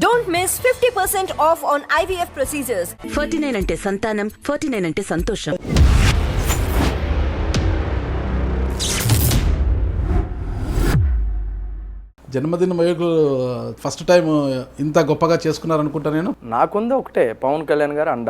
Don't miss 50% off on IVF procedures. 49 అంటే సంతానం, 49 అంటే సంతోషం. జన్మదిన వేడుకలు ఫస్ట్ టైం ఇంత గొప్పగా చేసుకున్నారనుకుంటా నేను. నాకుంది ఒకటే, పవన్ కళ్యాణ్ గారు అండ.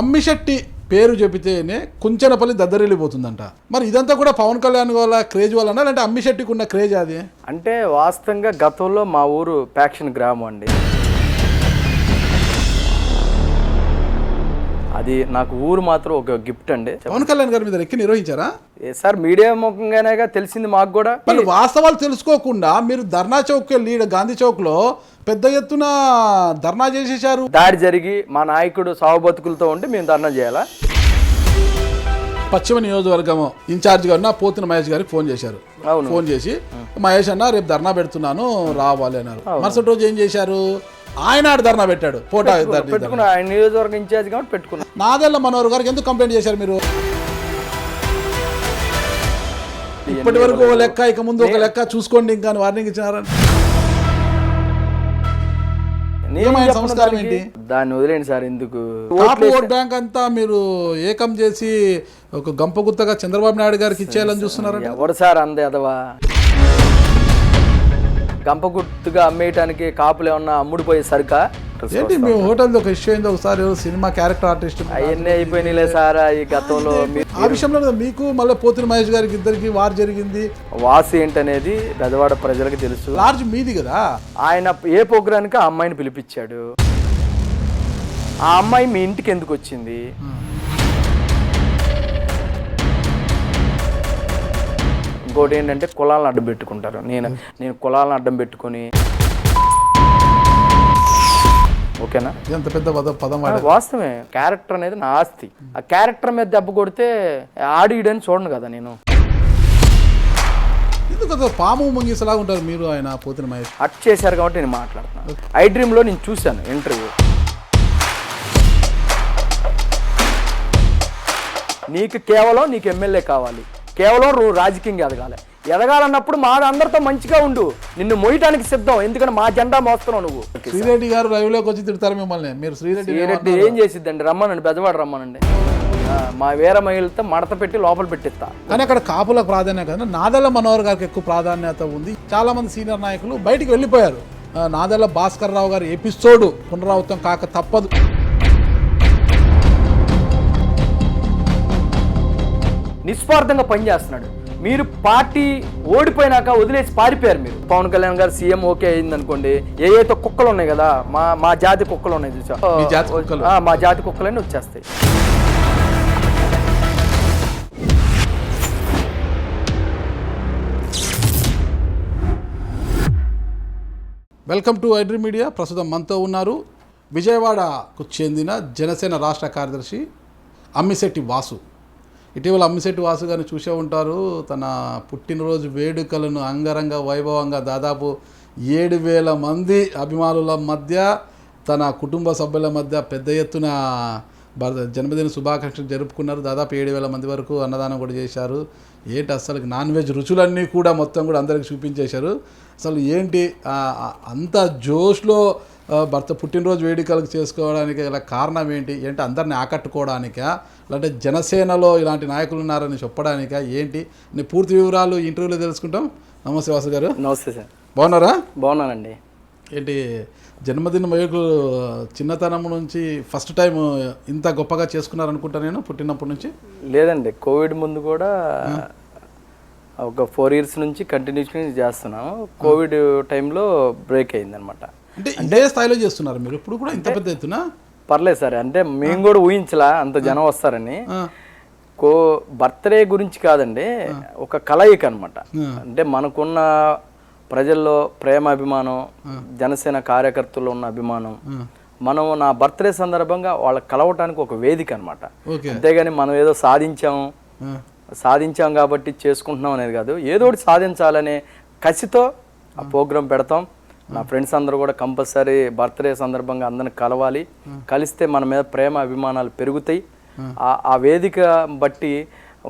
అమ్మిశెట్టి పేరు చెబితేనే కుంచెనపల్లి దద్దరిల్లిపోతుందంట. మరి ఇదంతా కూడా పవన్ కళ్యాణ్ వల్ల క్రేజ్ వల్ల అంటే అమ్మిశెట్టికి ఉన్న క్రేజ్ అది? అంటే వాస్తవంగా గతంలో మా ఊరు ప్యాక్షన్ గ్రామం అండి. అది నాకు ఊరు మాత్రం ఒక గిఫ్ట్ అండి. పవన్ కళ్యాణ్ గారి మీద ఎక్కి నిర్వహించారా? సార్ మీడియా ముఖంగానేగా తెలిసింది మాకు కూడా. మరి వాస్తవాలు తెలుసుకోకుండా మీరు ధర్నా చౌక్ వెళ్ళి గాంధీ చౌక్ లో పెద్ద ఎత్తున ధర్నా చేసేశారు. దాడి జరిగి మా నాయకుడు సావబతుకులతో ఉంటే మేము ధర్నా చేయాలా? పశ్చిమ నియోజకవర్గం ఇన్ఛార్జ్ గారు పోతిన మహేష్ గారికి ఫోన్ చేశారు. ఫోన్ చేసి మహేష్ అన్న రేపు ధర్నా పెడుతున్నాను రావాలి అన్నారు. మరుసటి రోజు ఏం చేశారు? ఆయన ధర్నా పెట్టాడు. పెట్టుకున్నా, ఆయన నియోజకవర్గం ఇన్ఛార్జ్ కాబట్టి పెట్టుకున్నా. నాదెళ్ల మనోహర్ గారికి ఎందుకు కంప్లైంట్ చేశారు మీరు? ఇప్పటి వరకు ఒక లెక్క, ఇక ముందు ఒక లెక్క చూసుకోండి ఇంకా వార్నింగ్ ఇచ్చినారని. సంస్కారం ఏంటి? దాన్ని వదిలేండి సార్. ఎందుకు ఓట్ బ్యాంక్ అంతా మీరు ఏకం చేసి ఒక గంప గుత్తగా చంద్రబాబు నాయుడు గారికి ఇచ్చేయాలని చూస్తున్నారు? ఎవరు సార్ అందే అదవా? గంప గుర్తుగా అమ్మేయటానికి కాపులు ఏమన్నా అమ్ముడిపోయే సరికా? ఏంటి మీ హోటల్ ఒక ఇష్యూ అయింది ఒకసారి, సినిమా క్యారెక్టర్ ఆర్టిస్ట్ అవన్నీ అయిపోయినాయిలే సార్. ఈ గతంలో ఆ విషయంలో మీకు మళ్ళీ పోతిన మహేష్ గారికి ఇద్దరికి వార్ జరిగింది. వాసు ఏంటనేది పెదవాడ ప్రజలకు తెలుసు. లార్జ్ మీది కదా. ఆయన ఏ ప్రోగ్రామ్కి ఆ అమ్మాయిని పిలిపించాడు. ఆ అమ్మాయి మీ ఇంటికి ఎందుకు వచ్చింది? ఇంకోటి ఏంటంటే కులాలను అడ్డం పెట్టుకుంటారు. నేను కులాలను అడ్డం పెట్టుకొని, ఓకేనా? ఎంత పెద్ద పదం వాస్తవమే. క్యారెక్టర్ అనేది నా ఆస్తి. ఆ క్యారెక్టర్ మీద దెబ్బ కొడితే ఆడియడని చూడను కదా నేను. ఎందుకు పాము ముంగిసలాగా ఉంటారు మీరు ఆయన పోతిన మహేష్? హట్ చేశారు కాబట్టి నేను మాట్లాడుతున్నాను. ఐ డ్రీమ్లో నేను చూశాను ఇంటర్వ్యూ. నీకు కేవలం నీకు ఎమ్మెల్యే కావాలి, కేవలం నువ్వు రాజకీయంగా ఎదగాలన్నప్పుడు మా అందరితో మంచిగా ఉండు. నిన్ను మోయటానికి సిద్ధం, ఎందుకంటే మా జెండా మోస్తున్నావు నువ్వు. శ్రీరెడ్డి గారు లైవ్లోకి వచ్చి తిడతారు మిమ్మల్ని. మీరు శ్రీరెడ్డి ఏం చేసిద్దండి? రమ్మనండి, బెజవాడ రమ్మనండి. మా వేరే మహిళతో మడత పెట్టి లోపల పెట్టిస్తా. కానీ అక్కడ కాపులకు ప్రాధాన్యత కదా. నాదెళ్ల మనోహర్ గారికి ఎక్కువ ప్రాధాన్యత ఉంది. చాలా మంది సీనియర్ నాయకులు బయటికి వెళ్ళిపోయారు. నాదెళ్ల భాస్కర్ రావు గారి ఎపిసోడ్ పునరావృతం కాక తప్పదు. నిస్వార్థంగా పనిచేస్తున్నాడు. మీరు పార్టీ ఓడిపోయినాక వదిలేసి పారిపోయారు. మీరు పవన్ కళ్యాణ్ గారు సీఎం ఓకే అయింది అనుకోండి, ఏవైతే కుక్కలు ఉన్నాయి కదా, మా జాతి కుక్కలు ఉన్నాయి చూసా, మా జాతి కుక్కలన్నీ వచ్చేస్తాయి. Welcome to iDream media. ప్రస్తుతం మనతో ఉన్నారు విజయవాడకు చెందిన జనసేన రాష్ట్ర కార్యదర్శి అమ్మిశెట్టి వాసు. ఇటీవల అమ్మిశెట్టి వాసు గారిని చూసే ఉంటారు. తన పుట్టినరోజు వేడుకలను అంగరంగ వైభవంగా దాదాపు 7,000 మంది అభిమానుల మధ్య, తన కుటుంబ సభ్యుల మధ్య పెద్ద ఎత్తున జన్మదిన శుభాకాంక్షలు జరుపుకున్నారు. దాదాపు 7,000 మంది వరకు అన్నదానం కూడా చేశారు. ఏంటి అసలు నాన్ వెజ్ రుచులన్నీ కూడా మొత్తం కూడా అందరికి చూపించేశారు. అసలు ఏంటి అంత జోష్లో భర్త పుట్టినరోజు వేడుకలకు చేసుకోవడానికి గల కారణం ఏంటి? అందరిని ఆకట్టుకోవడానికా, లేదంటే జనసేనలో ఇలాంటి నాయకులు ఉన్నారని చెప్పడానికా ఏంటి? నేను పూర్తి వివరాలు ఇంటర్వ్యూలో తెలుసుకుంటాం. నమస్తే వాసు గారు. నమస్తే సార్. బాగున్నారా? బాగున్నానండి. ఏంటి జన్మదిన వేడుకలు చిన్నతనం నుంచి ఫస్ట్ టైం ఇంత గొప్పగా చేసుకున్నారనుకుంటా నేను పుట్టినప్పటి నుంచి? లేదండి, కోవిడ్ ముందు కూడా ఒక 4 years నుంచి కంటిన్యూస్గా చేస్తున్నాము. కోవిడ్ టైంలో బ్రేక్ అయిందనమాట. అంటే ఇదే స్థాయిలో చేస్తున్నారు మీరు ఇప్పుడు కూడా ఇంత పెద్ద ఎత్తున? పర్లేదు సార్, అంటే మేము కూడా ఊహించలా అంత జనం వస్తారని. బర్త్డే గురించి కాదండి, ఒక కలయిక అనమాట. అంటే మనకున్న ప్రజల్లో ప్రేమ అభిమానం, జనసేన కార్యకర్తల్లో ఉన్న అభిమానం, మనం నా బర్త్డే సందర్భంగా వాళ్ళకి కలవటానికి ఒక వేదిక అనమాట. అంతేగాని మనం ఏదో సాధించాం కాబట్టి చేసుకుంటున్నాం అనేది కాదు. ఏదో ఒకటి సాధించాలనే కసితో ఆ ప్రోగ్రాం పెడతాం. నా ఫ్రెండ్స్ అందరూ కూడా కంపల్సరీ బర్త్డే సందర్భంగా అందరిని కలవాలి. కలిస్తే మన మీద ప్రేమ అభిమానాలు పెరుగుతాయి. ఆ వేదిక బట్టి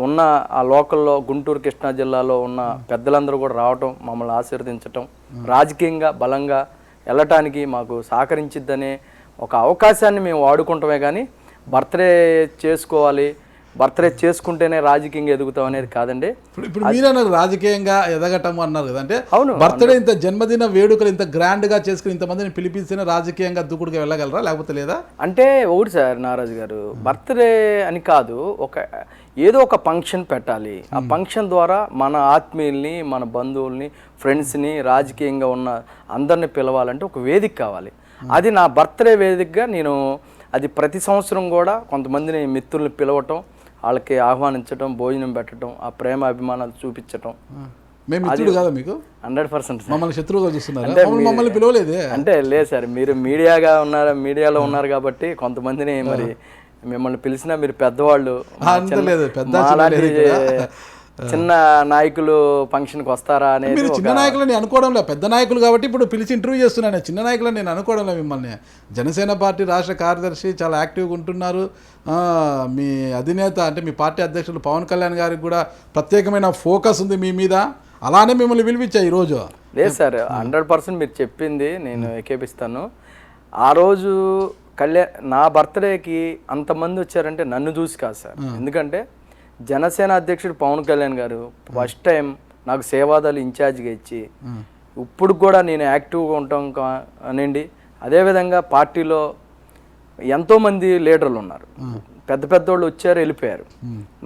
ఉన్న ఆ లోకల్లో గుంటూరు కృష్ణా జిల్లాలో ఉన్న పెద్దలందరూ కూడా రావటం, మమ్మల్ని ఆశీర్వదించటం, రాజకీయంగా బలంగా వెళ్ళటానికి మాకు సహకరించిద్దనే ఒక అవకాశాన్ని మేము వాడుకుంటామే కానీ బర్త్డే చేసుకోవాలి, బర్త్డే చేసుకుంటేనే రాజకీయంగా ఎదుగుతాం అనేది కాదండి. ఇప్పుడు మీరే రాజకీయంగా ఎదగటం అన్నారు కదా, అంటే అవును, బర్త్డే ఇంత జన్మదిన వేడుకలు ఇంత గ్రాండ్గా చేసుకుని ఇంతమందిని పిలిపిస్తేనే రాజకీయంగా దూకుడుగా వెళ్ళగలరా, లేకపోతే లేదా? అంటే ఒకటి సార్ నారాజు గారు, బర్త్డే అని కాదు, ఏదో ఒక ఫంక్షన్ పెట్టాలి. ఆ ఫంక్షన్ ద్వారా మన ఆత్మీయుల్ని, మన బంధువుల్ని, ఫ్రెండ్స్ని, రాజకీయంగా ఉన్న అందరిని పిలవాలంటే ఒక వేదిక కావాలి. అది నా బర్త్డే వేదికగా నేను అది ప్రతి సంవత్సరం కూడా కొంతమందిని మిత్రుల్ని పిలవటం, వాళ్ళకి ఆహ్వానించడం, భోజనం పెట్టడం, ఆ ప్రేమ అభిమానాలు చూపించడం. మేము మిత్రుడు కదా మీకు? 100% మమ్మల్ని శత్రువుగా చూస్తున్నారు, మమ్మల్ని పిలవలేదే అంటే లేదు సార్, మీరు మీడియాలో ఉన్నారు కాబట్టి కొంతమందిని మరి మిమ్మల్ని పిలిచినా మీరు పెద్దవాళ్ళు, చిన్న నాయకులు ఫంక్షన్కి వస్తారా అనేది. మీరు చిన్న నాయకులని అనుకోవడం లేదు, పెద్ద నాయకులు కాబట్టి ఇప్పుడు పిలిచి ఇంటర్వ్యూ చేస్తున్నాను. చిన్న నాయకులని నేను అనుకోవడం లేదు మిమ్మల్ని. జనసేన పార్టీ రాష్ట్ర కార్యదర్శి, చాలా యాక్టివ్గా ఉంటున్నారు. మీ అధినేత అంటే మీ పార్టీ అధ్యక్షులు పవన్ కళ్యాణ్ గారికి కూడా ప్రత్యేకమైన ఫోకస్ ఉంది మీ మీద, అలానే మిమ్మల్ని పిలిపించా ఈరోజు. లేదు సార్, 100% మీరు చెప్పింది నేను ఏకేపిస్తాను. ఆ రోజు నా బర్త్డేకి అంతమంది వచ్చారంటే నన్ను చూసి కాదు సార్. ఎందుకంటే జనసేన అధ్యక్షుడు పవన్ కళ్యాణ్ గారు ఫస్ట్ టైం నాకు సేవాదళ ఇన్ఛార్జిగా ఇచ్చి, ఇప్పుడు కూడా నేను యాక్టివ్గా ఉంటాం అనండి. అదేవిధంగా పార్టీలో ఎంతోమంది లీడర్లు ఉన్నారు, పెద్ద పెద్దోళ్ళు వచ్చారు, వెళ్ళిపోయారు.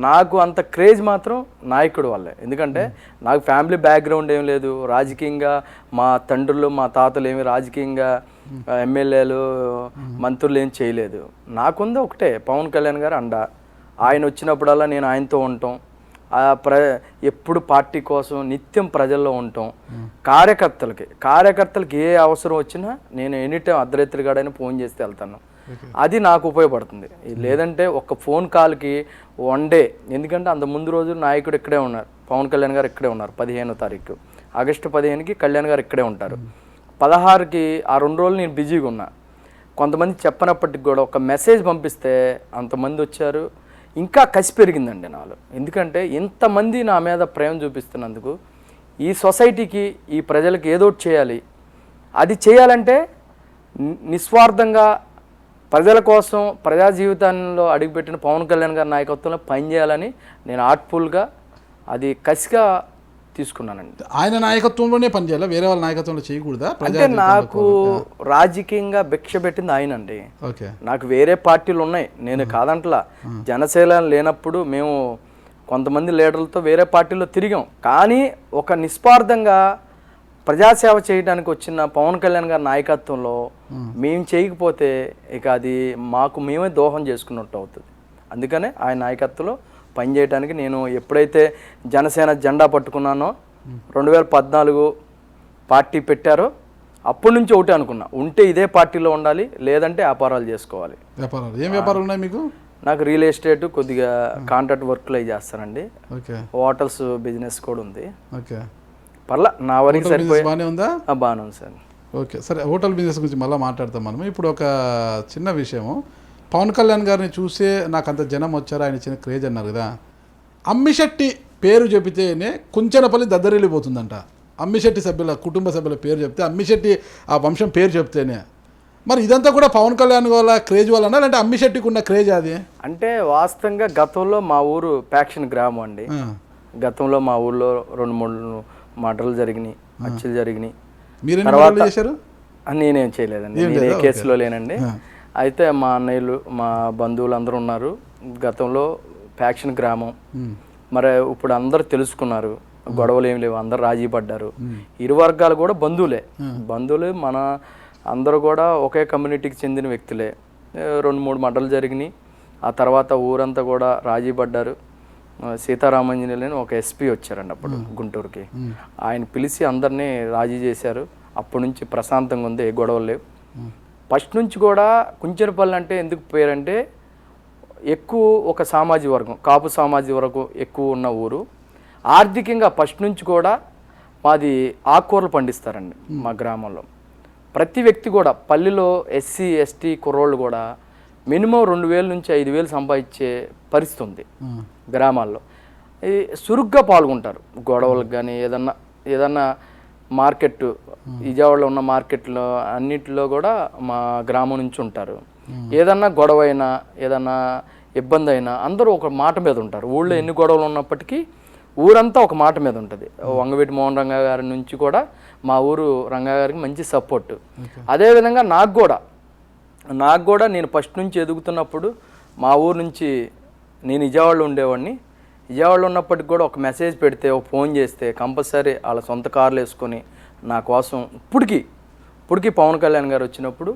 నాకు అంత క్రేజ్ మాత్రం నాయకుడు వల్లే. ఎందుకంటే నాకు ఫ్యామిలీ బ్యాక్గ్రౌండ్ ఏం లేదు, రాజకీయంగా మా తండ్రులు మా తాతలు ఏమి రాజకీయంగా ఎమ్మెల్యేలు మంత్రులు ఏం చేయలేదు. నాకుంది ఒకటే పవన్ కళ్యాణ్ గారు అండ. ఆయన వచ్చినప్పుడల్లా నేను ఆయనతో ఉంటాం, ఎప్పుడు పార్టీ కోసం నిత్యం ప్రజల్లో ఉంటాం. కార్యకర్తలకి ఏ అవసరం వచ్చినా నేను ఎనీ టైం అర్ధరాత్రిగాడైనా ఫోన్ చేస్తే వెళ్తాను. అది నాకు ఉపయోగపడుతుంది. లేదంటే ఒక ఫోన్ కాల్కి 1 డే, ఎందుకంటే అంత ముందు రోజు నాయకుడు ఇక్కడే ఉన్నారు, పవన్ కళ్యాణ్ గారు ఇక్కడే ఉన్నారు. 15వ తారీఖు ఆగస్టు 15కి కళ్యాణ్ గారు ఇక్కడే ఉంటారు. 16కి ఆ 2 రోజులు నేను బిజీగా ఉన్నా. కొంతమంది చెప్పనప్పటికి కూడా ఒక మెసేజ్ పంపిస్తే అంతమంది వచ్చారు. ఇంకా కసి పెరిగిందండి నాలో. ఎందుకంటే ఇంతమంది నా మీద ప్రేమ చూపిస్తున్నందుకు ఈ సొసైటీకి, ఈ ప్రజలకు ఏదో చేయాలి. అది చేయాలంటే నిస్వార్థంగా ప్రజల కోసం, ప్రజా జీవితాల్లో అడుగుపెట్టిన పవన్ కళ్యాణ్ గారి నాయకత్వంలో పనిచేయాలని నేను ఆర్ట్ఫుల్గా అది కసిగా తీసుకున్నానండి. ఆయన నాయకత్వంలోనే పనిచేయాలి, వేరే వాళ్ళ నాయకత్వంలో చేయకూడదా? అంటే నాకు రాజకీయంగా భిక్ష పెట్టింది ఆయన అండి. నాకు వేరే పార్టీలు ఉన్నాయి, నేను కాదంటలా. జనసేన లేనప్పుడు మేము కొంతమంది లీడర్లతో వేరే పార్టీలో తిరిగాం. కానీ ఒక నిస్వార్థంగా ప్రజాసేవ చేయడానికి వచ్చిన పవన్ కళ్యాణ్ గారి నాయకత్వంలో మేము చేయకపోతే ఇక అది మాకు మేమే దోహం చేసుకున్నట్టు అవుతుంది. అందుకనే ఆయన నాయకత్వంలో పనిచేయడానికి నేను ఎప్పుడైతే జనసేన జెండా పట్టుకున్నానో, 2014 పార్టీ పెట్టారో అప్పటి నుంచి ఒకటే అనుకున్నా, ఉంటే ఇదే పార్టీలో ఉండాలి, లేదంటే వ్యాపారాలు చేసుకోవాలి. ఏం వ్యాపారాలు ఉన్నాయి మీకు? నాకు రియల్ ఎస్టేట్, కొద్దిగా కాంట్రాక్ట్ వర్క్లు అవి చేస్తానండి. హోటల్స్ బిజినెస్ కూడా ఉంది. పర్లా నా వరకు సరిపోయి బాగానే ఉందా? బాగానే ఉంది సార్. ఓకే, సరే. హోటల్ బిజినెస్ గురించి మళ్ళీ మాట్లాడతాం మనం. ఇప్పుడు ఒక చిన్న విషయము, పవన్ కళ్యాణ్ గారిని చూసే నాకు అంత జనం వచ్చారు, ఆయన చిన్న క్రేజ్ అన్నారు కదా. అమ్మిశెట్టి పేరు చెబితేనే కుంచెనపల్లి దద్దరిల్లిపోతుందంట. అమ్మిశెట్టి కుటుంబ సభ్యుల పేరు చెప్తే, అమ్మిశెట్టి ఆ వంశం పేరు చెప్తేనే. మరి ఇదంతా కూడా పవన్ కళ్యాణ్ వల్ల క్రేజ్ వల్ల అంటే అమ్మిశెట్టికి ఉన్న క్రేజ్ అది? అంటే వాస్తవంగా గతంలో మా ఊరు ప్యాక్షన్ గ్రామం అండి. గతంలో మా ఊర్లో 2-3 మర్డర్లు జరిగినాయి, హత్యలు జరిగినాయి. నేనేం చేయలేదండి, నేను ఏ కేసులో లేనండి. అయితే మా అన్నయ్యలు, మా బంధువులు అందరూ ఉన్నారు. గతంలో ఫ్యాక్షన్ గ్రామం, మరి ఇప్పుడు అందరూ తెలుసుకున్నారు, గొడవలు ఏమి లేవు, అందరు రాజీ పడ్డారు. ఇరు వర్గాలు కూడా బంధువులే, మన అందరూ కూడా ఒకే కమ్యూనిటీకి చెందిన వ్యక్తులే. 2-3 మర్డర్లు జరిగినాయి. ఆ తర్వాత ఊరంతా కూడా రాజీ పడ్డారు. సీతారామంజనేయులు ఒక ఎస్పీ వచ్చారండి అప్పుడు గుంటూరుకి. ఆయన పిలిచి అందరినీ రాజీ చేశారు. అప్పటి నుంచి ప్రశాంతంగా ఉంది, ఏ గొడవలు లేవు. ఫస్ట్ నుంచి కూడా కుంచెనపల్లి అంటే ఎందుకు పేరంటే, ఎక్కువ ఒక సామాజిక వర్గం, కాపు సామాజిక వర్గం ఎక్కువ ఉన్న ఊరు. ఆర్థికంగా ఫస్ట్ నుంచి కూడా మాది ఆకుకూరలు పండిస్తారండి మా గ్రామంలో. ప్రతి వ్యక్తి కూడా పల్లెలో SC ST కుర్రోళ్ళు కూడా మినిమం 2,000 నుంచి 5,000 సంపాదించే పరిస్థితి ఉంది గ్రామాల్లో. ఇది చురుగ్గా పాల్గొంటారు గొడవలకు కానీ ఏదన్నా మార్కెట్ విజయవాడలో ఉన్న మార్కెట్లో అన్నిటిలో కూడా మా గ్రామం నుంచి ఉంటారు. ఏదన్నా గొడవ అయినా ఏదన్నా ఇబ్బంది అయినా అందరూ ఒక మాట మీద ఉంటారు. ఊళ్ళో ఎన్ని గొడవలు ఉన్నప్పటికీ ఊరంతా ఒక మాట మీద ఉంటుంది. వంగవీటి మోహన్ రంగా గారి నుంచి కూడా మా ఊరు రంగా గారికి మంచి సపోర్టు. అదేవిధంగా నాకు కూడా నేను ఫస్ట్ నుంచి ఎదుగుతున్నప్పుడు మా ఊరు నుంచి నేను విజయవాడలో ఉండేవాడిని. విజయవాడలో ఉన్నప్పటికి కూడా ఒక మెసేజ్ పెడితే ఒక ఫోన్ చేస్తే కంపల్సరీ వాళ్ళ సొంత కార్లు వేసుకొని నా కోసం ఇప్పటికీ పవన్ కళ్యాణ్ గారు వచ్చినప్పుడు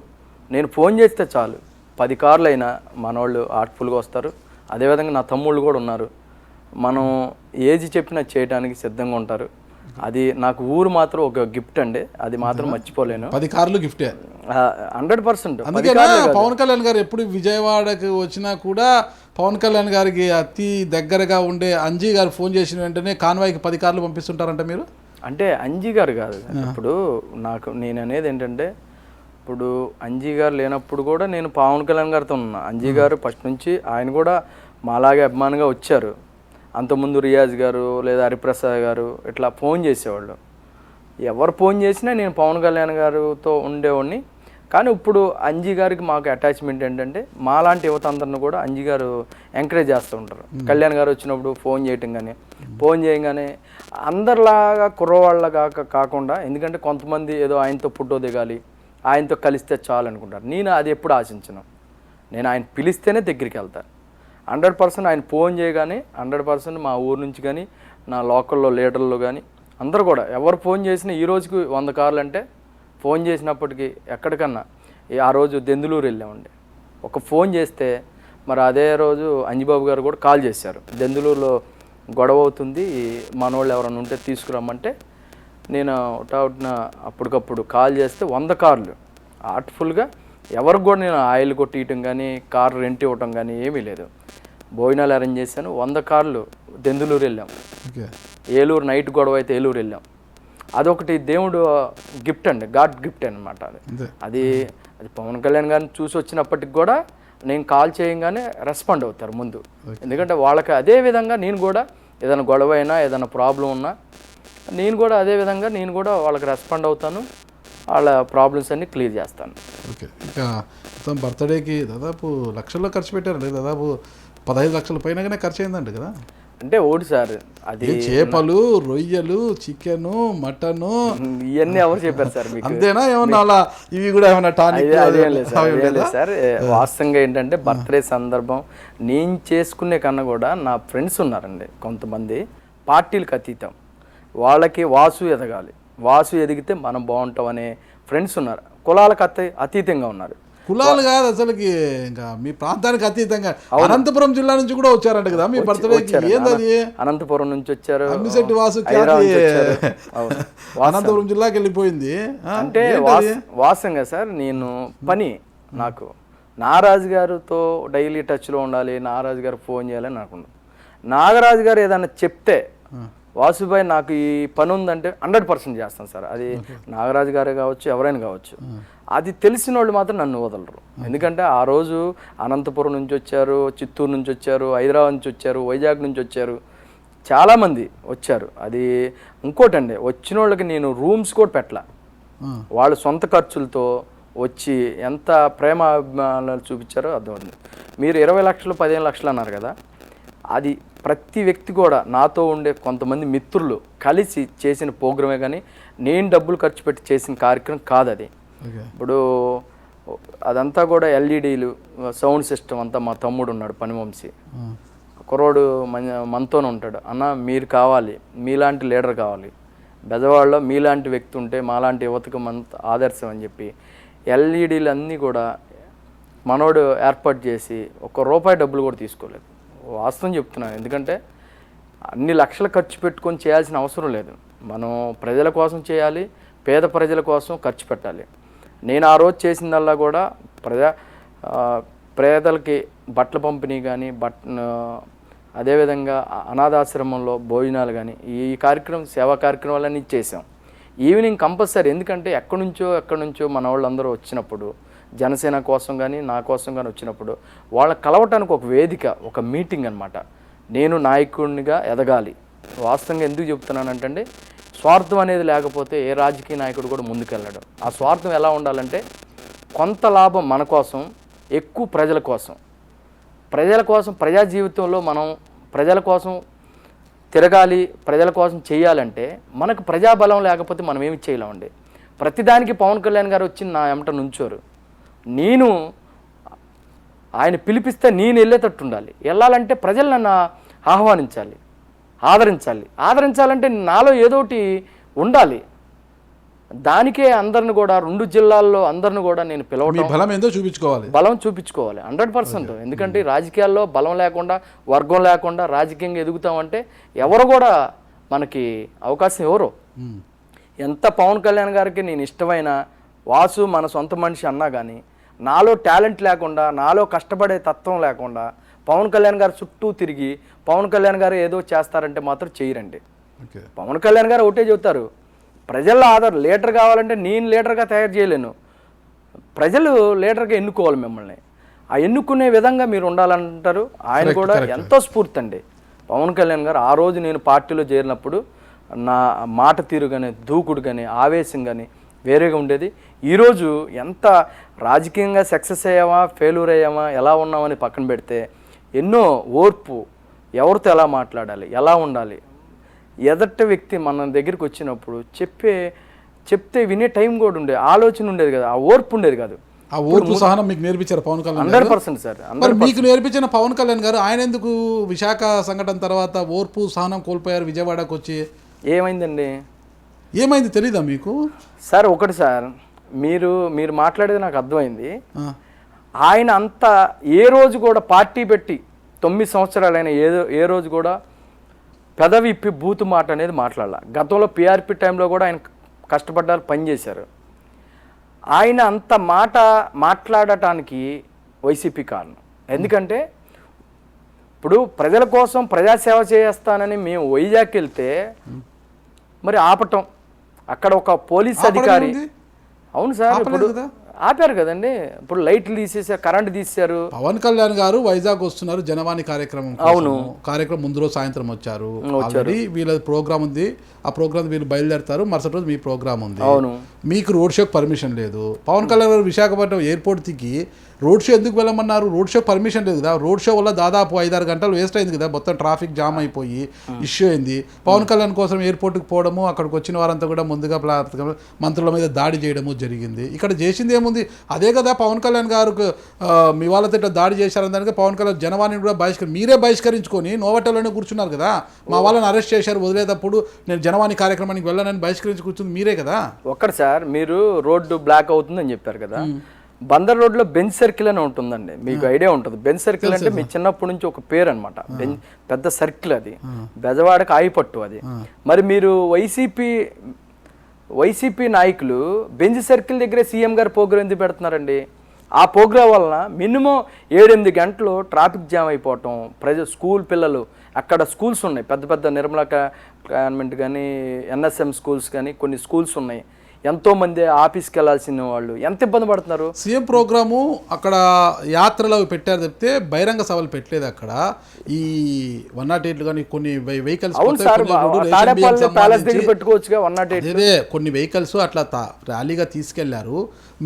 నేను ఫోన్ చేస్తే చాలు 10 కార్లు అయినా మనోళ్ళు ఆర్ట్ఫుల్గా వస్తారు. అదేవిధంగా నా తమ్ముళ్ళు కూడా ఉన్నారు. మనం ఏది చెప్పినా చేయడానికి సిద్ధంగా ఉంటారు. అది నాకు ఊరు మాత్రం ఒక గిఫ్ట్ అండి, అది మాత్రం మర్చిపోలేను. 10 కార్లు గిఫ్టే 100%. అందుకే పవన్ కళ్యాణ్ గారు ఎప్పుడు విజయవాడకి వచ్చినా కూడా పవన్ కళ్యాణ్ గారికి అతి దగ్గరగా ఉండే అంజీ గారు ఫోన్ చేసిన వెంటనే కాన్వాయ్కి 10 కార్లు పంపిస్తుంటారంట మీరు? అంటే అంజీ గారు కాదు, ఇప్పుడు నేను అనేది ఏంటంటే ఇప్పుడు అంజీ గారు లేనప్పుడు కూడా నేను పవన్ కళ్యాణ్ గారితో ఉన్నా. అంజీ గారు ఫస్ట్ నుంచి ఆయన కూడా మాలాగే అభిమానంగా వచ్చారు. అంతకుముందు రియాజ్ గారు లేదా హరిప్రసాద్ గారు ఇట్లా ఫోన్ చేసేవాళ్ళు. ఎవరు ఫోన్ చేసినా నేను పవన్ కళ్యాణ్ గారితో ఉండేవాడిని. కానీ ఇప్పుడు అంజీ గారికి మాకు అటాచ్మెంట్ ఏంటంటే మాలాంటి యువత అందరిని కూడా అంజీ గారు ఎంకరేజ్ చేస్తూ ఉంటారు. కళ్యాణ్ గారు వచ్చినప్పుడు ఫోన్ చేయటం కానీ ఫోన్ చేయగానే అందరిలాగా కుర్రవాళ్ళగా కాకుండా, ఎందుకంటే కొంతమంది ఏదో ఆయనతో ఫోటో దిగాలి ఆయనతో కలిస్తే చాలు అనుకుంటారు. నేను అది ఎప్పుడు ఆశించను. నేను ఆయన పిలిస్తేనే దగ్గరికి వెళ్తాను. 100% ఆయన ఫోన్ చేయగానే 100% మా ఊరు నుంచి కానీ నా లోకల్లో లీడర్లు కానీ అందరూ కూడా ఎవరు ఫోన్ చేసినా ఈ రోజుకి 100 కార్లు అంటే ఫోన్ చేసినప్పటికీ ఎక్కడికన్నా ఆ రోజు దెందులూరు వెళ్ళామండి. ఒక ఫోన్ చేస్తే మరి అదే రోజు అంజిబాబు గారు కూడా కాల్ చేశారు, దెందులూరులో గొడవ అవుతుంది మనోళ్ళు ఎవరైనా ఉంటే తీసుకురమ్మంటే నేను అప్పటికప్పుడు కాల్ చేస్తే 100 కార్లు ఆర్ట్ఫుల్గా ఎవరికి కూడా నేను ఆయిల్ కొట్టియటం కానీ కారు రెంట్ ఇవ్వటం కానీ ఏమీ లేదు. భోజనాలు అరేంజ్ చేశాను. 100 కార్లు దెందులూరు వెళ్ళాం. ఏలూరు నైట్ గొడవ అయితే ఏలూరు వెళ్ళాం. అదొకటి దేవుడు గిఫ్ట్ అండి, గాడ్ గిఫ్ట్ అనమాట. అది పవన్ కళ్యాణ్ గారిని చూసి వచ్చినప్పటికి కూడా నేను కాల్ చేయగానే రెస్పాండ్ అవుతారు ముందు. ఎందుకంటే వాళ్ళకి అదే విధంగా నేను కూడా ఏదైనా గొడవ అయినా ఏదైనా ప్రాబ్లం ఉన్నా నేను కూడా వాళ్ళకి రెస్పాండ్ అవుతాను. వాళ్ళ ప్రాబ్లమ్స్ అన్ని క్లియర్ చేస్తాను. ఓకే, ఇంకా మొత్తం బర్త్డేకి దాదాపు లక్షల్లో ఖర్చు పెట్టారండి. దాదాపు 15 లక్షల పైనగానే ఖర్చు అయిందండి కదా? అంటే ఓడి సార్, అది చేపలు, రొయ్యలు, చికెన్, మటన్ ఇవన్నీ ఎవరు చెప్పారు సార్ మీకు? అంతేనా? ఏమన్నా అలా ఇవి కూడా ఏమన్నా టానిక్? లేదు సార్, వాస్తవంగా ఏంటంటే బర్త్డే సందర్భం నేను చేసుకునే కన్నా కూడా నా ఫ్రెండ్స్ ఉన్నారండి కొంతమంది, పార్టీలకు అతీతం. వాళ్ళకి వాసు ఎదగాలి, వాసు ఎదిగితే మనం బాగుంటాం అనే ఫ్రెండ్స్ ఉన్నారు. కులాలకు అతీతంగా ఉన్నారు. కులాలు కాదు అసలుకి, ఇంకా మీ ప్రాంతానికి అతీతంగా అనంతపురం జిల్లా నుంచి కూడా వచ్చారంట కదా మీ బర్త్డేకి? ఏందది? అనంతపురం నుంచి వచ్చారు. అమ్మిశెట్టి వాసు అనంతపురం జిల్లాకి వెళ్ళిపోయింది అంటే వాస్తవంగా సార్, నేను పని నాకు నాగరాజు గారితో డైలీ టచ్లో ఉండాలి, నాగరాజు గారు ఫోన్ చేయాలని అనుకున్నాను. నాగరాజు గారు ఏదైనా చెప్తే వాసుబాయ్ నాకు ఈ పని ఉందంటే 100% చేస్తాను సార్. అది నాగరాజు గారే కావచ్చు, ఎవరైనా కావచ్చు. అది తెలిసిన వాళ్ళు మాత్రం నన్ను వదలరు. ఎందుకంటే ఆ రోజు అనంతపురం నుంచి వచ్చారు, చిత్తూరు నుంచి వచ్చారు, హైదరాబాద్ నుంచి వచ్చారు, వైజాగ్ నుంచి వచ్చారు, చాలామంది వచ్చారు. అది ఇంకోటండి, వచ్చిన వాళ్ళకి నేను రూమ్స్ కూడా పెట్టలా. వాళ్ళు సొంత ఖర్చులతో వచ్చి ఎంత ప్రేమ అభిమానాలు చూపించారో అర్థమవుతుంది. మీరు 20 లక్షలు 15 లక్షలు అన్నారు కదా, అది ప్రతి వ్యక్తి కూడా నాతో ఉండే కొంతమంది మిత్రులు కలిసి చేసిన ప్రోగ్రామే కానీ నేను డబ్బులు ఖర్చు పెట్టి చేసిన కార్యక్రమం కాదు అది. ఇప్పుడు అదంతా కూడా ఎల్ఈడీలు, సౌండ్ సిస్టమ్ అంతా మా తమ్ముడు ఉన్నాడు పనివంశీ, కుర్రోడు మనతోనే ఉంటాడు. అన్న మీరు కావాలి, మీలాంటి లీడర్ కావాలి, బెజవాడలో మీలాంటి వ్యక్తి ఉంటే మాలాంటి యువతకు మన ఆదర్శం అని చెప్పి ఎల్ఈడీలు అన్నీ కూడా మనోడు ఏర్పాటు చేసి ₹1 డబ్బులు కూడా తీసుకోలేదు. వాస్తవం చెప్తున్నాను. ఎందుకంటే అన్ని లక్షలు ఖర్చు పెట్టుకొని చేయాల్సిన అవసరం లేదు. మనం ప్రజల కోసం చేయాలి, పేద ప్రజల కోసం ఖర్చు పెట్టాలి. నేను ఆ రోజు చేసిందల్లా కూడా పేదలకి బట్టల పంపిణీ కానీ అదేవిధంగా అనాథాశ్రమంలో భోజనాలు కానీ ఈ కార్యక్రమం సేవా కార్యక్రమాలన్నీ చేసాం. ఈవినింగ్ కంపల్సరీ, ఎందుకంటే ఎక్కడి నుంచో మన వాళ్ళందరూ వచ్చినప్పుడు జనసేన కోసం కానీ నా కోసం కానీ వచ్చినప్పుడు వాళ్ళ కలవటానికి ఒక వేదిక, ఒక మీటింగ్ అనమాట. నేను నాయకుడినిగా ఎదగాలి. వాస్తవంగా ఎందుకు చెప్తున్నానంటే స్వార్థం అనేది లేకపోతే ఏ రాజకీయ నాయకుడు కూడా ముందుకెళ్ళాడు. ఆ స్వార్థం ఎలా ఉండాలంటే కొంత లాభం మన కోసం, ఎక్కువ ప్రజల కోసం. ప్రజా జీవితంలో మనం ప్రజల కోసం తిరగాలి, ప్రజల కోసం చేయాలంటే మనకు ప్రజాబలం లేకపోతే మనం ఏమి చేయలేమండి. ప్రతిదానికి పవన్ కళ్యాణ్ గారు వచ్చి నా ఎమట నుంచోరు. నేను ఆయన పిలిపిస్తే నేను వెళ్ళేటట్టు ఉండాలి. వెళ్ళాలంటే ప్రజలు నన్ను ఆహ్వానించాలి, ఆదరించాలంటే నాలో ఏదో ఒకటి ఉండాలి. దానికే అందరిని కూడా 2 జిల్లాల్లో అందరిని కూడా నేను పిలవడం, బలం ఏందో చూపించుకోవాలి, 100%. ఎందుకంటే రాజకీయాల్లో బలం లేకుండా, వర్గం లేకుండా రాజకీయంగా ఎదుగుతామంటే ఎవరు కూడా మనకి అవకాశం ఎవరు. ఎంత పవన్ కళ్యాణ్ గారికి నేను ఇష్టమైన వాసు మన సొంత మనిషి అన్నా కానీ నాలో టాలెంట్ లేకుండా, నాలో కష్టపడే తత్వం లేకుండా పవన్ కళ్యాణ్ గారు చుట్టూ తిరిగి పవన్ కళ్యాణ్ గారు ఏదో చేస్తారంటే మాత్రం చేయరండి. పవన్ కళ్యాణ్ గారు ఒకటే చెబుతారు, ప్రజల్లో ఆధార్ లీడర్ కావాలంటే నేను లీడర్గా తయారు చేయలేను, ప్రజలు లీడర్గా ఎన్నుకోవాలి మిమ్మల్ని. ఆ ఎన్నుకునే విధంగా మీరు ఉండాలంటారు. ఆయన కూడా ఎంతో స్ఫూర్తి అండి పవన్ కళ్యాణ్ గారు. ఆ రోజు నేను పార్టీలో చేరినప్పుడు నా మాట తీరు కానీ, దూకుడు కానీ, ఆవేశం కానీ వేరేగా ఉండేది. ఈరోజు ఎంత రాజకీయంగా సక్సెస్ అయ్యామా, ఫెయిల్యూర్ అయ్యామా, ఎలా ఉన్నామని పక్కన పెడితే ఎన్నో ఓర్పు, ఎవరితో ఎలా మాట్లాడాలి, ఎలా ఉండాలి, ఎదట వ్యక్తి మన దగ్గరికి వచ్చినప్పుడు చెప్తే వినే టైం కూడా ఉండేది, ఆలోచన ఉండేది కదా, ఆ ఓర్పు ఉండేది కాదు. ఆ ఓర్పు సహనం మీకు నేర్పించారు పవన్ కళ్యాణ్? 100% సార్. మీకు నేర్పించిన పవన్ కళ్యాణ్ గారు ఆయన ఎందుకు విశాఖ సంఘటన తర్వాత ఓర్పు సహనం కోల్పోయారు? విజయవాడకు వచ్చి ఏమైందండి? ఏమైంది తెలీదా మీకు? సార్ ఒకటి సార్, మీరు మాట్లాడేది నాకు అర్థమైంది. ఆయన అంతా ఏ రోజు కూడా పార్టీ పెట్టి 9 సంవత్సరాలు అయినా ఏ రోజు కూడా పెదవి ఇప్పి బూతు మాట అనేది మాట్లాడాల. గతంలో పిఆర్పి టైంలో కూడా ఆయన కష్టపడ్డారు, పనిచేశారు. ఆయన అంత మాట మాట్లాడటానికి వైసీపీ కారణం. ఎందుకంటే ఇప్పుడు ప్రజల కోసం ప్రజాసేవ చేస్తానని మేము వైజాగ్ వెళ్తే మరి ఆపటం, అక్కడ ఒక పోలీస్ అధికారి, అవును సార్ ఇప్పుడు ఆపారు కదండి, ఇప్పుడు లైట్లు తీసేసారు, కరెంట్ తీసేశారు. పవన్ కళ్యాణ్ గారు వైజాగ్ వస్తున్నారు జనవాణి కార్యక్రమం. అవును, కార్యక్రమం ముందు రోజు సాయంత్రం వచ్చారు. వీళ్ళ ప్రోగ్రామ్ ఉంది, ఆ ప్రోగ్రామ్ వీళ్ళు బయలుదేరుతారు, మరుసటి రోజు మీ ప్రోగ్రామ్ ఉంది. అవును, మీకు రోడ్ షోకి పర్మిషన్ లేదు. పవన్ కళ్యాణ్ గారు విశాఖపట్నం ఎయిర్పోర్ట్ దిగి రోడ్ షో ఎందుకు వెళ్ళమన్నారు? రోడ్ షో పర్మిషన్ లేదు కదా. రోడ్ షో వల్ల దాదాపు 5-6 గంటలు వేస్ట్ అయింది కదా, మొత్తం ట్రాఫిక్ జామ్ అయిపోయి ఇష్యూ అయింది. పవన్ కళ్యాణ్ కోసం ఎయిర్పోర్ట్కి పోవడము, అక్కడికి వచ్చిన వారంతా కూడా ముందుగా మంత్రుల మీద దాడి చేయడము జరిగింది. ఇక్కడ చేసింది ఏముంది? అదే కదా పవన్ కళ్యాణ్ గారు మీ వాళ్ళతో ఇట్లా దాడి చేశారని దానికి పవన్ కళ్యాణ్ జనవాణిని కూడా మీరే బహిష్కరించుకొని నోవటల్లోనే కూర్చున్నారు కదా. మా వాళ్ళని అరెస్ట్ చేశారు, వదిలేటప్పుడు నేను జనవాణి కార్యక్రమానికి వెళ్ళానని బహిష్కరించి కూర్చుంది మీరే కదా. ఒక్కటి సార్, మీరు రోడ్డు బ్లాక్ అవుతుందని చెప్పారు కదా, బందర్ రోడ్లో బెంచ్ సర్కిల్ అని ఉంటుందండి, మీకు ఐడియా ఉంటుంది. బెంచ్ సర్కిల్ అంటే మీ చిన్నప్పటి నుంచి ఒక పేరు అనమాట, పెద్ద సర్కిల్ అది, బెజవాడకి ఆయిపట్టు అది. మరి మీరు వైసీపీ నాయకులు బెంచ్ సర్కిల్ దగ్గరే సీఎం గారు ప్రోగ్రాం ఎందుకు పెడుతున్నారండి? ఆ ప్రోగ్రాం వలన మినిమం 7-8 గంటలు ట్రాఫిక్ జామ్ అయిపోవటం, స్కూల్ పిల్లలు, అక్కడ స్కూల్స్ ఉన్నాయి, పెద్ద పెద్ద నిర్మలా కాన్వెంట్ కానీ, ఎన్ఎస్ఎం స్కూల్స్ కానీ కొన్ని స్కూల్స్ ఉన్నాయి. ఎంతోమంది ఆఫీస్కి వెళ్ళాల్సిన వాళ్ళు ఎంత ఇబ్బంది పడుతున్నారు. సీఎం ప్రోగ్రాము అక్కడ యాత్రలు పెట్టారు తప్పితే బహిరంగ సభలు పెట్టలేదు. అక్కడ ఈ 108 కానీ కొన్ని వెహికల్స్ కొన్ని వెహికల్స్ అట్లా ర్యాలీగా తీసుకెళ్లారు.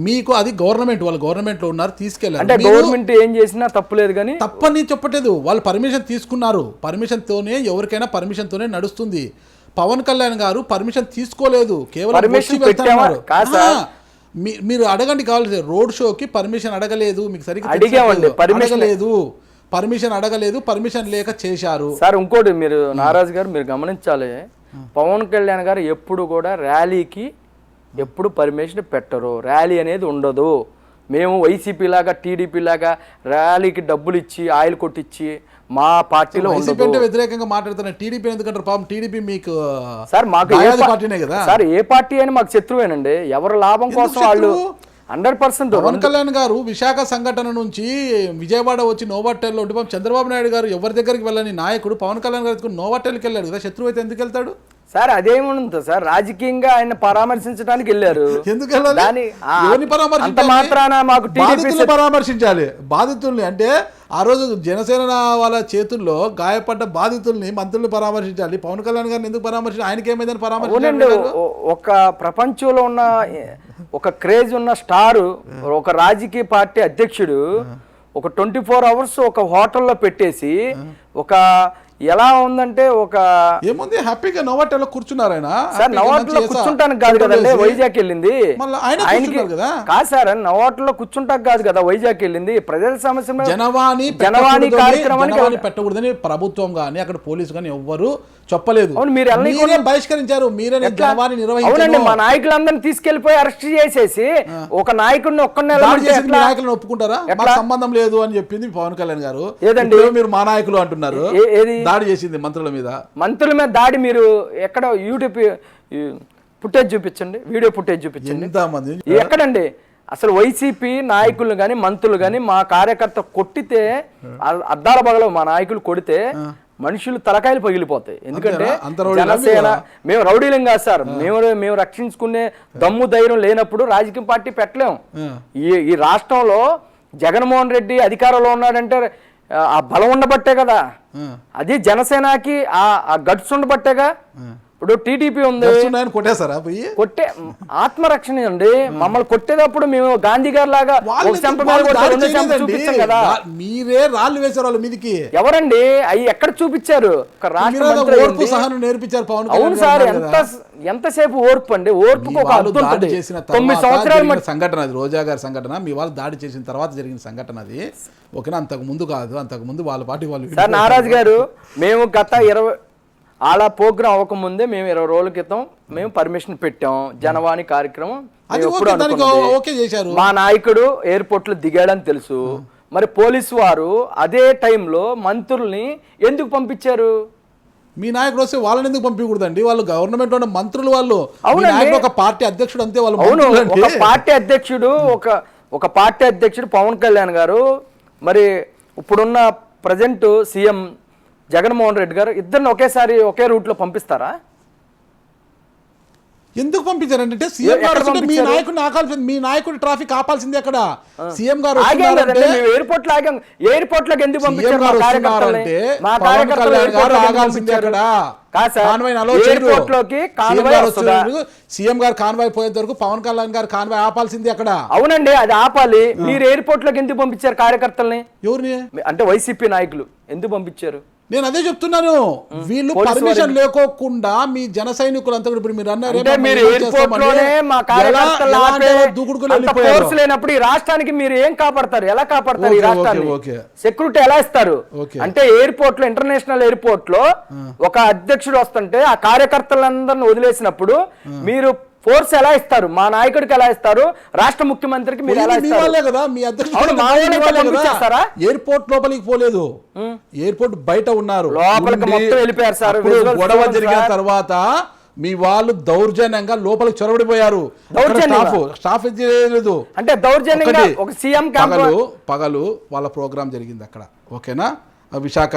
మీకు అది గవర్నమెంట్లో ఉన్నారు, తీసుకెళ్లారు. అంటే గవర్నమెంట్ ఏం చేసినా తప్పులేదు, కానీ తప్పని చెప్పట్లేదు. వాళ్ళు పర్మిషన్ తీసుకున్నారు, పర్మిషన్తోనే ఎవరికైనా పర్మిషన్తోనే నడుస్తుంది. పవన్ కళ్యాణ్ గారు పర్మిషన్ తీసుకోలేదు, కేవలం మీరు అడగండి కావాలి. రోడ్ షోకి పర్మిషన్ అడగలేదు, మీకు సరిగ్గా పర్మిషన్ అడగలేదు, పర్మిషన్ లేక చేశారు. సార్ ఇంకోటి మీరు నారాజు గారు మీరు గమనించాలి, పవన్ కళ్యాణ్ గారు ఎప్పుడు కూడా ర్యాలీకి ఎప్పుడు పర్మిషన్ పెట్టరు, ర్యాలీ అనేది ఉండదు. మేము వైసీపీ లాగా టీడీపీ లాగా ర్యాలీకి డబ్బులు ఇచ్చి ఆయిల్ కొట్టించి మా పార్టీలో వ్యతిరేకంగా మాట్లాడుతున్నా. టీడీపీ ఎందుకంటారు? పాపం టీడీపీ మీకు సార్ మాకు పార్టీనే కదా సార్, ఏ పార్టీ అయినా మాకు శత్రువేనండి. ఎవరు లాభం కోసం వాళ్ళు 100%. పవన్ కళ్యాణ్ గారు విశాఖ సంఘటన నుంచి విజయవాడ వచ్చి నోవాటెల్లో ఉంటే చంద్రబాబు నాయుడు గారు ఎవరి దగ్గరికి వెళ్ళని నాయకుడు పవన్ కళ్యాణ్ గారు నోవాటెల్కి వెళ్ళాడు కదా. శత్రువు అయితే ఎందుకు వెళ్తాడు సార్ అదేముంటుంది సార్, రాజకీయంగా ఆయన పరామర్శించడానికి వెళ్ళారు. ఎందుకు వెళ్ళాలి? దాని ఎవరిని పరామర్శించాలి? అంత మాత్రాన మాకు బాధితుల్ని పరామర్శించాలి. బాధితుల్ని అంటే ఆ రోజు జనసేన వాళ్ళ చేతుల్లో గాయపడ్డ బాధితుల్ని మంత్రుల్ని పరామర్శించాలి. పవన్ కళ్యాణ్ గారిని ఎందుకు పరామర్శించాలి? ఆయనకి ఏమైందని పరామర్శించాలి? ఒక ప్రపంచంలో ఉన్న ఒక క్రేజ్ ఉన్న స్టారు, ఒక రాజకీయ పార్టీ అధ్యక్షుడు ఒక 24 hours ఒక హోటల్లో పెట్టేసి ఒక ఎలా ఉందంటే ఒక ఏముంది హ్యాపీగా నోవాటెలో కూర్చున్నారు ఆయన. సార్ నోవాటెలో కూర్చుంటానికి కాదు కదండి వైజాగ్ వెళ్ళింది. ఆయనకి కాదు సార్, నోవాటెలో కూర్చుంటాక కాదు కదా వైజాగ్ వెళ్ళింది. ప్రజల సమస్య జనవాణి కార్యక్రమానికి పెట్టకూడదని ప్రభుత్వం గానీ అక్కడ పోలీసు గానీ ఎవ్వరు చెప్పలేదు. అవును, మీరు బహిష్కరించారు. మీరే జనవాణి అవునండి, మా నాయకులందరినీ తీసుకెళ్లిపోయి అరెస్ట్ చేసేసి ఒక నాయకుడిని నాయకులను ఒప్పుకుంటారా? సంబంధం లేదు అని చెప్పింది పవన్ కళ్యాణ్ గారు. ఏదండి మీరు మా నాయకులు అంటున్నారు. దాడి చేసింది మంత్రుల మీద దాడి. మీరు ఎక్కడ యూట్యూబ్ ఫుటేజ్ చూపించండి, వీడియో ఫుటేజ్ చూపించండి. ఎక్కడండి అసలు వైసీపీ నాయకులు గాని మంత్రులు గాని మా కార్యకర్త కొట్టితే అద్దాల బగలో మా నాయకులు కొడితే మనుషులు తలకాయలు పగిలిపోతాయి. ఎందుకంటే జనసేన మేము రౌడీలం కాదు సార్, మేము రక్షించుకునే దమ్ము ధైర్యం లేనప్పుడు రాజకీయ పార్టీ పెట్టలేం. ఈ రాష్ట్రంలో జగన్మోహన్ రెడ్డి అధికారంలో ఉన్నాడంటే ఆ బలం ఉండబట్టే కదా, అది జనసేనకి ఆ గట్స్ ఉండబట్టేగా. ఇప్పుడు టీడీపీ ఉంది, కొట్టే ఆత్మరక్షణ అండి. మమ్మల్ని కొట్టేటప్పుడు మేము గాంధీ గారి లాగా చూపించాం కదా. మీరే రాళ్ళు వేసారు వాళ్ళ మీదకి. ఎవరండి అవి ఎక్కడ చూపించారు? నేర్పించారు పవన్. అవును సార్, ఎంతసేపు ఓర్పు అండి. ఓర్పుకు ఒక అర్థం ఉంటుంది. 9 సంవత్సరాల సంఘటన అది, రోజా గారి సంఘటన. మీ వాళ్ళు దాడి చేసిన తర్వాత జరిగిన సంఘటన అది. ఓకేనా? అంతకు ముందు కాదు, అంతకు ముందు వాళ్ళ పార్టీ వాళ్ళు. సార్ నారాజు గారు, మేము గత 20 అలా ప్రోగ్రాం అవ్వకముందే మేము 20 రోజుల క్రితం మేము పర్మిషన్ పెట్టాం జనవాణి కార్యక్రమం. మా నాయకుడు ఎయిర్పోర్ట్ లో దిగాడని తెలుసు. మరి పోలీసు వారు అదే టైంలో మంత్రుల్ని ఎందుకు పంపించారు? మీ నాయకుడు వస్తే వాళ్ళని ఎందుకు పంపించకూడదండి? వాళ్ళు గవర్నమెంట్ ఉన్న మంత్రులు వాళ్ళు. ఒక పార్టీ అధ్యక్షుడు అంతే వాళ్ళు. అవును, ఒక పార్టీ అధ్యక్షుడు ఒక పార్టీ అధ్యక్షుడు పవన్ కళ్యాణ్ గారు, మరి ఇప్పుడున్న ప్రజెంట్ సీఎం జగన్మోహన్ రెడ్డి గారు ఇద్దరిని ఒకేసారి ఒకే రూట్ లో పంపిస్తారా? ఎందుకు పంపించారంటే సీఎం గారు మీ నాయకుడిని ఆపాల్సింది. మీ నాయకుడు ట్రాఫిక్ ఆపాల్సింది అక్కడ. సీఎం గారు ఎయిర్పోర్ట్ లో ఎయిర్పోర్ట్ లోకి ఎందుకు పంపించారు? సీఎం గారు కాన్వాయ్ పోయేంత వరకు పవన్ కళ్యాణ్ గారు కాన్వాయ్ ఆపాల్సింది అక్కడ. అవునండి, అది ఆపాలి. మీరు ఎయిర్పోర్ట్ లోకి ఎందుకు పంపించారు కార్యకర్తల్ని? ఎవరిని అంటే వైసీపీ నాయకులు ఎందుకు పంపించారు? నేను అదే చెప్తున్నాను. వీళ్ళు పర్మిషన్ లేకోకుండా మీ జన సైనికులు అంతా ఇప్పుడు మీరు అన్నారు లేనప్పుడు ఈ రాష్ట్రానికి మీరు ఏం కాపాడతారు? ఎలా కాపాడతారు ఈ రాష్ట్రాన్ని? సెక్యూరిటీ ఎలా ఇస్తారు? అంటే ఎయిర్పోర్ట్ లో, ఇంటర్నేషనల్ ఎయిర్పోర్ట్ లో ఒక అధ్యక్షుడు వస్తుంటే ఆ కార్యకర్తలందరిని వదిలేసినప్పుడు మీరు ఫోర్స్ ఎలా ఇస్తారు? మా నాయకుడికి ఎలా ఇస్తారు? రాష్ట్ర ముఖ్యమంత్రికి మీరు ఎలా ఇస్తారు? ఎయిర్పోర్ట్ లోపలికి పోలేదు, ఎయిర్పోర్ట్ బయట ఉన్నారు. లోపలికి మొత్తం వెళ్ళిపోయారు సార్. గొడవ జరిగిన తర్వాత మీ వాళ్ళు దౌర్జన్యంగా లోపలికి చొరబడిపోయారు. స్టాఫ్ లేదు అంటే దౌర్జన్యంగా ఒక సీఎం పగలు వాళ్ళ ప్రోగ్రామ్ జరిగింది అక్కడ. ఓకేనా? విశాఖ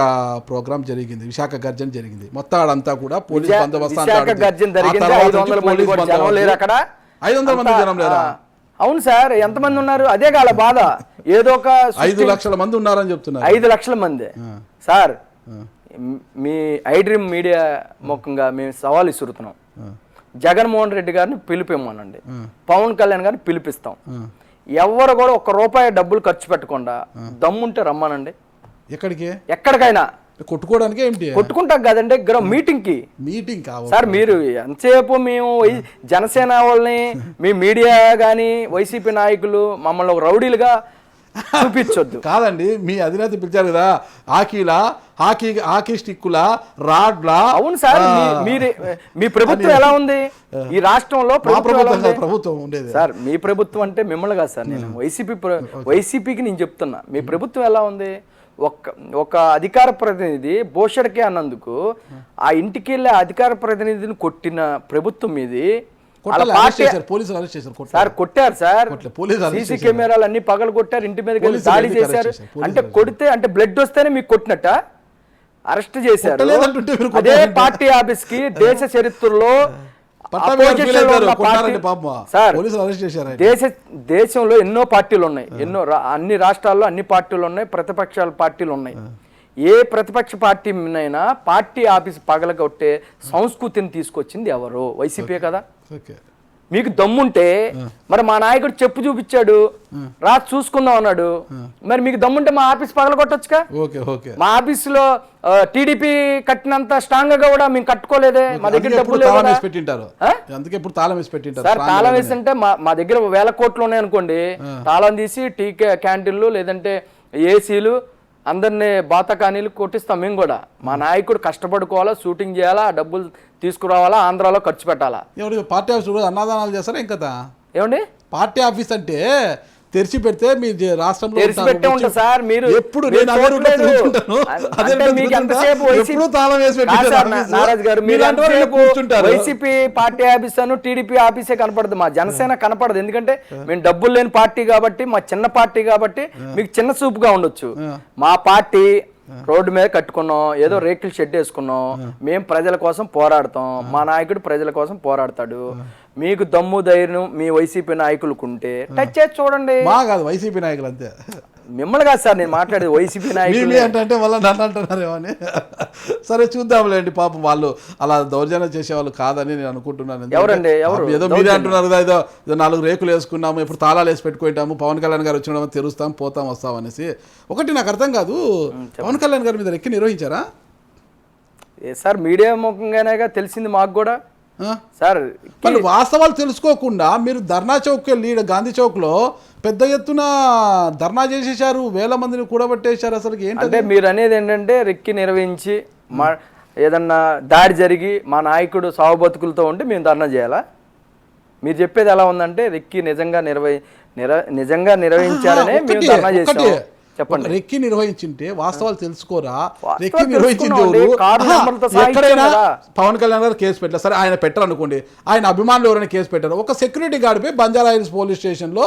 ప్రోగ్రామ్ జరిగింది, విశాఖ గర్జన జరిగింది. మొత్తం ఆడంతా కూడా పోలీస్ బందోబస్తు. 500 మంది జనం లేరా? అవును సార్, ఎంతమంది ఉన్నారు? అదే కాల బాధ. ఏదో ఒక 5 లక్షల మంది ఉన్నారని చెప్తున్నారు. 5 లక్షల మంది సార్. మీ ఐడ్రీమ్ మీడియా ముఖంగా మేము సవాల్ ఇస్తున్నాం. జగన్మోహన్ రెడ్డి గారిని పిలిపిమ్మనండి, పవన్ కళ్యాణ్ గారిని పిలిపిస్తాం. ఎవరు కూడా ₹1 డబ్బులు ఖర్చు పెట్టకుండా దమ్ముంటే రమ్మానండి. ఎక్కడికి? ఎక్కడికైనా. కొట్టుకోవడానికి ఏంటి? కొట్టుకుంటాం కదండి, మీటింగ్ సార్. మీరు ఎంతసేపు మేము జనసేన వాళ్ళని, మీ మీడియా గాని వైసీపీ నాయకులు మమ్మల్ని ఒక రౌడీలుగా చూపించొద్దు. కాదండి, మీ అధినేత పిలిచారు కదా, హాకీ స్టిక్కులా, రాడ్లా. అవును సార్, మీ ప్రభుత్వం ఎలా ఉంది ఈ రాష్ట్రంలో? ప్రభుత్వం ఉండేది సార్. మీ ప్రభుత్వం అంటే మిమ్మల్ని కాదు సార్, నేను వైసీపీకి నేను చెప్తున్నా. మీ ప్రభుత్వం ఎలా ఉంది? ఒక అధికార ప్రతినిధి భూషడికే అన్నందుకు ఆ ఇంటికి వెళ్ళే అధికార ప్రతినిధిని కొట్టిన ప్రభుత్వం మీది. సార్ కొట్టారు సార్, సీసీ కెమెరాలు అన్ని పగలు కొట్టారు, ఇంటి మీద దాడి చేశారు. అంటే కొడితే అంటే బ్లడ్ వస్తేనే మీకు కొట్టినట్ట? అరెస్ట్ చేశారు. కొట్టలేదంటుంటే మీరు అదే పార్టీ ఆఫీస్ కి దేశ చరిత్రలో దేశంలో ఎన్నో పార్టీలు ఉన్నాయి, అన్ని రాష్ట్రాల్లో అన్ని పార్టీలు ఉన్నాయి, ప్రతిపక్షాల పార్టీలు ఉన్నాయి. ఏ ప్రతిపక్ష పార్టీనైనా పార్టీ ఆఫీస్ పగలగొట్టే సంస్కృతిని తీసుకొచ్చింది ఎవరు? వైసీపీ కదా. మీకు దమ్ముంటే మరి మా నాయకుడు చెప్పు చూపించాడు, రా చూసుకుందాం అన్నాడు, మరి మీకు దమ్ముంటే మా ఆఫీస్ పగలగొట్టొచ్చుగా. మా ఆఫీసులో టీడీపీ కట్టినంత స్ట్రాంగ్ గా కూడా మేము కట్టుకోలేదే, మా దగ్గర డబ్బులు సార్. తాళం వేసి అంటే మా దగ్గర 1000 కోట్లు ఉన్నాయి అనుకోండి, తాళం తీసి టీ క్యాంటీన్లు లేదంటే ఏసీలు అందరినీ బాతకానీలు కొట్టిస్తాం మేము కూడా. మా నాయకుడు కష్టపడుకోవాలా, షూటింగ్ చేయాలా, డబ్బులు తీసుకురావాలా, ఆంధ్రాలో ఖర్చు పెట్టాలా. పార్టీ ఆఫీస్ కూడా అన్నదానాలు చేస్తారా ఇంకా? ఏమండి పార్టీ ఆఫీస్ అంటే తెరిచి పెడితే మీ రాష్ట్రంలో తెరిచి పెట్టే ఉంటుంది సార్. మీరు ఎప్పుడు నారాజ్ గారు వైసీపీ పార్టీ ఆఫీస్ అను టీడీపీ ఆఫీసే కనపడదు, మా జనసేన కనపడదు. ఎందుకంటే మేము డబ్బులు లేని పార్టీ కాబట్టి, మా చిన్న పార్టీ కాబట్టి మీకు చిన్న చూపుగా ఉండొచ్చు. మా పార్టీ రోడ్డు మీద కట్టుకున్నాం, ఏదో రేకులు షెడ్ వేసుకున్నాం, మేము ప్రజల కోసం పోరాడతాం, మా నాయకుడు ప్రజల కోసం పోరాడతాడు. మీకు దమ్ము ధైర్యం మీ వైసీపీ నాయకులకు ఉంటే టచ్ చేసి చూడండి. కాదు వైసీపీ నాయకులు అంతే, మిమ్మల్ని కాదు సార్ నేను మాట్లాడేది, వైసీపీ నాయకులు అంటే వాళ్ళ నన్ను అంటున్నారేమో అని. సరే చూద్దాంలేండి, పాపం వాళ్ళు అలా దౌర్జన్యం చేసేవాళ్ళు కాదని నేను అనుకుంటున్నాను. ఎవరండి? ఎవరు? ఏదో మీరే అంటున్నారు కదా, ఏదో 4 రేకులు వేసుకున్నాము, ఇప్పుడు తాళాలు వేసి పెట్టుకుంటాము, పవన్ కళ్యాణ్ గారు వచ్చిన తెరుస్తాం పోతాం వస్తాం అనేసి. ఒకటి నాకు అర్థం కాదు, పవన్ కళ్యాణ్ గారి మీద రెక్కి నిర్వహించారా? ఏ సార్ మీడియా ముఖంగానేగా తెలిసింది మాకు కూడా సార్. వాళ్ళు వాస్తవాలు తెలుసుకోకుండా మీరు ధర్నా చౌక్ వెళ్ళి గాంధీ చౌక్ లో పెద్ద ఎత్తున ధర్నా చేసేసారు, 1000 మందిని కూడబట్టేశారు. అసలు ఏంటంటే మీరు అనేది ఏంటంటే రెక్కి నిర్వహించి మా ఏదన్నా దాడి జరిగి మా నాయకుడు సావు బతుకులతో ఉంటే మేము ధర్నా చేయాలా? మీరు చెప్పేది ఎలా ఉందంటే రెక్కి నిజంగా నిర్వహించారనే మేము ధర్నా చేసాం. చెప్పండి. రెక్కి నిర్వహించింటే వాస్తవాలు తెలుసుకోరా? రెక్కి నిర్వహించింది ఎక్కడైనా పవన్ కళ్యాణ్ గారు కేసు పెట్టారు, సరే ఆయన పెట్టారు అనుకోండి, ఆయన అభిమానులు ఎవరైనా కేసు పెట్టారు, ఒక సెక్యూరిటీ గార్డ్పై బంజారా హిల్స్ పోలీస్ స్టేషన్ లో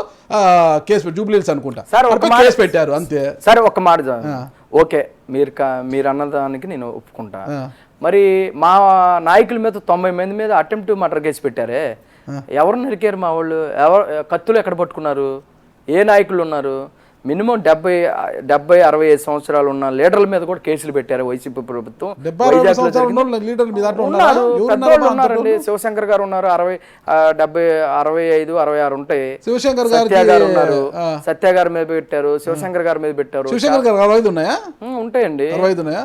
కేసు జూబ్లీహిల్స్ అనుకుంటా కేసు పెట్టారు అంతే. సరే ఒక మాట, ఓకే మీరు అన్నదానికి నేను ఒప్పుకుంటా. మరి మా నాయకుల మీద 90 మంది మీద అటెంప్ట్ మర్డర్ కేసు పెట్టారే, ఎవరు నరికారు? మా వాళ్ళు కత్తులు ఎక్కడ పట్టుకున్నారు? ఏ నాయకులు ఉన్నారు? మినిమం 70-65 సంవత్సరాలు ఉన్న లీడర్ల మీద కూడా కేసులు పెట్టారు వైసీపీ ప్రభుత్వం. ఉన్నారండి, శివశంకర్ గారు ఉన్నారు, 65-66 ఉంటాయి. శివశంకర్ గారు ఉన్నారు, సత్య గారి మీద పెట్టారు, శివశంకర్ గారి మీద పెట్టారు. శివశంకర్ గారు 65 ఉన్నాయా? ఉంటాయండి. 65 ఉన్నాయా?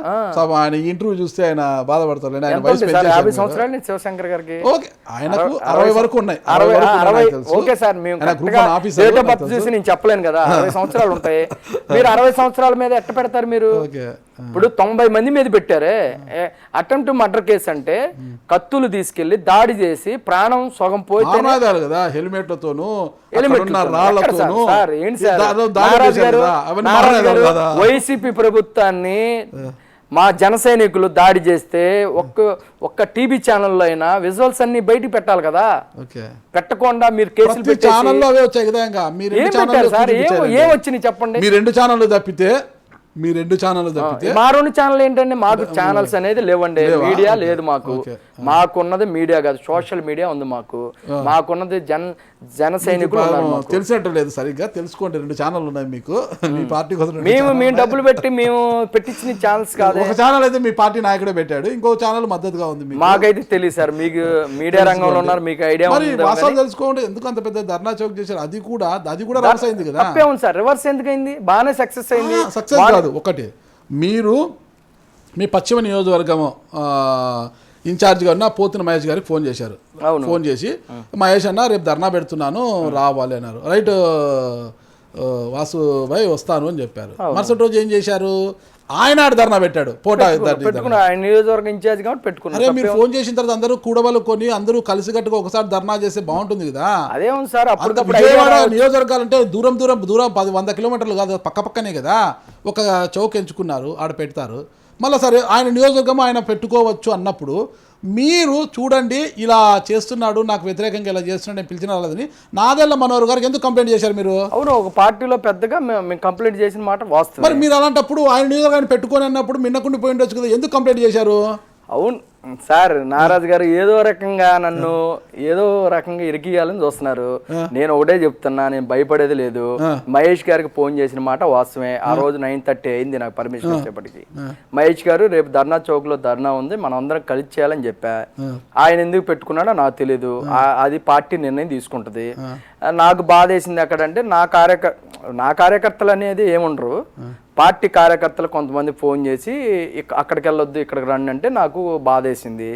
ఆయన ఇంటర్వ్యూ చూస్తే ఆయన బాధపడతారు. 50 సంవత్సరాలు శివశంకర్ గారికి, ఆయనకు 60 వరకు ఉన్నాయి. 60 ఓకే సార్, మేము డేట్ ఆఫ్ బర్త్ చూసి నేను చెప్పలేను కదా, 60 సంవత్సరాలు ఉంటాయి. మీరు 60 సంవత్సరాల మీద ఎట్ట పెడతారు? మీరు ఇప్పుడు 90 మంది మీద పెట్టారే అటెంప్ట్ మర్డర్ కేసు అంటే, కత్తులు తీసుకెళ్లి దాడి చేసి ప్రాణం సగం పోతే కదా, హెల్మెట్ వైసీపీ ప్రభుత్వాన్ని మా జన సైనికులు దాడి చేస్తే ఒక్క టీవీ ఛానల్లో అయినా విజువల్స్ అన్ని బయటికి పెట్టాలి కదా. పెట్టకుండా మీరు కేసులు పెట్టారు సార్. ఏం వచ్చినాయి చెప్పండి? మీ 2 ఛానళ్ళు తప్పితే మా 2 ఛానల్ ఏంటంటే మాకు ఛానల్స్ అనేది లేవండి, మీడియా లేదు మాకు. మాకున్నది మీడియా కాదు, సోషల్ మీడియా ఉంది మాకు. మాకున్నది జన సైనికులు తెలిసినట్టు లేదు, సరిగ్గా తెలుసుకోండి. 2 ఛానల్ ఉన్నాయి మీకు, మీ పార్టీ కోసం. మేము డబ్బులు పెట్టి మేము పెట్టించిన ఛానల్స్ కాదు. ఒక ఛానల్ అయితే మీ పార్టీ నాయకుడే పెట్టాడు, ఇంకో ఛానల్ మద్దతుగా ఉంది. మాకైతే తెలియదు సార్, మీకు మీడియా రంగంలో ఉన్నారు, మీకు ఐడియా వాస్తవాలు తెలుసుకోండి. ఎందుకు అంత పెద్ద ధర్నా చౌక్ చేశారు? అది కూడా రివర్స్ అయింది కదా. తప్పే ఉంది సార్, రివర్స్ ఎందుకు అయింది? బాగానే సక్సెస్ అయింది. సక్సెస్ కాదు, ఒకటి మీరు మీ పశ్చిమ నియోజకవర్గం ఇన్ఛార్జిగా ఉన్న పోతున్న మహేష్ గారికి ఫోన్ చేశారు. ఫోన్ చేసి మహేష్ అన్న రేపు ధర్నా పెడుతున్నాను రావాలి అన్నారు. రైట్ వాసు భాయ్ వస్తాను అని చెప్పారు. మరుసటి రోజు ఏం చేశారు? ఆయన ధర్నా పెట్టాడు. నియోజకవర్గం ఇన్ఛార్జ్ కాబట్టి పెట్టుకున్నారు. అరే మీరు ఫోన్ చేసిన తర్వాత అందరూ కూడవలు కొని అందరూ కలిసికట్టుగా ఒకసారి ధర్నా చేస్తే బాగుంటుంది కదా. అదేం సార్, విజయవాడ నియోజకవర్గాలు అంటే దూరం 100 కిలోమీటర్లు కాదు, పక్కనే కదా. ఒక చౌక్ ఎంచుకున్నారు, ఆడ పెడతారు. మళ్ళీ సరే ఆయన నియోజకవర్గం ఆయన పెట్టుకోవచ్చు అన్నప్పుడు మీరు చూడండి ఇలా చేస్తున్నాడు, నాకు వ్యతిరేకంగా ఇలా చేస్తున్నాడు, నేను పిలిచిన వాళ్ళని నాదెళ్ల మనోహర్ గారికి ఎందుకు కంప్లైంట్ చేశారు మీరు? అవును, ఒక పార్టీలో పెద్దగా మేము కంప్లైంట్ చేసిన మాట వాస్తవం. మరి మీరు అలాంటప్పుడు ఆయన నియోజకవర్గాన్ని పెట్టుకొని అన్నప్పుడు మిన్నకుండి పోయి ఉండొచ్చు కదా, ఎందుకు కంప్లైంట్ చేశారు? అవును సార్, నారాజు గారు ఏదో రకంగా నన్ను ఏదో రకంగా ఇరికియాలని చూస్తున్నారు. నేను ఒకటే చెప్తున్నా, నేను భయపడేది లేదు. మహేష్ గారికి ఫోన్ చేసిన మాట వాస్తవమే. ఆ రోజు 9:30 అయింది నాకు పర్మిషన్ వచ్చేప్పటికి. మహేష్ గారు రేపు ధర్నా చౌక్ లో ధర్నా ఉంది, మనం అందరం కలిసి చేయాలని చెప్పా. ఆయన ఎందుకు పెట్టుకున్నాడో నాకు తెలియదు, అది పార్టీ నిర్ణయం తీసుకుంటది. నాకు బాధ వేసింది ఎక్కడంటే నా కార్యకర్తలు అనేది ఏముండరు, పార్టీ కార్యకర్తలు కొంతమంది ఫోన్ చేసి అక్కడికి వెళ్ళొద్దు ఇక్కడికి రండి అంటే నాకు బాధేసింది.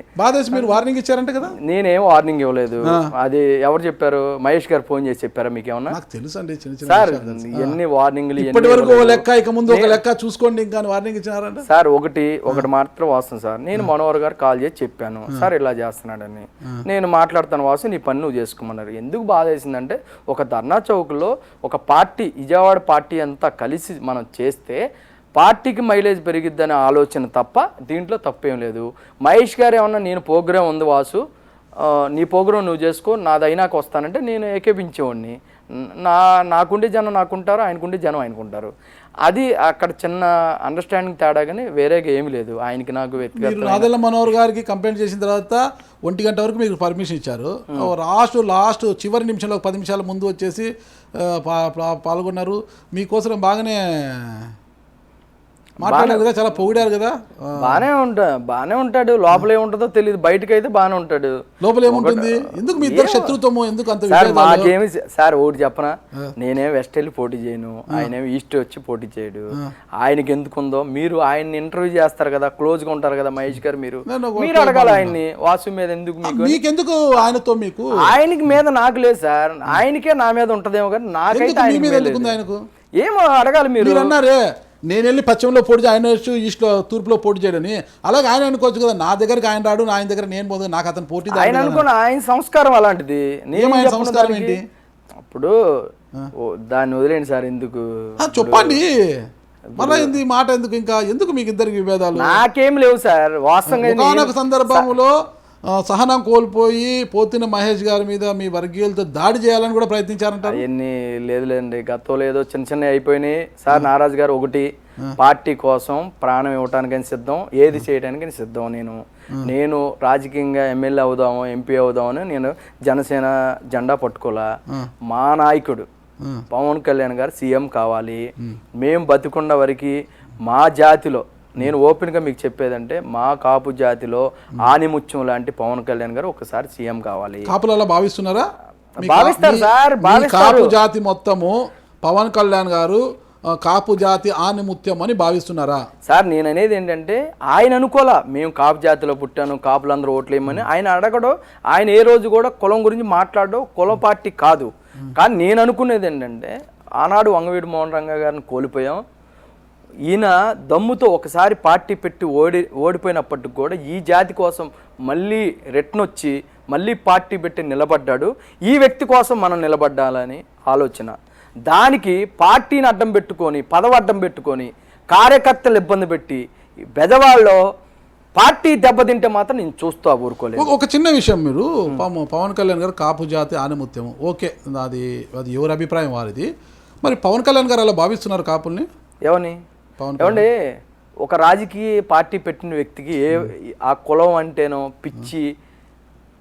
మీరు వార్నింగ్ ఇచ్చారంటే కదా? నేనేం వార్నింగ్ ఇవ్వలేదు. అది ఎవరు చెప్పారు? మహేష్ గారు ఫోన్ చేసి చెప్పారా మీకు ఏమన్నా? తెలుసు అండి సార్, ఎన్ని వార్నింగ్లు ఇప్పటి వరకు లెక్క, ఇక ముందు ఒక లెక్క చూసుకోండి ఇంకా వార్నింగ్ ఇచ్చినారంట సార్. ఒకటి మాత్రం వాస్తవం సార్, నేను మనోహర్ గారు కాల్ చేసి చెప్పాను, సార్ ఇలా చేస్తున్నాడని. నేను మాట్లాడుతాను వాసు, నీ పని నువ్వు చేసుకోమన్నారు. ఎందుకు బాధ వేసిందంటే, ఒక ధర్నా చౌక్లో ఒక పార్టీ, విజయవాడ పార్టీ అంతా కలిసి మనం చేస్తే పార్టీకి మైలేజ్ పెరిగిద్దనే ఆలోచన తప్ప దీంట్లో తప్పేం లేదు. మహేష్ గారు ఏమన్నా నేను ప్రోగ్రాం ఉంది వాసు, నీ ప్రోగ్రాం నువ్వు చేసుకో, నాదైనాక వస్తానంటే నేను ఏకేపించేవాడిని. నాకుండే జనం నాకుంటారు, ఆయనకుండే జనం ఆయనకుంటారు. అది అక్కడ చిన్న అండర్స్టాండింగ్ తేడా, కానీ వేరేగా ఏమి లేదు. ఆయనకి నాకు వ్యక్తిగత నాదెళ్ల మనోహర్ గారికి కంప్లైంట్ చేసిన తర్వాత 1 గంట వరకు మీకు పర్మిషన్ ఇచ్చారు. లాస్ట్ చివరి నిమిషంలో 10 నిమిషాల ముందు వచ్చేసి పాల్గొన్నారు. మీకోసం బాగానే మాట్లాడారు కదా, చాలా పొగిడారు కదా. బానే ఉంటాడు, లోపల ఏముంటుందో తెలియదు, బయటకు అయితే బానే ఉంటాడు. లోపల ఏముంటుంది? ఎందుకు మీ ఇద్దరు శత్రుత్వము? ఎందుకు అంత? మాకేమి సార్ ఒకటి చెప్పనా, నేనేం వెస్ట్ వెళ్ళి పోటీ చేయను, ఆయనేమి ఈస్ట్ వచ్చి పోటీ చేయడు. ఆయనకి ఎందుకుందో మీరు ఆయన్ని ఇంటర్వ్యూ చేస్తారు కదా, క్లోజ్ గా ఉంటారు కదా మహేష్ గారు, మీరు అడగాలి ఆయన్ని. వాసు మీద ఎందుకు మీకెందుకు ఆయనతో? మీకు ఆయనకి మీద నాకు లేదు సార్, ఆయనకే నా మీద ఉంటదేమో కానీ నాకైతే ఆయనకు ఏమో అడగాలి. మీరు అన్నారే నేను వెళ్ళి పశ్చిమంలో పోటీ చేయ, ఆయన ఈస్ట్లో తూర్పులో పోటీ చేయడని. అలాగే ఆయన అనుకోవచ్చు కదా, నా దగ్గరికి ఆయన రాడు, ఆయన దగ్గర నేను పోదు, నాకు అతను పోటీ. ఆయన అనుకున్న ఆయన సంస్కారం అలాంటిది. ఆయన సంస్కారం ఏంటి? అప్పుడు దాన్ని వదిలేండి సార్, ఎందుకు చెప్పండి. మళ్ళీ ఏంది మాట ఎందుకు? ఇంకా ఎందుకు మీకు ఇద్దరికి విభేదాలు? నాకేం లేవు సార్, వాస్తవంగా ఒక సందర్భంలో సహనం కోల్పోయి పోతిన మహేష్ గారి మీద మీ వర్గీయులతో దాడి చేయాలని కూడా ప్రయత్నించారంటారు. అవన్నీ లేదులేండి, గతంలో ఏదో చిన్న అయిపోయినాయి సార్. నారాజు గారు ఒకటి, పార్టీ కోసం ప్రాణం ఇవ్వటానికని సిద్ధం, ఏది చేయడానికని సిద్ధం. నేను రాజకీయంగా ఎమ్మెల్యే అవుదాము, ఎంపీ అవుదామని నేను జనసేన జెండా పట్టుకోలే. మా నాయకుడు పవన్ కళ్యాణ్ గారు సీఎం కావాలి, మేము బతికున్న వరకు మా జాతిలో, నేను ఓపెన్గా మీకు చెప్పేదంటే, మా కాపు జాతిలో ఆనిముత్యం లాంటి పవన్ కళ్యాణ్ గారు ఒకసారి సీఎం కావాలి. కాపులు అలా భావిస్తున్నారా? భావిస్తారు సార్, కాపు జాతి మొత్తము పవన్ కళ్యాణ్ గారు కాపు జాతి ఆనిముత్యం అని భావిస్తున్నారా సార్? నేను అనేది ఏంటంటే, ఆయన అనుకోలా మేము కాపు జాతిలో పుట్టాను, కాపులందరూ ఓట్లు వేయమని ఆయన అడగడో, ఆయన ఏ రోజు కూడా కులం గురించి మాట్లాడో, కులం పార్టీ కాదు. కానీ నేను అనుకునేది ఏంటంటే, ఆనాడు వంగవీటి మోహన్ రంగా గారిని కోల్పోయాం. ఈయన దమ్ముతో ఒకసారి పార్టీ పెట్టి ఓడిపోయినప్పటికి కూడా ఈ జాతి కోసం మళ్ళీ రెట్నొచ్చి మళ్ళీ పార్టీ పెట్టి నిలబడ్డాడు. ఈ వ్యక్తి కోసం మనం నిలబడ్డాలని ఆలోచన. దానికి పార్టీని అడ్డం పెట్టుకొని, పదవి అడ్డం పెట్టుకొని, కార్యకర్తలు ఇబ్బంది పెట్టి, బెదవాళ్ళలో పార్టీ దెబ్బతింటే మాత్రం నేను చూస్తూ ఊరుకోలేదు. ఒక చిన్న విషయం, మీరు పవన్ కళ్యాణ్ గారు కాపు జాతి ఆనిముత్యం, ఓకే, అది ఎవరి అభిప్రాయం వారిది. మరి పవన్ కళ్యాణ్ గారు అలా భావిస్తున్నారు కాపుల్ని? ఏమని? ఏమండి, ఒక రాజకీయ పార్టీ పెట్టిన వ్యక్తికి ఆ కులం అంటేనో పిచ్చి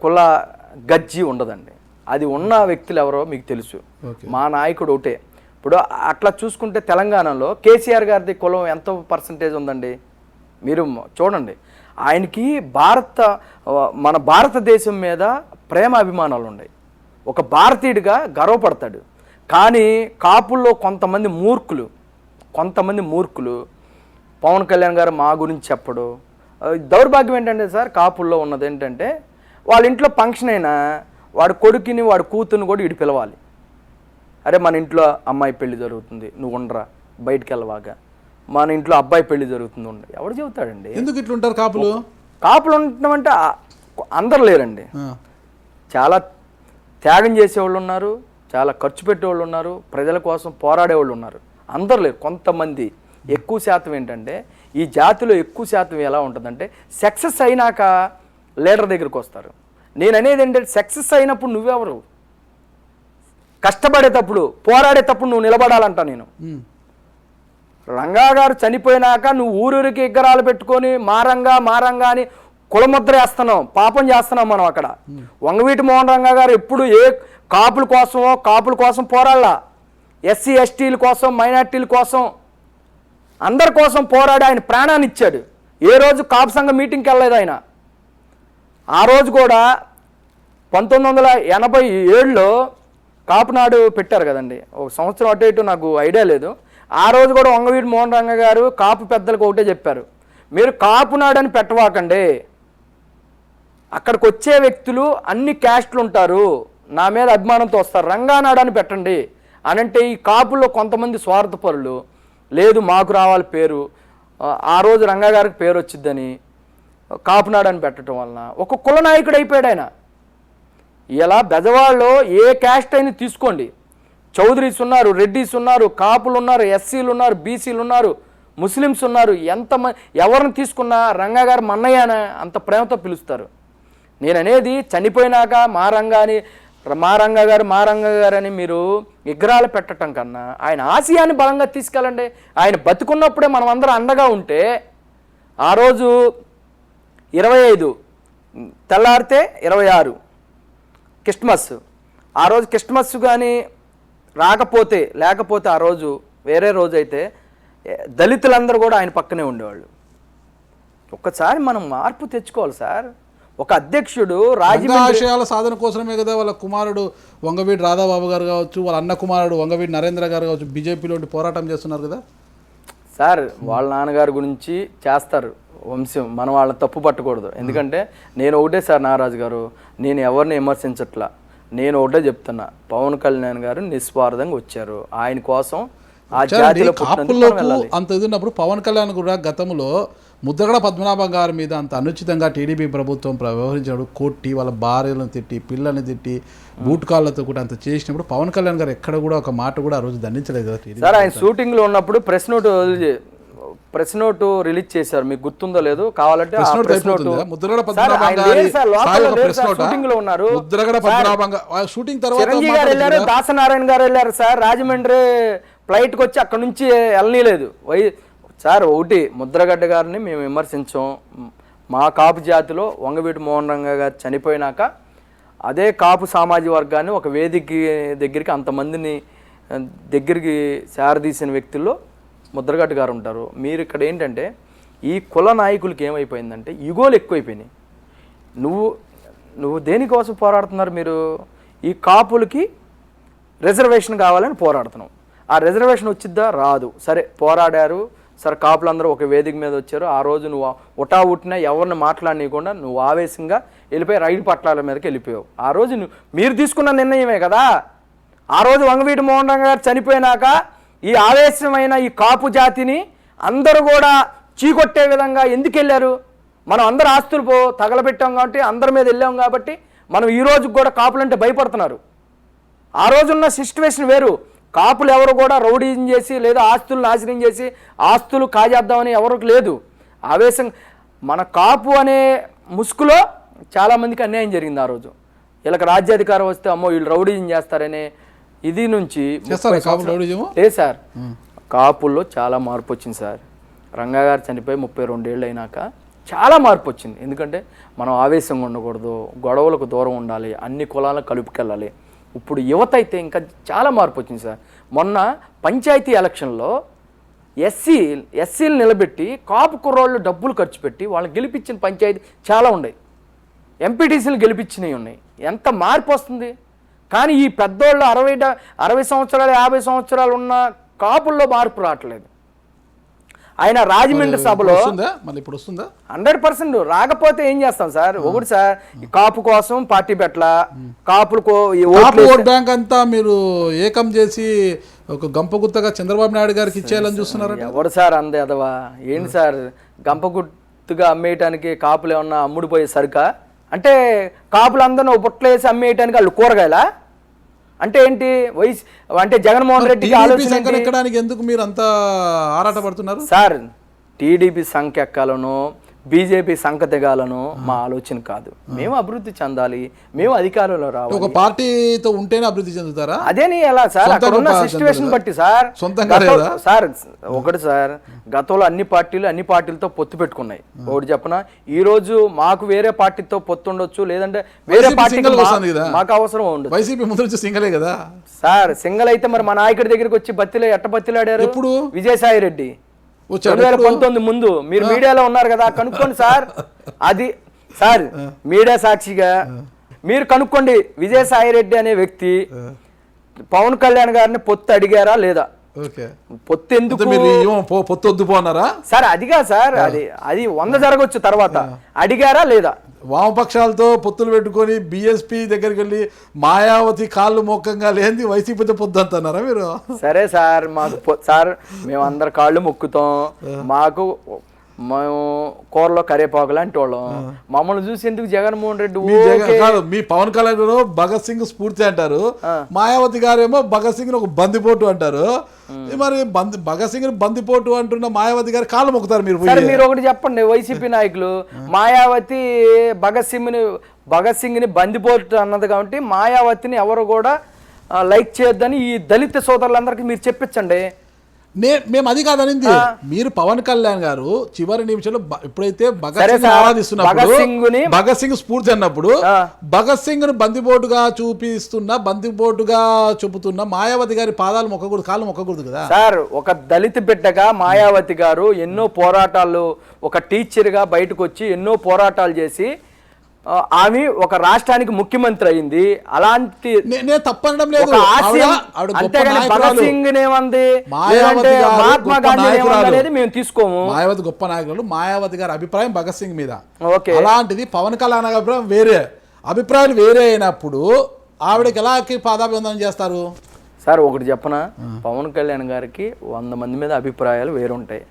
కుల గజ్జి ఉండదండి. అది ఉన్న వ్యక్తులు ఎవరో మీకు తెలుసు. మా నాయకుడు ఒకటే. ఇప్పుడు అట్లా చూసుకుంటే తెలంగాణలో కేసీఆర్ గారిది కులం ఎంత పర్సంటేజ్ ఉందండి? మీరు చూడండి. ఆయనకి మన భారతదేశం మీద ప్రేమ అభిమానాలు ఉన్నాయి. ఒక భారతీయుడిగా గర్వపడతాడు. కానీ కాపుల్లో కొంతమంది మూర్ఖులు పవన్ కళ్యాణ్ గారు మా గురించి చెప్పడు. దౌర్భాగ్యం ఏంటంటే సార్, కాపుల్లో ఉన్నది ఏంటంటే, వాళ్ళ ఇంట్లో ఫంక్షన్ అయినా వాడు కొడుకుని వాడు కూతుర్ని కూడా ఇటు పిలవాలి. అరే మన ఇంట్లో అమ్మాయి పెళ్లి జరుగుతుంది, నువ్వు ఉండరా, బయటికి వెళ్ళవాగా. మన ఇంట్లో అబ్బాయి పెళ్లి జరుగుతుంది, ఉండ. ఎవడు చెబుతాడండి? ఎందుకు ఇట్లుంటారు కాపులు? కాపులు ఉండటమంటే అందరు లేరండి. చాలా త్యాగం చేసేవాళ్ళు ఉన్నారు, చాలా ఖర్చు పెట్టేవాళ్ళు ఉన్నారు, ప్రజల కోసం పోరాడేవాళ్ళు ఉన్నారు. అందరు లేరు. కొంతమంది ఎక్కువ శాతం ఏంటంటే ఈ జాతిలో ఎక్కువ శాతం ఎలా ఉంటుందంటే సక్సెస్ అయినాక లీడర్ దగ్గరికి వస్తారు. నేను అనేది ఏంటంటే సక్సెస్ అయినప్పుడు నువ్వెవరు, కష్టపడేటప్పుడు పోరాడేటప్పుడు నువ్వు నిలబడాలంట. నేను రంగా గారు చనిపోయినాక నువ్వు ఊరూరికి విగ్రహాలు పెట్టుకొని మారంగా అని కులముద్ర వేస్తున్నావు, పాపం చేస్తున్నాం మనం. అక్కడ వంగవీటి మోహన్ రంగా గారు ఎప్పుడు ఏ కాపుల కోసం పోరాడలా, ఎస్సీ ఎస్టీల కోసం, మైనార్టీల కోసం, అందరి కోసం పోరాడి ఆయన ప్రాణాన్ని ఇచ్చాడు. ఏ రోజు కాపు సంఘ మీటింగ్కి వెళ్ళలేదు ఆయన. ఆ రోజు కూడా 1987లో కాపునాడు పెట్టారు కదండి, ఒక సంవత్సరం అటు ఇటు నాకు ఐడియా లేదు. ఆ రోజు కూడా వంగవీటి మోహన్ రంగ గారు కాపు పెద్దలకు ఒకటే చెప్పారు, మీరు కాపునాడు అని పెట్టవాకండి, అక్కడికి వచ్చే వ్యక్తులు అన్ని క్యాస్ట్లు ఉంటారు, నా మీద అభిమానంతో వస్తారు, రంగానాడు అని పెట్టండి అని. అంటే ఈ కాపుల్లో కొంతమంది స్వార్థపరులు, లేదు మాకు రావాలి పేరు, ఆ రోజు రంగా గారికి పేరు వచ్చిద్దని కాపునాడు అని పెట్టడం వలన ఒక కుల నాయకుడు అయిపోయాడు ఆయన. ఇలా బెజవాడలో ఏ క్యాస్ట్ అయినా తీసుకోండి, చౌదరీస్ ఉన్నారు, రెడ్డిస్ ఉన్నారు, కాపులు ఉన్నారు, ఎస్సీలు ఉన్నారు, బీసీలు ఉన్నారు, ముస్లిమ్స్ ఉన్నారు, ఎవరిని తీసుకున్నా రంగా గారు మన్నయ్యన అంత ప్రేమతో పిలుస్తారు. నేను అనేది చనిపోయినాక మా రంగా గారు అని మీరు విగ్రహాలు పెట్టడం కన్నా ఆయన ఆశయాన్ని బలంగా తీసుకెళ్ళండి. ఆయన బతుకున్నప్పుడే మనం అందరం అండగా ఉంటే, ఆ రోజు 25 తెల్లారితే 26 క్రిస్మస్, ఆ రోజు క్రిస్మస్ కానీ లేకపోతే ఆ రోజు వేరే రోజు అయితే దళితులందరూ కూడా ఆయన పక్కనే ఉండేవాళ్ళు. ఒక్కసారి మనం మార్పు తెచ్చుకోవాలి సార్. ఒక అధ్యక్షుడు ఆశయాల సాధన కోసమే కదా వాళ్ళ కుమారుడు వంగవీటి రాధాబాబు గారు కావచ్చు, వాళ్ళ అన్న కుమారుడు వంగవీటి నరేంద్ర గారు కావచ్చు బీజేపీలో పోరాటం చేస్తున్నారు కదా సార్. వాళ్ళ నాన్నగారి గురించి చేస్తారు వంశం, మనం వాళ్ళని తప్పు పట్టకూడదు. ఎందుకంటే నేను ఒకటే సార్, నాగరాజు గారు, నేను ఎవరిని విమర్శించట్లా, నేను ఒకటే చెప్తున్నా, పవన్ కళ్యాణ్ గారు నిస్వార్థంగా వచ్చారు, ఆయన కోసం ఆ జాతిలో అంత ఎదున్నప్పుడు పవన్ కళ్యాణ్ కూడా గతంలో ముద్రగడ పద్మనాభం గారి మీద అంత అనుచితంగా టీడీపీ ప్రభుత్వం వ్యవహరించినప్పుడు కొట్టి వాళ్ళ భార్యలను తిట్టి పిల్లల్ని తిట్టి బూట్ కాళ్ళతో కూడా అంత చేసినప్పుడు పవన్ కళ్యాణ్ గారు ఎక్కడ కూడా ఒక మాట కూడా ఆ రోజు దండించలేదు కదా సార్. ఆయన షూటింగ్ లో ఉన్నప్పుడు ప్రెస్ నోట్ రిలీజ్ చేశారు, మీకు గుర్తుందో లేదు, కావాలంటే చిరంజీవి గారు వెళ్ళారు, దాసనారాయణ గారు వెళ్ళారు సార్. రాజమండ్రి ఫ్లైట్కి వచ్చి అక్కడ నుంచి వెళ్ళనీలేదు సార్. ఒకటి, ముద్రగడ్డ గారిని మేము విమర్శించాం. మా కాపు జాతిలో వంగవీటి మోహన్ రంగా గారు చనిపోయినాక అదే కాపు సామాజిక వర్గాన్ని ఒక వేదిక దగ్గరికి అంతమందిని దగ్గరికి శారదీసిన వ్యక్తుల్లో ముద్రగడ్డ గారు ఉంటారు. మీరు ఇక్కడ ఏంటంటే ఈ కుల నాయకులకి ఏమైపోయిందంటే ఈగోలు ఎక్కువైపోయినాయి. నువ్వు దేనికోసం పోరాడుతున్నారు? మీరు ఈ కాపులకి రిజర్వేషన్ కావాలని పోరాడుతున్నాం. ఆ రిజర్వేషన్ వచ్చిద్దా? రాదు. సరే పోరాడారు, సరే కాపులందరూ ఒక వేదిక మీద వచ్చారు. ఆ రోజు నువ్వు ఉట్టినా ఎవరిని మాట్లాడనీయకుండా నువ్వు ఆవేశంగా వెళ్ళిపోయి రైలు పట్టాల మీదకి వెళ్ళిపోయావు. ఆ రోజు మీరు తీసుకున్న నిర్ణయమే కదా. ఆ రోజు వంగవీటి మోహన్ రంగా గారు చనిపోయినాక ఈ ఆవేశమైన ఈ కాపు జాతిని అందరూ కూడా చీకొట్టే విధంగా ఎందుకు వెళ్ళారు? మనం అందరు ఆస్తులు తగలబెట్టాం కాబట్టి, అందరి మీద వెళ్ళాం కాబట్టి మనం ఈ రోజు కూడా కాపులంటే భయపడుతున్నారు. ఆ రోజున్న సిచ్యువేషన్ వేరు. కాపులు ఎవరు కూడా రౌడీజం చేసి లేదా ఆస్తులు నాశనం చేసి ఆస్తులు కాజేద్దామని ఎవరికి లేదు. ఆవేశం మన కాపు అనే ముసుగులో చాలామందికి అన్యాయం జరిగింది. ఆ రోజు వీళ్ళకి రాజ్యాధికారం వస్తే అమ్మో వీళ్ళు రౌడీజం చేస్తారనే ఇది నుంచి లేదు సార్. కాపుల్లో చాలా మార్పు వచ్చింది సార్. రంగా గారు చనిపోయి 32 ఏళ్ళు అయినాక చాలా మార్పు వచ్చింది. ఎందుకంటే మనం ఆవేశంగా ఉండకూడదు, గొడవలకు దూరం ఉండాలి, అన్ని కులాలను కలుపుకెళ్ళాలి. ఇప్పుడు యువత అయితే ఇంకా చాలా మార్పు వచ్చింది సార్. మొన్న పంచాయతీ ఎలక్షన్లో ఎస్సీలు నిలబెట్టి కాపు కుర్రోళ్ళు డబ్బులు ఖర్చు పెట్టి వాళ్ళని గెలిపించిన పంచాయతీ చాలా ఉన్నాయి. ఎంపీటీసీలు గెలిపించినవి ఉన్నాయి. ఎంత మార్పు వస్తుంది? కానీ ఈ పెద్దోళ్ళు 60 సంవత్సరాలు 50 సంవత్సరాలు ఉన్న కాపుల్లో మార్పు రావట్లేదు. ఆయన రాజమండ్రి సభలో 100% రాకపోతే ఏం చేస్తాం సార్? ఒకటి సార్, కాపు కోసం పార్టీ పెట్టల, కాపులకు ఓట్ బ్యాంక్ అంతా మీరు ఏకం చేసి ఒక గంపగుత్తగా చంద్రబాబు నాయుడు గారికి ఇచ్చేయాలని చూస్తున్నారు. ఎవరు సార్ అందే అదవా? ఏంటి సార్ గంపగుత్తుగా అమ్మేయటానికి కాపులు ఏమన్నా అమ్ముడిపోయే సరికా? అంటే కాపులందరూ బుట్టలు వేసి అమ్మేయటానికి వాళ్ళు కూరగాయలా? అంటే ఏంటి? అంటే జగన్మోహన్ రెడ్డికి ఆలోచన ఎందుకు మీరు అంత ఆరాటపడుతున్నారు సార్? టీడీపీ సంఖ్య ఎక్కాలనో బీజేపీ సంఖ్య దిగాలనో మా ఆలోచన కాదు. మేము అభివృద్ధి చెందాలి, మేము అధికారంలో రావాలి. ఒక పార్టీతో ఉంటేనే అభివృద్ధి చెందుతారా? అదేని ఎలా సార్, అక్కడ ఉన్న సిచ్యువేషన్ బట్టి సార్. సార్ ఒకటి సార్, గతంలో అన్ని పార్టీలతో పొత్తు పెట్టుకున్నాయి. ఒకటి చెప్పనా, ఈ రోజు మాకు వేరే పార్టీతో పొత్తు ఉండొచ్చు, లేదంటే వేరే పార్టీ మాకు అవసరం ఉండదు. వైసీపీ ముందు నుంచి సింగలే కదా సార్. సింగల్ అయితే మరి మా నాయకుడి దగ్గరికి వచ్చి బత్తిలాడారు ఇప్పుడు విజయసాయి రెడ్డి 2019 ముందు. మీరు మీడియాలో ఉన్నారు కదా, కనుక్కోండి సార్. అది సార్ మీడియా సాక్షిగా మీరు కనుక్కోండి. విజయసాయి రెడ్డి అనే వ్యక్తి పవన్ కళ్యాణ్ గారిని పొత్తు అడిగారా లేదా? పొత్తు ఎందుకు పొత్తు వద్దు పోన్నారా సార్? అదిగా సార్, అది 100 జరగవచ్చు, తర్వాత అడిగారా లేదా? వామపక్షాలతో పొత్తులు పెట్టుకొని బీఎస్పీ దగ్గరికి వెళ్ళి మాయావతి కాళ్ళు మొక్కంగా లేని వైసీపీతో పొద్దు అంటున్నారా మీరు? సరే సార్, మాకు సార్ మేము అందరు కాళ్ళు మొక్కుతాం. మాకు మేము కూరలో కరేపాకు లాంటి వాళ్ళం. మమ్మల్ని చూసి ఎందుకు జగన్మోహన్ రెడ్డి మీ పవన్ కళ్యాణ్ భగత్ సింగ్ స్ఫూర్తి అంటారు, మాయావతి గారేమో భగత్ సింగ్ ఒక బందిపోటు అంటారు. మరి భగత్ సింగ్ బందిపోటు అంటున్న మాయావతి గారు కాళ్ళు మొక్కుతారు మీరు? మీరు ఒకటి చెప్పండి, వైసీపీ నాయకులు మాయావతి భగత్ సింగ్ ని బందిపోటు అన్నది కాబట్టి మాయావతిని ఎవరు కూడా లైక్ చేయొద్దని ఈ దళిత సోదరులందరికీ మీరు చెప్పించండి. మేము అది కాదనింది. మీరు పవన్ కళ్యాణ్ గారు చివరి నిమిషంలో ఎప్పుడైతే భగత్ సింగ్ ఆరాధిస్తున్నప్పుడు, భగత్ సింగ్ స్ఫూర్తి అన్నప్పుడు, భగత్ సింగ్ ను బందిపోటుగా చూపుతున్న మాయావతి గారి పాదాలు మొక్కకూడదు, కాళ్ళు మొక్కకూడదు కదా సార్. ఒక దళిత బిడ్డగా మాయావతి గారు ఎన్నో పోరాటాలు, ఒక టీచర్ గా బయటకు వచ్చి ఎన్నో పోరాటాలు చేసి ఆమె ఒక రాష్ట్రానికి ముఖ్యమంత్రి అయింది. అలాంటి తప్పనడం లేదు, అంతేగాని భగత్ సింగ్ ఏమంది, మహాత్మా గాంధీ అనేది మేము తీసుకోము. మాయావతి గొప్ప నాయకులు. మాయావతి గారి అభిప్రాయం భగత్ సింగ్ మీద, అలాంటిది పవన్ కళ్యాణ్ అభిప్రాయం వేరే. అభిప్రాయాలు వేరే అయినప్పుడు ఆవిడకి ఎలా పాదాభివందనం చేస్తారు సార్? ఒకటి చెప్పనా, పవన్ కళ్యాణ్ గారికి 100 మంది మీద అభిప్రాయాలు వేరుంటాయి.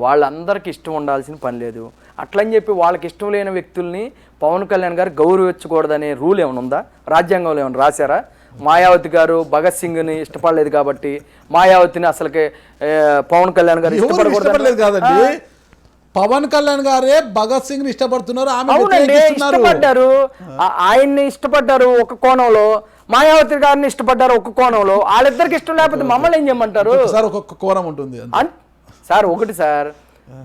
వాళ్ళందరికీ ఇష్టం ఉండాల్సిన పని లేదు. అట్లని చెప్పి వాళ్ళకి ఇష్టం లేని వ్యక్తుల్ని పవన్ కళ్యాణ్ గారు గౌరవించకూడదనే రూల్ ఏమైనా ఉందా? రాజ్యాంగంలో ఏమైనా రాశారా? మాయావతి గారు భగత్ సింగ్ని ఇష్టపడలేదు కాబట్టి మాయావతిని అసలుకి పవన్ కళ్యాణ్ గారు ఇష్టపడలేదు కాదండి. పవన్ కళ్యాణ్ గారే భగత్ సింగ్ ని ఇష్టపడుతున్నారు. ఇష్టపడ్డారు, ఆయన్ని ఇష్టపడ్డారు ఒక కోణంలో, మాయావతి గారిని ఇష్టపడ్డారు ఒక కోణంలో. వాళ్ళిద్దరికి ఇష్టం లేకపోతే మమ్మల్ని ఏం చేయమంటారు సార్? ఒక్కొక్క కోణం ఉంటుంది సార్. ఒకటి సార్,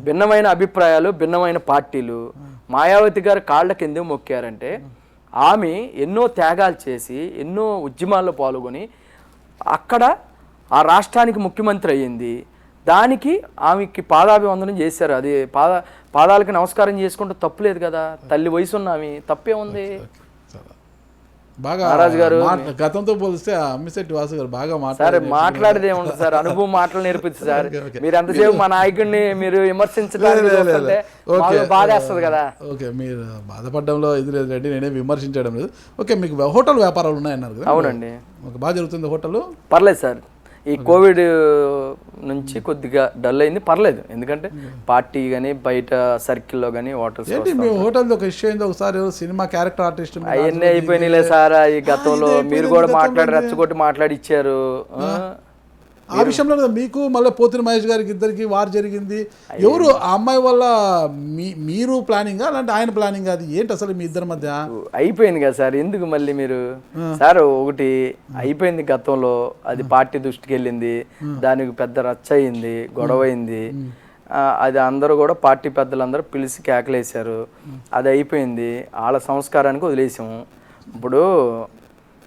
భిన్నమైన అభిప్రాయాలు, భిన్నమైన పార్టీలు. మాయావతి గారు కాళ్ళకి ఎందుకు మొక్కారంటే ఆమె ఎన్నో త్యాగాలు చేసి ఎన్నో ఉద్యమాల్లో పాల్గొని అక్కడ ఆ రాష్ట్రానికి ముఖ్యమంత్రి అయ్యింది. దానికి ఆమెకి పాదాభివందనం చేశారు. అది పాదాలకి నమస్కారం చేసుకుంటే తప్పులేదు కదా. తల్లి వయసు ఉన్న ఆమె తప్పే ఉంది. బాగా గతంతో పోలిస్తే అమ్మిశెట్టి వాసు గారు బాగా మాట్లాడేది ఏముంది సార్, అనుభవం మాటలు నేర్పించి సార్. మీరు ఎంతసేపు మా నాయకుడిని మీరు విమర్శించడానికి బాధేస్తుంది కదా. ఓకే, మీరు బాధపడడంలో ఇది లేదు రెడ్డి, నేనే విమర్శించడం లేదు. ఓకే, మీకు హోటల్ వ్యాపారాలు ఉన్నాయన్నారు కదా? అవునండి. బాగా జరుగుతుంది హోటల్? పర్లేదు సార్. ఈ కోవిడ్ నుంచి కొద్దిగా డల్ అయింది, పర్లేదు. ఎందుకంటే పార్టీ కానీ బయట సర్కిల్లో కానీ హోటల్ ఒక ఇష్యూ అయింది ఒకసారి, సినిమా క్యారెక్టర్ ఆర్టిస్ట్ అవన్నీ అయిపోయినాయిలే సార్. ఈ గతంలో మీరు కూడా మాట్లాడి రెచ్చగొట్టి మాట్లాడి ఇచ్చారు. ఆ విషయంలో మీకు మళ్ళీ పోతిన మహేష్ గారికి ఇద్దరికి వారు జరిగింది. ఎవరు ఆ అమ్మాయి వల్ల మీరు ప్లానింగ్ అలాంటి ఆయన ప్లానింగ్? అది ఏంటి అసలు మీ ఇద్దరి మధ్య? అయిపోయింది కదా సార్, ఎందుకు మళ్ళీ మీరు సార్? ఒకటి అయిపోయింది గతంలో, అది పార్టీ దృష్టికి వెళ్ళింది, దానికి పెద్ద రచ్చ అయింది, గొడవ అయింది. అది అందరూ కూడా పార్టీ పెద్దలందరూ పిలిచి కేకలేశారు. అది అయిపోయింది, వాళ్ళ సంస్కారానికి వదిలేసాము. ఇప్పుడు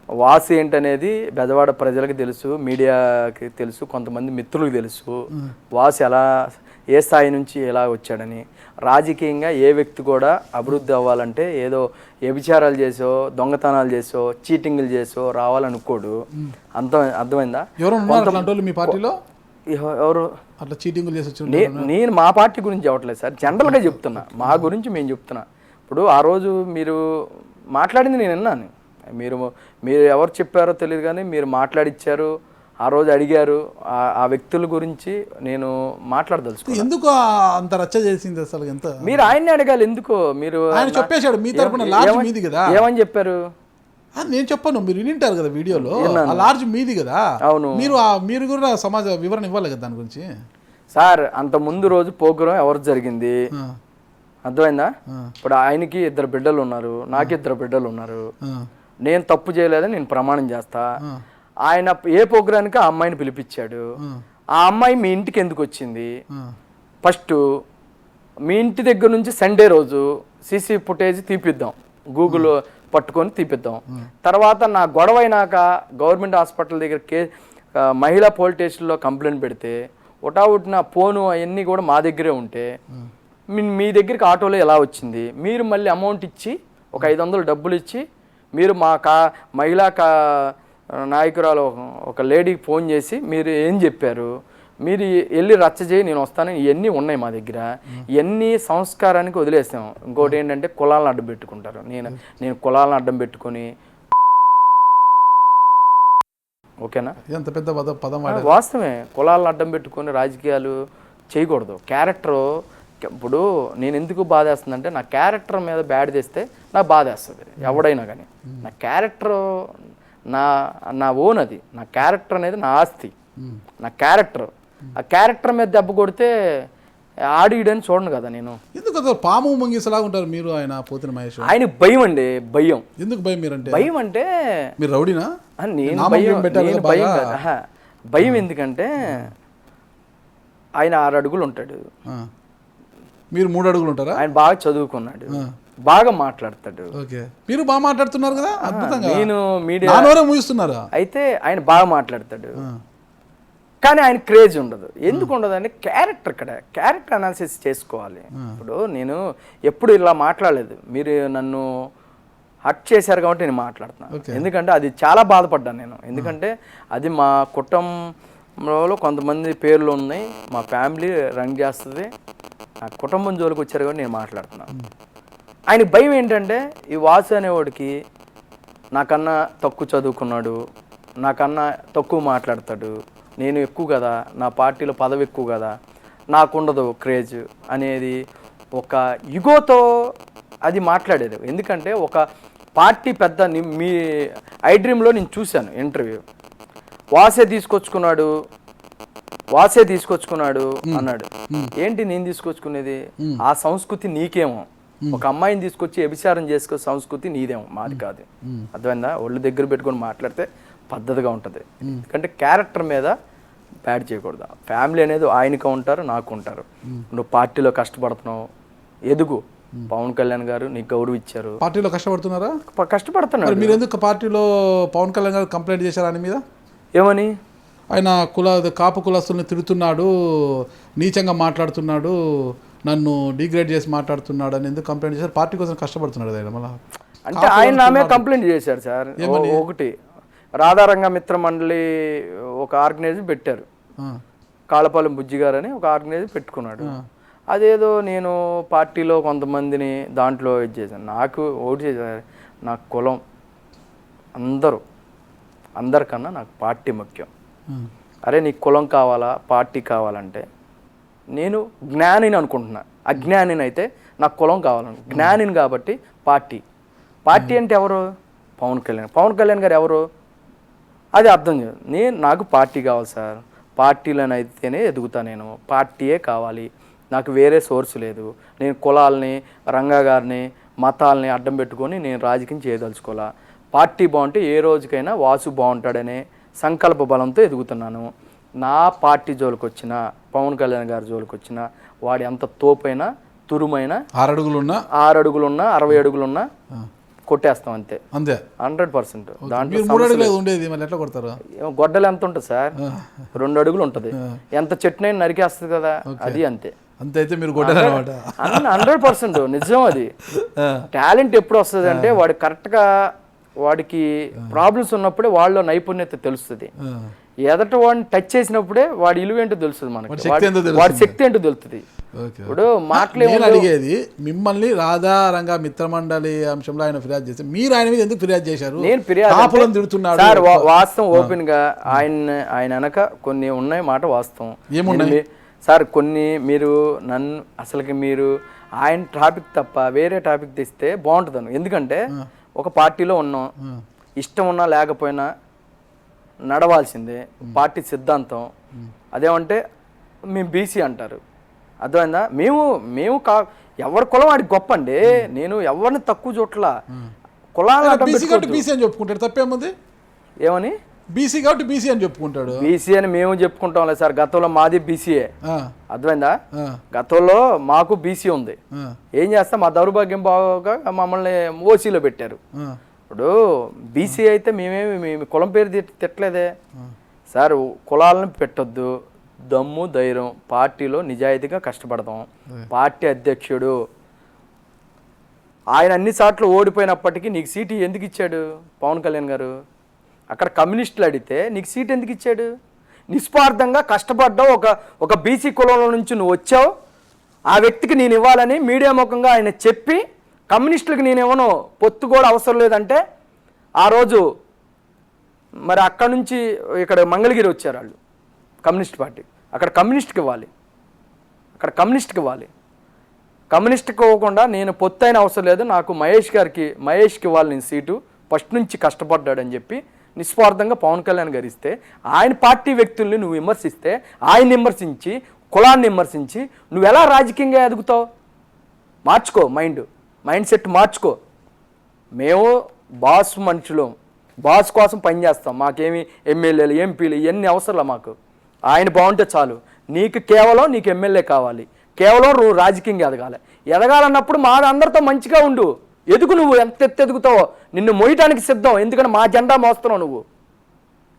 వాసు ఏంటనేది బెజవాడ ప్రజలకు తెలుసు, మీడియాకి తెలుసు, కొంతమంది మిత్రులకు తెలుసు. వాసు ఎలా ఏ స్థాయి నుంచి ఎలా వచ్చాడని. రాజకీయంగా ఏ వ్యక్తి కూడా అభివృద్ధి అవ్వాలంటే ఏదో వ్యభిచారాలు చేసో, దొంగతనాలు చేసో, చీటింగ్లు చేసో రావాలనుకోడు. అర్థమైందా? మీ పార్టీలో ఎవరు అట్లా చీటింగ్లు చేసి? నేను మా పార్టీ గురించి చెప్పట్లేదు సార్, జనరల్గా చెప్తున్నా, మా గురించి మేము చెప్తున్నా. ఇప్పుడు ఆ రోజు మీరు మాట్లాడింది నేను విన్నాను. మీరు ఎవరు చెప్పారో తెలియదు కానీ మీరు మాట్లాడిచ్చారు, ఆ రోజు అడిగారు. ఆ వ్యక్తుల గురించి నేను మాట్లాడదలుచుకున్నాను. ఎందుకు అంత రచ్చ చేసింది అసలు? ఎంత మీరు ఆయన్ని అడగాలి. ఎందుకు మీరు ఆయన చెప్పేశాడు మీ తరపున లాడ్జ్ మీది కదా. ఏమని చెప్పారు? నేను చెప్పాను, మీరు వింటారు కదా వీడియోలో. ఆ లాడ్జ్ మీది కదా. అవును. మీరు కూడా సమాజ వివరణ ఇవ్వాలి కదా దాని గురించి. సార్ అంత ముందు రోజు ప్రోగ్రాం ఎవరు జరిగింది అర్థమైందా? ఇప్పుడు ఆయనకి 2 బిడ్డలు ఉన్నారు, నాకు 2 బిడ్డలు ఉన్నారు. నేను తప్పు చేయలేదని నేను ప్రమాణం చేస్తా. ఆయన ఏ ప్రోగ్రానికి ఆ అమ్మాయిని పిలిపించాడు, ఆ అమ్మాయి మీ ఇంటికి ఎందుకు వచ్చింది? ఫస్ట్ మీ ఇంటి దగ్గర నుంచి సండే రోజు సీసీ ఫుటేజ్ తీపిద్దాం, గూగుల్ పట్టుకొని తీపిద్దాం. తర్వాత నా గొడవ అయినాక గవర్నమెంట్ హాస్పిటల్ దగ్గర మహిళా పోలీస్ స్టేషన్లో కంప్లైంట్ పెడితే ఉటావుటిన ఫోను అవన్నీ కూడా మా దగ్గరే ఉంటే మీ దగ్గరికి ఆటోలో ఎలా వచ్చింది? మీరు మళ్ళీ అమౌంట్ ఇచ్చి ఒక 500 డబ్బులు ఇచ్చి మీరు మా మహిళా నాయకురాలు ఒక లేడీకి ఫోన్ చేసి మీరు ఏం చెప్పారు? మీరు వెళ్ళి రచ్చ చేయి, నేను వస్తాను. ఇవన్నీ ఉన్నాయి మా దగ్గర. ఇవన్నీ సంస్కారానికి వదిలేసాం. ఇంకోటి ఏంటంటే కులాలను అడ్డం పెట్టుకుంటారు. నేను కులాలను అడ్డం పెట్టుకొని, ఓకేనా, ఎంత పెద్ద పదం వాస్తవమే. కులాలను అడ్డం పెట్టుకొని రాజకీయాలు చేయకూడదు. క్యారెక్టర్ ఇప్పుడు నేను ఎందుకు బాధేస్తుందంటే నా క్యారెక్టర్ మీద బ్యాడ్ తెస్తే నాకు బాధేస్తుంది ఎవడైనా కానీ. నా క్యారెక్టర్ నా ఓన్, అది నా క్యారెక్టర్ అనేది నా ఆస్తి, నా క్యారెక్టర్. ఆ క్యారెక్టర్ మీద దెబ్బ కొడితే ఆడియడని చూడను కదా నేను. ఎందుకు పాము ముంగిసలాగా ఉంటారు మీరు ఆయన పోతిన మహేష్? ఆయన భయం అండి, భయం. ఎందుకు భయం? మీరంటే భయం అంటే మీరు రౌడీనా? నేను భయం ఎందుకంటే ఆయన 6 అడుగులు ఉంటాడు, మీరు 3 అడుగులు ఉంటారా? ఆయన బాగా చదువుకున్నాడు, బాగా మాట్లాడతాడు. మీరు బాగా మాట్లాడుతున్నారు కదా, అద్భుతంగా. నేను మీడియా ముగిస్తున్నారు. అయితే ఆయన బాగా మాట్లాడతాడు, కానీ ఆయన క్రేజ్ ఉండదు. ఎందుకు ఉండదు అంటే క్యారెక్టర్ అనాలిసిస్ చేసుకోవాలి. ఇప్పుడు నేను ఎప్పుడు ఇలా మాట్లాడలేదు, మీరు నన్ను హర్ట్ చేశారు కాబట్టి నేను మాట్లాడుతున్నాను. ఎందుకంటే అది చాలా బాధపడ్డాను నేను. ఎందుకంటే అది మా కుటుంబంలో కొంతమంది పేర్లు ఉన్నాయి, మా ఫ్యామిలీ రన్ చేస్తుంది, నా కుటుంబం జోలికి వచ్చారు కాబట్టి నేను మాట్లాడుతున్నాను. ఆయన భయం ఏంటంటే ఈ వాసు అనేవాడికి నాకన్నా తక్కువ చదువుకున్నాడు, నాకన్నా తక్కువ మాట్లాడతాడు, నేను ఎక్కువ కదా, నా పార్టీలో పదవి ఎక్కువ కదా, నాకుండదు క్రేజ్ అనేది ఒక ఇగోతో అది మాట్లాడేది. ఎందుకంటే ఒక పార్టీ పెద్ద మీ ఐ డ్రీమ్లో నేను చూశాను ఇంటర్వ్యూ, వాసే తీసుకొచ్చుకున్నాడు అన్నాడు. ఏంటి నేను తీసుకొచ్చుకునేది? ఆ సంస్కృతి నీకేమో, ఒక అమ్మాయిని తీసుకొచ్చి వ్యభిచారం చేసుకో సంస్కృతి నీదేమో, మాది కాదు. అర్థమైందా? ఒళ్ళు దగ్గర పెట్టుకొని మాట్లాడితే పద్ధతిగా ఉంటుంది. ఎందుకంటే క్యారెక్టర్ మీద బ్యాడ్ చేయకూడదు. ఫ్యామిలీ అనేది ఆయనకు ఉంటారు, నాకు ఉంటారు. నువ్వు పార్టీలో కష్టపడుతున్నావు, ఎదుగు. పవన్ కళ్యాణ్ గారు నీకు గౌరవం ఇచ్చారు. పార్టీలో కష్టపడుతున్నారా? కష్టపడుతున్నారు. మీరు ఎందుకు పార్టీలో పవన్ కళ్యాణ్ గారు కంప్లైంట్ చేశారు ఆయన మీద? ఏమని? ఆయన కాపు కులస్తుల్ని తిడుతున్నాడు, నీచంగా మాట్లాడుతున్నాడు, నన్ను డిగ్రేడ్ చేసి మాట్లాడుతున్నాడు అని ఎందుకు కంప్లైంట్ చేశారు? పార్టీ కోసం కష్టపడుతున్నాడు ఆయన. మళ్ళీ అంటే ఆయన నామే కంప్లైంట్ చేశారు సార్. ఒకటి రాధారంగ మిత్ర మండలి ఒక ఆర్గనైజేషన్ పెట్టారు, కాళపాలెం బుజ్జి గారు అని ఒక ఆర్గనైజేషన్ పెట్టుకున్నాడు. అదేదో నేను పార్టీలో కొంతమందిని దాంట్లో ఇది చేశాను. నాకు ఓటు చేశాను, నాకు కులం అందరికన్నా నాకు పార్టీ ముఖ్యం. అరే నీకు కులం కావాలా, పార్టీ కావాలంటే నేను జ్ఞానిని అనుకుంటున్నా. అజ్ఞానిని అయితే నాకు కులం కావాలను, జ్ఞానిని కాబట్టి పార్టీ అంటే ఎవరు? పవన్ కళ్యాణ్ గారు ఎవరు? అది అర్థం చేయదు. నాకు పార్టీ కావాలి సార్, పార్టీలను అయితేనే ఎదుగుతా, నేను పార్టీయే కావాలి, నాకు వేరే సోర్స్ లేదు. నేను కులాలని, రంగా గారిని, మతాలని అడ్డం పెట్టుకొని నేను రాజకీయం చేయదలుచుకోవాలా. పార్టీ బాగుంటే ఏ రోజుకైనా వాసు బాగుంటాడనే సంకల్ప బలంతో ఎదుగుతున్నాను. నా పార్టీ జోలికి వచ్చిన, పవన్ కళ్యాణ్ గారి జోలికి వచ్చిన వాడి అంత తోపైనా తురుమైనా 6 అడుగులున్నా 60 అడుగులున్నా కొట్టేస్తాం అంతే 100%. దాంట్లో గొడ్డలు ఎంత ఉంటుంది సార్? 2 అడుగులు ఉంటుంది. ఎంత చెట్టునై నరికేస్తుంది కదా, అది అంతే. అంతే అయితే మీరు 100% నిజం. అది టాలెంట్ ఎప్పుడు వస్తుంది అంటే వాడు కరెక్ట్గా, వాడికి ప్రాబ్లమ్స్ ఉన్నప్పుడే వాళ్ళలో నైపుణ్యత తెలుస్తుంది. ఎదట వాడిని టచ్ చేసినప్పుడే వాడి ఇలువ ఏంటో తెలుస్తుంది మనకి, వాడి శక్తి ఏంటో తెలుస్తుంది. ఇప్పుడు అడిగేది మిమ్మల్ని రాధారంగా మిత్రమండలి అంశంలో ఆయన ఫిర్యాదు చేస్తే మీరు ఆయన మీద ఎందుకు ఫిర్యాదు చేశారు? నేను ఫిర్యాదు తిడుతున్నాడు సార్. వాస్తవం ఓపెన్ గా ఆయన వెనక కొన్ని ఉన్నాయి మాట వాస్తవం. ఏమున్నాయి సార్? కొన్ని మీరు నన్ను అసలుకి మీరు ఆయన టాపిక్ తప్ప వేరే టాపిక్ తెస్తే బాగుంటుందను. ఎందుకంటే ఒక పార్టీలో ఉన్నాం, ఇష్టం ఉన్నా లేకపోయినా నడవాల్సిందే, పార్టీ సిద్ధాంతం. అదేమంటే మేము బీసీ అంటారు. అర్థమైందా? మేము ఎవరి కులం వాడికి గొప్ప అండి. నేను ఎవరిని తక్కువ చూడట్లా. కులాలను బీసీ అని చెప్పుకుంటాడు, తప్పేముంది? ఏమని? బీసీ కాబట్టి బీసీ అని చెప్పుకుంటాడు. బీసీ అని మేము చెప్పుకుంటాం లేదు సార్. గతంలో మాది బీసీఏ. అర్థమైందా? గతంలో మాకు బీసీ ఉంది. ఏం చేస్తాం, మా దౌర్భాగ్యం బాగా మమ్మల్ని ఓసీలో పెట్టారు. ఇప్పుడు బీసీ అయితే మేము కులం పేరు తిట్టలేదే సార్. కులాలను పెట్టొద్దు, దమ్ము ధైర్యం, పార్టీలో నిజాయితీగా కష్టపడతాం. పార్టీ అధ్యక్షుడు ఆయన అన్నిసార్లు ఓడిపోయినప్పటికీ నీకు సీటు ఎందుకు ఇచ్చాడు పవన్ కళ్యాణ్ గారు? అక్కడ కమ్యూనిస్టులు అడిగితే నీకు సీట్ ఎందుకు ఇచ్చాడు? నిస్వార్థంగా కష్టపడ్డావు. ఒక బీసీ కులంలో నుంచి నువ్వు వచ్చావు. ఆ వ్యక్తికి నేను ఇవ్వాలని మీడియా ముఖంగా ఆయన చెప్పి, కమ్యూనిస్టులకు నేను ఇవ్వను, పొత్తు కూడా అవసరం లేదంటే ఆ రోజు మరి అక్కడ నుంచి ఇక్కడ మంగళగిరి వచ్చారు వాళ్ళు, కమ్యూనిస్ట్ పార్టీ. అక్కడ కమ్యూనిస్ట్కి ఇవ్వాలి, కమ్యూనిస్ట్కి ఇవ్వకుండా నేను పొత్తు అయిన అవసరం లేదు, నాకు మహేష్కి ఇవ్వాలి నేను సీటు, ఫస్ట్ నుంచి కష్టపడ్డాడని చెప్పి నిస్వార్థంగా పవన్ కళ్యాణ్ గారు ఇస్తే, ఆయన పార్టీ వ్యక్తుల్ని నువ్వు విమర్శిస్తే, ఆయన విమర్శించి, కులాన్ని విమర్శించి నువ్వు ఎలా రాజకీయంగా ఎదుగుతావు? మార్చుకో, మైండ్ సెట్ మార్చుకో. మేము బాస్ మనుషులు, బాస్ కోసం పనిచేస్తాం. మాకేమి ఎమ్మెల్యేలు ఎంపీలు ఇవన్నీ అవసరం మాకు. ఆయన బాగుంటే చాలు. నీకు ఎమ్మెల్యే కావాలి, కేవలం నువ్వు రాజకీయంగా ఎదగాలన్నప్పుడు మా అందరితో మంచిగా ఉండు. ఎదుగు, నువ్వు ఎంత ఎదుగుతావో నిన్ను మోయటానికి సిద్ధం. ఎందుకంటే మా జెండా మోస్తున్నావు నువ్వు.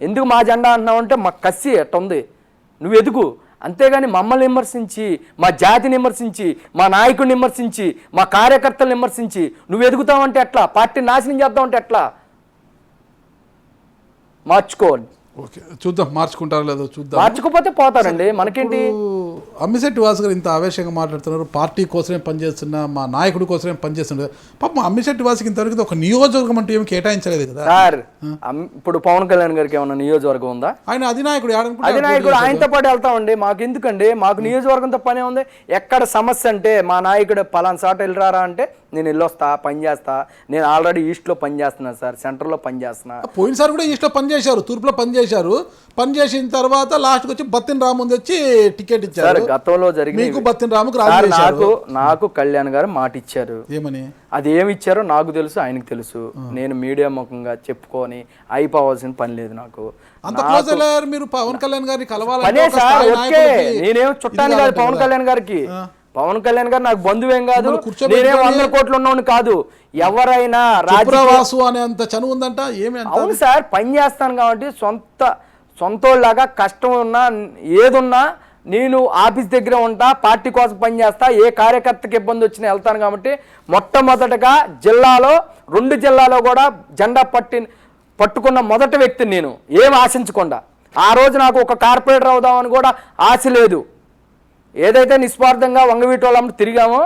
ఎందుకు మా జెండా అంటున్నావు అంటే మా కసి ఎట్టుంది. నువ్వు ఎదుగు, అంతేగాని మమ్మల్ని విమర్శించి, మా జాతిని విమర్శించి, మా నాయకుడిని విమర్శించి, మా కార్యకర్తలను విమర్శించి నువ్వు ఎదుగుతావంటే ఎట్లా? పార్టీ నాశనం చేద్దామంటే ఎట్లా? మార్చుకోవాలి. ఓకే, చూద్దాం మార్చుకుంటారో లేదో చూద్దాం. మార్చుకోకపోతే పోతారండి, మనకేంటి? అమ్మిశెట్టి వాసు గారు ఇంత ఆవేశంగా మాట్లాడుతున్నారు. పార్టీ కోసమే పనిచేస్తున్నా, మా నాయకుడి కోసమే పనిచేస్తున్నారు. పాపం అమ్మిశెట్టి వాసుకి ఇంతవరకు ఒక నియోజకవర్గం అంటే ఏమి కేటాయించలేదు కదా సార్. ఇప్పుడు పవన్ కళ్యాణ్ గారికి ఏమన్నా నియోజకవర్గం ఉందా? ఆయన అధినాయకుడు, ఆయనతో పాటు వెళ్తామండి. మాకు ఎందుకండి, మాకు నియోజకవర్గంతో పనే ఉంది. ఎక్కడ సమస్య అంటే మా నాయకుడు పలానా సాట వెళ్ళరారా అంటే నేను వెళ్ళొస్తా, పని చేస్తా. నేను ఆల్రెడీ ఈస్ట్లో పని చేస్తున్నాను సార్, సెంటర్లో పని చేస్తున్నా. పోయినసారి కూడా ఈస్ట్లో పని చేశారు, తూర్పులో పని చేశారు. పని చేసిన తర్వాత లాస్ట్కి వచ్చి బత్తిన రాము వచ్చి టికెట్ ఇచ్చారు. గతంలో జరిగింది బత్తిన రాముకు నాకు కళ్యాణ్ గారు మాట ఇచ్చారు. ఏమని? అది ఏమి ఇచ్చారో నాకు తెలుసు, ఆయనకు తెలుసు. నేను మీడియా ముఖంగా చెప్పుకొని అయిపోవాల్సిన పని లేదు నాకు. అంత క్లోజ్ అయ్యారు మీరు పవన్ కళ్యాణ్ గారిని కలవాలి. నేనేం చుట్టాను కాదు పవన్ కళ్యాణ్ గారికి. పవన్ కళ్యాణ్ గారు నాకు బంధువేం కాదు, నేనేం 100 కోట్లు ఉన్నోని కాదు. ఎవరైనా రాజు అనే అంత చనువు ఉందంట. ఏమి? అవును సార్, పని చేస్తాను కాబట్టి సొంతోళ్ళలాగా కష్టం ఉన్నా ఏదున్నా నేను ఆఫీస్ దగ్గర ఉంటా, పార్టీ కోసం పనిచేస్తా. ఏ కార్యకర్తకి ఇబ్బంది వచ్చినా వెళ్తాను. కాబట్టి మొట్టమొదటగా జిల్లాలో 2 జిల్లాలో కూడా జెండా పట్టుకున్న మొదటి వ్యక్తిని నేను, ఏం ఆశించకుండా. ఆ రోజు నాకు ఒక కార్పొరేటర్ అవుదామని కూడా ఆశ లేదు. ఏదైతే నిస్వార్థంగా వంగవీటి వాళ్ళంటే తిరిగామో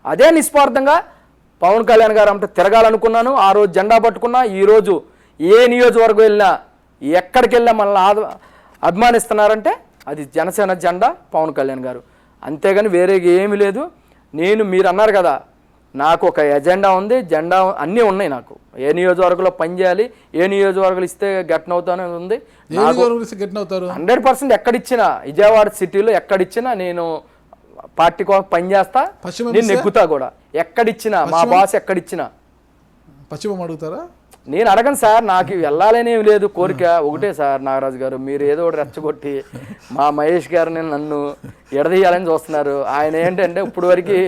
అదే నిస్వార్థంగా పవన్ కళ్యాణ్ గారు అంటే తిరగాలనుకున్నాను. ఆ రోజు జెండా పట్టుకున్నా. ఈరోజు ఏ నియోజకవర్గం వెళ్ళినా, ఎక్కడికి వెళ్ళినా మనల్ని అభిమానిస్తున్నారంటే అది జనసేన జెండా, పవన్ కళ్యాణ్ గారు. అంతేగాని వేరే ఏమీ లేదు. మీరు అన్నారు కదా, నాకు ఒక ఎజెండా ఉంది, జెండా అన్నీ ఉన్నాయి నాకు. ఏ నియోజకవర్గంలో పనిచేయాలి, ఏ నియోజకవర్గాలు ఇస్తే గెట్న అవుతానని ఉంది. 100% ఎక్కడిచ్చినా, విజయవాడ సిటీలో ఎక్కడిచ్చినా నేను పార్టీ కోసం పనిచేస్తా. నేను నెగ్గుతా కూడా. ఎక్కడిచ్చినా మా బాస్ ఎక్కడిచ్చినా. పశ్చిమం అడుగుతారా? నేను అడగను సార్, నాకు వెళ్ళాలనేమి లేదు. కోరిక ఒకటే సార్, నాగరాజు గారు మీరు ఏదో ఒకటి రెచ్చగొట్టి మా మహేష్ గారిని నన్ను ఎడదీయాలని చూస్తున్నారు. ఆయన ఏంటంటే ఇప్పుడు వరకు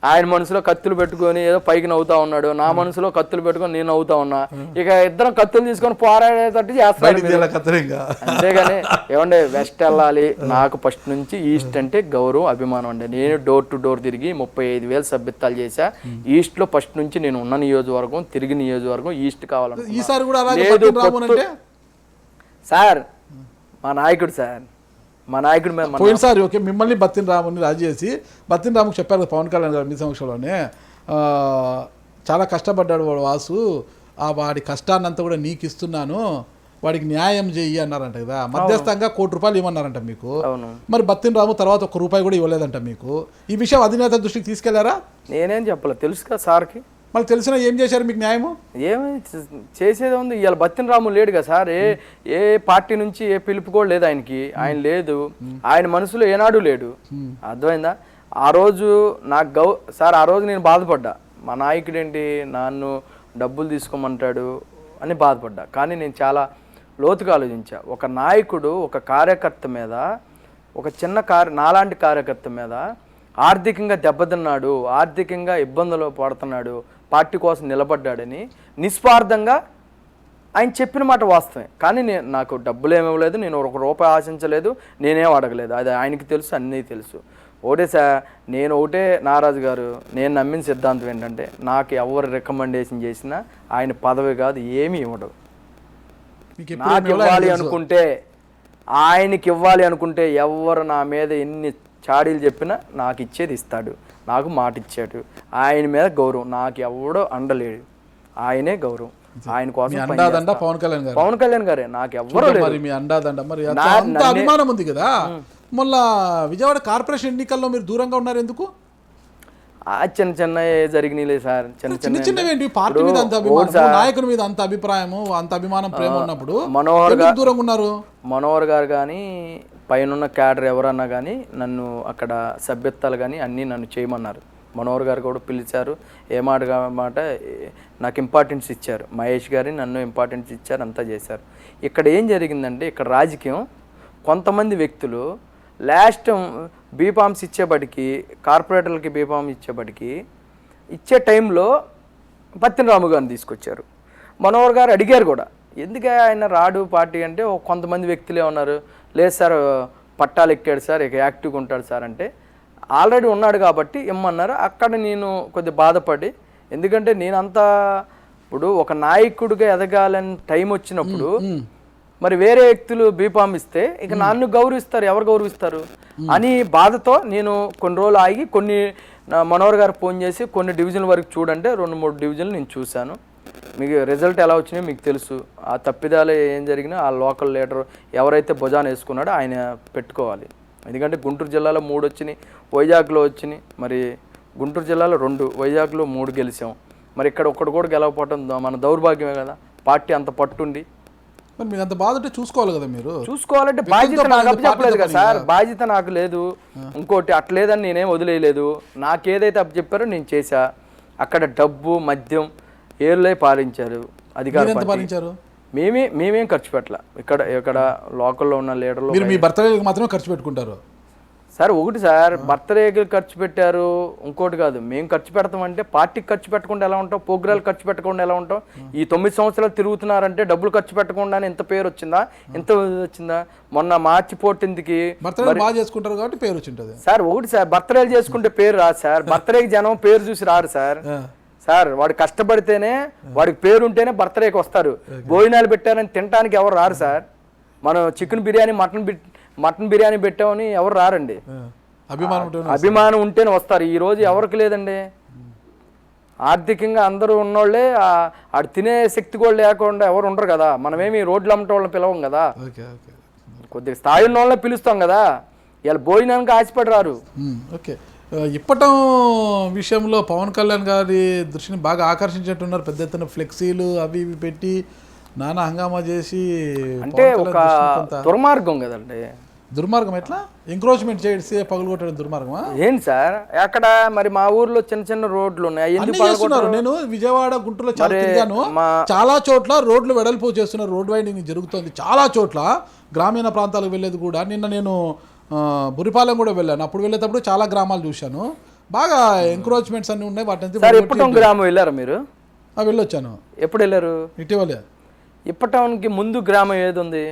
ఆయన మనసులో కత్తులు పెట్టుకొని ఏదో పైకి నవ్వుతా ఉన్నాడు, నా మనసులో కత్తులు పెట్టుకొని నేను నవ్వుతా ఉన్నా. ఇక ఇద్దరం కత్తులు తీసుకొని పోరాడేటట్టు చేస్తాడు. అంతేగాని ఏమంటే వెస్ట్ వెళ్ళాలి, నాకు ఫస్ట్ నుంచి ఈస్ట్ అంటే గౌరవం, అభిమానం అండి. నేను డోర్ టు డోర్ తిరిగి 35,000 సభ్యత్వాలు చేశా. ఈస్ట్ లో ఫస్ట్ నుంచి నేను ఉన్న నియోజకవర్గం, తిరిగి నియోజకవర్గం ఈస్ట్ కావాలనుకున్నా. సార్ మా నాయకుడు సార్, మా నాయకుడు పోయినసారి ఓకే మిమ్మల్ని బత్తిన రాముని రాజీ చేసి, బత్తిన రాముకు చెప్పారు పవన్ కళ్యాణ్ గారు మీ సమక్షంలోనే, చాలా కష్టపడ్డాడు వాడు వాసు, వాడి కష్టాన్నంతా కూడా నీకు ఇస్తున్నాను, వాడికి న్యాయం చెయ్యి అన్నారంట కదా. మధ్యస్థంగా ₹1,00,00,000 ఇవ్వన్నారంట మీకు. మరి బత్తిన రాము తర్వాత ₹1 కూడా ఇవ్వలేదంట మీకు. ఈ విషయం అధినేత దృష్టికి తీసుకెళ్లారా? నేనేం చెప్పలేదు, తెలుసు కదా సార్కి. మళ్ళీ తెలిసినా ఏం చేశారు మీకు న్యాయము? ఏమి చేసేది ఉంది, ఇవాళ బత్తిన రాము లేడు కదా సార్, ఏ పార్టీ నుంచి ఏ పిలుపు కూడా లేదు ఆయనకి, ఆయన లేదు, ఆయన మనసులో ఏనాడు లేడు. అర్థమైందా? ఆ రోజు నాకు సార్ ఆ రోజు నేను బాధపడ్డా, మా నాయకుడు ఏంటి నన్ను డబ్బులు తీసుకోమంటాడు అని బాధపడ్డా. కానీ నేను చాలా లోతుగా ఆలోచించా. ఒక నాయకుడు ఒక కార్యకర్త మీద, ఒక చిన్న నాలాంటి కార్యకర్త మీద ఆర్థికంగా దెబ్బతిన్నాడు, ఆర్థికంగా ఇబ్బందులు పడుతున్నాడు, పార్టీ కోసం నిలబడ్డాడని నిస్వార్థంగా ఆయన చెప్పిన మాట వాస్తవమే. కానీ నాకు డబ్బులు ఏమి ఇవ్వలేదు, నేను ఒక రూపాయి ఆశించలేదు, నేనేం అడగలేదు. అది ఆయనకి తెలుసు, అన్నీ తెలుసు. ఒకటే సార్, నేను ఒకటే నారాజు గారు, నేను నమ్మిన సిద్ధాంతం ఏంటంటే నాకు ఎవరు రికమెండేషన్ చేసినా ఆయన పదవి కాదు ఏమీ ఇవ్వడు. నాకు ఇవ్వాలి అనుకుంటే, ఆయనకి ఇవ్వాలి అనుకుంటే ఎవరు నా మీద ఎన్ని చాడీలు చెప్పినా నాకు ఇచ్చేది ఇస్తాడు. నాకు మాట ఇచ్చాడు. ఆయన మీద గౌరవం, నాకు ఎవడో అండలేడు, ఆయనే గౌరవం. ఆయన కోసం పవన్ కళ్యాణ్ గారే, నాకు ఎవరు మీ అండాదండ. మరి అంత అభిమానం ఉంది కదా, మళ్ళా విజయవాడ కార్పొరేషన్ ఎన్నికల్లో మీరు దూరంగా ఉన్నారు ఎందుకు? చిన్న చిన్న జరిగినాయిలే సార్, చిన్న చిన్నవేంటి? పార్టీ మీద అంత అభిమానం, నాయకుడి మీద అంత అభిప్రాయము, అంత అభిమానం, ప్రేమ ఉన్నప్పుడు దూరంగా ఉన్నారు. మనోహర్ గారు కానీ పైన క్యాడర్ ఎవరన్నా కానీ నన్ను అక్కడ సభ్యత్వాలు కానీ అన్నీ నన్ను చేయమన్నారు. మనోహర్ గారు కూడా పిలిచారు, ఏ మాట నాకు ఇంపార్టెన్స్ ఇచ్చారు. మహేష్ గారిని నన్ను ఇంపార్టెన్స్ ఇచ్చారు, అంతా చేశారు. ఇక్కడ ఏం జరిగిందంటే, ఇక్కడ రాజకీయం కొంతమంది వ్యక్తులు లాస్ట్ బీఫామ్స్ ఇచ్చేబడికి, కార్పొరేటర్లకి బీఫామ్ ఇచ్చేబడికి ఇచ్చే టైంలో బత్తిన రాము గారిని తీసుకొచ్చారు. మనోహర్ గారు అడిగారు కూడా, ఎందుకే ఆయన రాడు పార్టీ అంటే, కొంతమంది వ్యక్తులే ఉన్నారు, లేదు సార్ పట్టాలు ఎక్కాడు సార్, ఇక యాక్టివ్గా ఉంటాడు సార్ అంటే, ఆల్రెడీ ఉన్నాడు కాబట్టి ఇమ్మన్నారు. అక్కడ నేను కొద్దిగా బాధపడి, ఎందుకంటే నేనంతా ఇప్పుడు ఒక నాయకుడిగా ఎదగాలని టైం వచ్చినప్పుడు మరి వేరే వ్యక్తులు బీఫామ్ ఇస్తే ఇక నన్ను గౌరవిస్తారు, ఎవరు గౌరవిస్తారు అని బాధతో నేను కొన్ని రోజులు ఆగి, మనోహర్ గారు ఫోన్ చేసి కొన్ని డివిజన్ల వరకు చూడంటే 2-3 డివిజన్లు నేను చూశాను. మీకు రిజల్ట్ ఎలా వచ్చినాయో మీకు తెలుసు. ఆ తప్పిదాలు ఏం జరిగినా ఆ లోకల్ లీడర్ ఎవరైతే భుజాన వేసుకున్నాడో ఆయన పెట్టుకోవాలి. ఎందుకంటే గుంటూరు జిల్లాలో 3 వచ్చినాయి, వైజాగ్లో వచ్చినాయి. మరి గుంటూరు జిల్లాలో 2, వైజాగ్లో 3 గెలిచాం. మరి ఇక్కడ ఒక్కడు కూడా గెలవకపోవడం మన దౌర్భాగ్యమే కదా. పార్టీ అంత పట్టుండి మీరు అంత బాధ చూసుకోవాలి కదా. మీరు చూసుకోవాలంటే బాధ్యత నాకు చెప్పలేదు కదా సార్, బాధ్యత నాకు లేదు. ఇంకోటి అట్లేదని నేనేం వదిలేయలేదు. నాకేదైతే అప్పు చెప్పారో నేను చేశా. అక్కడ డబ్బు మద్యం ఏర్లే పాలించారు అధికారులు. మేమేం ఖర్చు పెట్టాల. ఇక్కడ లోకల్లో ఉన్న లీడర్లు మీ బర్త్డేకి మాత్రమే ఖర్చు పెట్టుకుంటారు సార్. ఒకటి సార్, బర్త్డేకి ఖర్చు పెట్టారు, ఇంకోటి కాదు. మేము ఖర్చు పెడతామంటే పార్టీకి ఖర్చు పెట్టకుండా ఎలా ఉంటాం, ప్రోగ్రాలు ఖర్చు పెట్టకుండా ఎలా ఉంటాం? ఈ 9 సంవత్సరాలు తిరుగుతున్నారంటే డబ్బులు ఖర్చు పెట్టకుండానే ఎంత పేరు వచ్చిందా, ఎంత వచ్చిందా? మొన్న మార్చి 14కి బాగా చేసుకుంటారు కాబట్టి పేరు వచ్చింటది సార్. ఒకటి సార్, బర్త్డేలు చేసుకుంటే పేరు రాదు సార్. బర్త్డేకి జనం పేరు చూసి రారు సార్. సార్ వాడు కష్టపడితేనే, వాడికి పేరు ఉంటేనే బర్త్డేకి వస్తారు. భోజనాలు పెట్టారని తినడానికి ఎవరు రారు సార్. మనం చికెన్ బిర్యానీ, మటన్ బిర్యానీ పెట్టామని ఎవరు రారండి. అభిమానం ఉంటేనే వస్తారు. ఈ రోజు ఎవరికి లేదండి. ఆర్థికంగా అందరూ ఉన్నోళ్ళే, ఆడు తినే శక్తి కూడా లేకుండా ఎవరు ఉండరు కదా. మనమేమి రోడ్లు అమ్మటం వాళ్ళని పిలవం కదా, కొద్దిగా స్థాయి ఉన్న వాళ్ళని పిలుస్తాం కదా. ఇలా భోజనానికి ఆశపడి రారు. ఓకే, ఇప్పటం విషయంలో పవన్ కళ్యాణ్ గారి దృష్టిని బాగా ఆకర్షించేట్టున్నారు. పెద్ద ఎత్తున ఫ్లెక్సీలు అవి ఇవి పెట్టి నానా హంగామా చేసి, అంటే ఒక దుర్మార్గం కదండి. దుర్మార్గం ఎట్లా? ఎంక్రోచ్మెంట్ చేసి పగలగొట్టడం దుర్మార్గమా? ఏంటి సార్, అక్కడ మరి మా ఊర్లో చిన్న చిన్న రోడ్లు ఉన్నాయి. నేను విజయవాడ గుంటూరులో చాలా తిరిగాను. చాలా చోట్ల రోడ్లు వెడల్పు చేస్తున్నారు, రోడ్ వైండింగ్ జరుగుతుంది చాలా చోట్ల. గ్రామీణ ప్రాంతాలకు వెళ్ళేది కూడా. నిన్న నేను బురిపాలెం కూడా వెళ్ళాను. అప్పుడు వెళ్ళేటప్పుడు చాలా గ్రామాలు చూశాను. బాగా ఎంక్రోచ్మెంట్స్ అన్ని ఉన్నాయి. వాటి గ్రామం వెళ్ళారు మీరు? వెళ్ళొచ్చాను. ఎప్పుడు వెళ్ళారు? ఇటీవలే. ఇప్పటానికి ముందు గ్రామం ఏది ఉంది?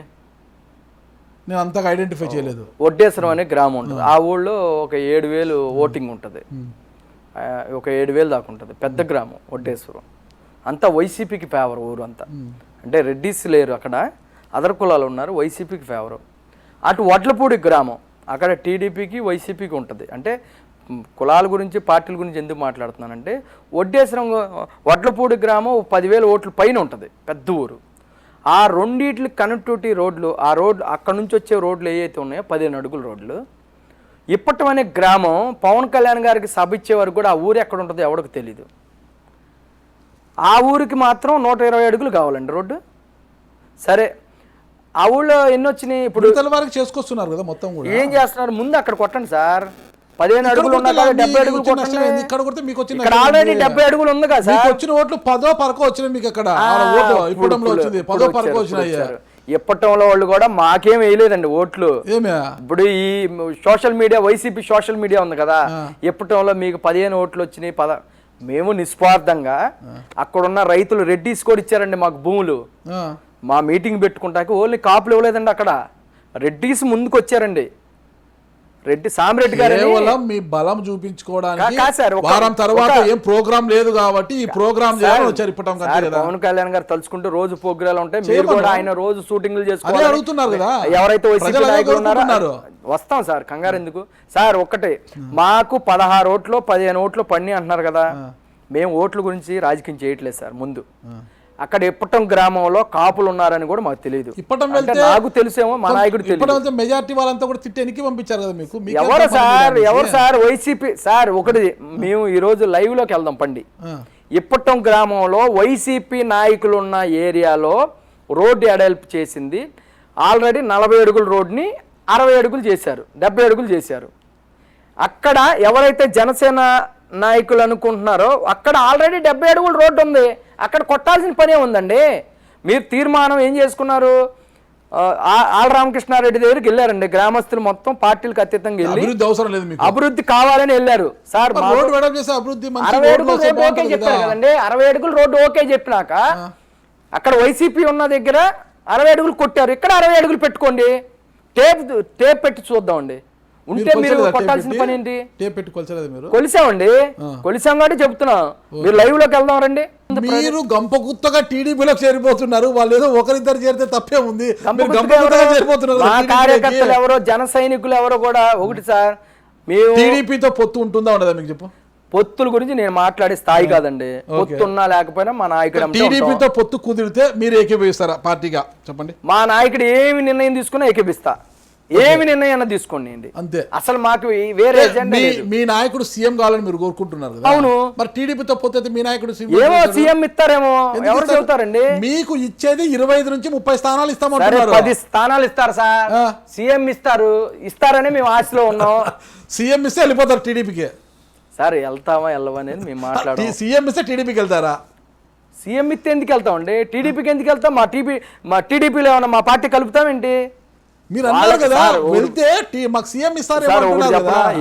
నేను అంతగా ఐడెంటిఫై చేయలేదు. వడ్డేశ్వరం అనే గ్రామం ఉంటుంది. ఆ ఊళ్ళో ఒక 7,000 ఓటింగ్ ఉంటుంది. ఒక 7,000 దాకా ఉంటుంది. పెద్ద గ్రామం వడ్డేశ్వరం. అంతా వైసీపీకి ఫేవర్ ఊరు అంతా. అంటే రెడ్డిస్ లేరు అక్కడ, అదర్ కులాలు ఉన్నారు, వైసీపీకి ఫేవర్. అటు వడ్లపూడి గ్రామం, అక్కడ టీడీపీకి వైసీపీకి ఉంటుంది. అంటే కులాల గురించి పార్టీల గురించి ఎందుకు మాట్లాడుతున్నానంటే, వడ్డేశ్వరం వడ్లపూడి గ్రామం 10,000 ఓట్ల పైన ఉంటుంది, పెద్ద ఊరు. ఆ రెండిట్లకి కనెక్టివిటీ రోడ్లు, ఆ రోడ్లు అక్కడ నుంచి వచ్చే రోడ్లు ఏవైతే ఉన్నాయో 15 అడుగుల రోడ్లు. ఇప్పటం అనే గ్రామం పవన్ కళ్యాణ్ గారికి సభ ఇచ్చే వరకు కూడా ఆ ఊరు ఎక్కడ ఉంటుందో ఎవరికి తెలీదు. ఆ ఊరికి మాత్రం 120 అడుగులు కావాలండి రోడ్డు. సరే ఆ ఊళ్ళో ఎన్ని వచ్చినాయి ఇప్పుడు వారికి చేసుకొస్తున్నారు కదా మొత్తం కూడా. ఏం చేస్తున్నారు? ముందు అక్కడ కొట్టండి సార్. 15 అడుగులు ఉన్నా కదా 70 అడుగులు కొట్టండి. ఇక్కడ కొడితే మీకు వచ్చిన ఇక్కడ ఆల్రెడీ 70 అడుగులు ఉంది కదా సార్. వచ్చిన ఓట్లు 10 11 వచ్చినాయి మీకు అక్కడ. ఇప్పటంలో వచ్చింది 10 11 వచ్చినాయి. ఇప్పటంలో వాళ్ళు కూడా మాకేం వేయలేదండి ఓట్లు. ఇప్పుడు ఈ social media, YCP social media ఉంది కదా, ఇప్పటంలో మీకు 15 ఓట్లు వచ్చినాయి. మేము నిస్వార్థంగా అక్కడున్న రైతులు రెడ్డిస్ కూడా ఇచ్చారండి మాకు భూములు. మా మీటింగ్ పెట్టుకుంటాకి ఓన్లీ కాపులు ఇవ్వలేదండి, అక్కడ రెడ్డిస్ ముందుకు వచ్చారండి. రెడ్డి సామిరెడ్డి గారు మీ బలం చూపించుకోవడానికి వారం తర్వాత ఏం ప్రోగ్రామ్ లేదు కాబట్టి ఈ ప్రోగ్రామ్ వచ్చారు. పవన్ కళ్యాణ్ గారు తలుచుకుంటూ రోజు ప్రోగ్రాలు ఉంటాయి. మీరు కూడా ఆయన రోజు షూటింగ్లు చేసుకోవాలి అడుగుతున్నారు కదా. ఎవరైతే వైసీపీ నాయకులు ఉన్నారో వస్తాం సార్, కంగారు ఎందుకు సార్. ఒక్కటే మాకు 16 ఓట్లు 15 ఓట్లు పడిని అంటున్నారు కదా. మేము ఓట్ల గురించి రాజకీయం చేయట్లేదు సార్. ముందు అక్కడ ఇప్పటం గ్రామంలో కాపులు ఉన్నారని కూడా మాకు తెలియదు. నాకు తెలిసేమో మా నాయకుడు తెలియదు. మెజారిటీ వాళ్ళంతా కూడా తిట్టేనికి పంపించారు కదా మీకు. ఎవరు సార్ వైసీపీ సార్. ఒకటి మేము ఈ రోజు లైవ్ లోకి వెళ్దాం పండి. ఇప్పటం గ్రామంలో వైసీపీ నాయకులు ఉన్న ఏరియాలో రోడ్డు ఎడల్పు చేసింది ఆల్రెడీ 40 అడుగుల రోడ్ని 60 అడుగులు చేశారు, 70 అడుగులు చేశారు. అక్కడ ఎవరైతే జనసేన నాయకులు అనుకుంటున్నారో అక్కడ ఆల్రెడీ 70 అడుగుల రోడ్డు ఉంది. అక్కడ కొట్టాల్సిన పనే ఉందండి. మీరు తీర్మానం ఏం చేసుకున్నారు? ఆళ్ళ రామకృష్ణారెడ్డి దగ్గరికి వెళ్ళారండి. గ్రామస్తులు మొత్తం పార్టీలకు అతీతంగా వెళ్ళి అభివృద్ధి కావాలని వెళ్ళారు సార్. 60 అడుగుల రోడ్డు ఓకే చెప్పారు కదండి. 60 అడుగుల రోడ్డు ఓకే చెప్పినాక అక్కడ వైసీపీ ఉన్న దగ్గర 60 అడుగులు కొట్టారు. ఇక్కడ 60 అడుగులు పెట్టుకోండి. టేప్ పెట్టి చూద్దామండి. ఉంటే మీరు కొట్టాల్సిన పని ఏంటి? కొలిసామండి, కొలిసాం కాబట్టి చెప్తున్నా. మీరు లైవ్ లోకి వెళ్దాం రండి. మీరు గంపగుత్తగా టీడీపీలోకి చేరిపోతున్నారు. వాళ్ళు ఏదో ఒకరిద్దరు చేరితే తప్పే ఉంది. మా కార్యకర్తలు ఎవరో జన సైనికులు ఎవరో కూడా ఒకటి సార్. మేము టీడీపీతో పొత్తు ఉంటుందా ఉండదా మీకు చెప్పు. పొత్తుల గురించి నేను మాట్లాడే స్థాయి కాదండి. పొత్తున్నా లేకపోయినా మా నాయకుడు టీడీపీతో పొత్తు కుదిరితే మీరు ఏకీభవిస్తారా పార్టీగా చెప్పండి. మా నాయకుడు ఏమి నిర్ణయం తీసుకున్నా ఏకీభిస్తా. ఏమి నిర్ణయం తీసుకోండి అంతే. అసలు మాకు వేరే మీ నాయకుడు సీఎం కావాలని మీరు కోరుకుంటున్నారు కదా. అవును. మరి టీడీపీతో పోతే మీ నాయకుడు ఏమో సీఎం ఇస్తారేమో. ఎవరు చెబుతారండి? మీకు ఇచ్చేది 25 నుంచి 30 స్థానాలు ఇస్తామంటారు. 10 స్థానాలు ఇస్తారు సార్. సీఎం ఇస్తారని మేము ఆశలో ఉన్నాం. సీఎం ఇస్తే వెళ్ళిపోతారు టీడీపీకి సార్. వెళ్తామా వెళ్ళవనేది మేము మాట్లాడాలి. సీఎం ఇస్తే టీడీపీకి వెళ్తారా? సీఎం ఇస్తే ఎందుకు వెళ్తామండి? టీడీపీకి ఎందుకు వెళ్తాం? మా టీడీపీలో ఏమన్నా మా పార్టీ కలుపుతామేంటి? మీరు అన్నారు కదా వెళ్తే మాకు సీఎం ఇస్తారు.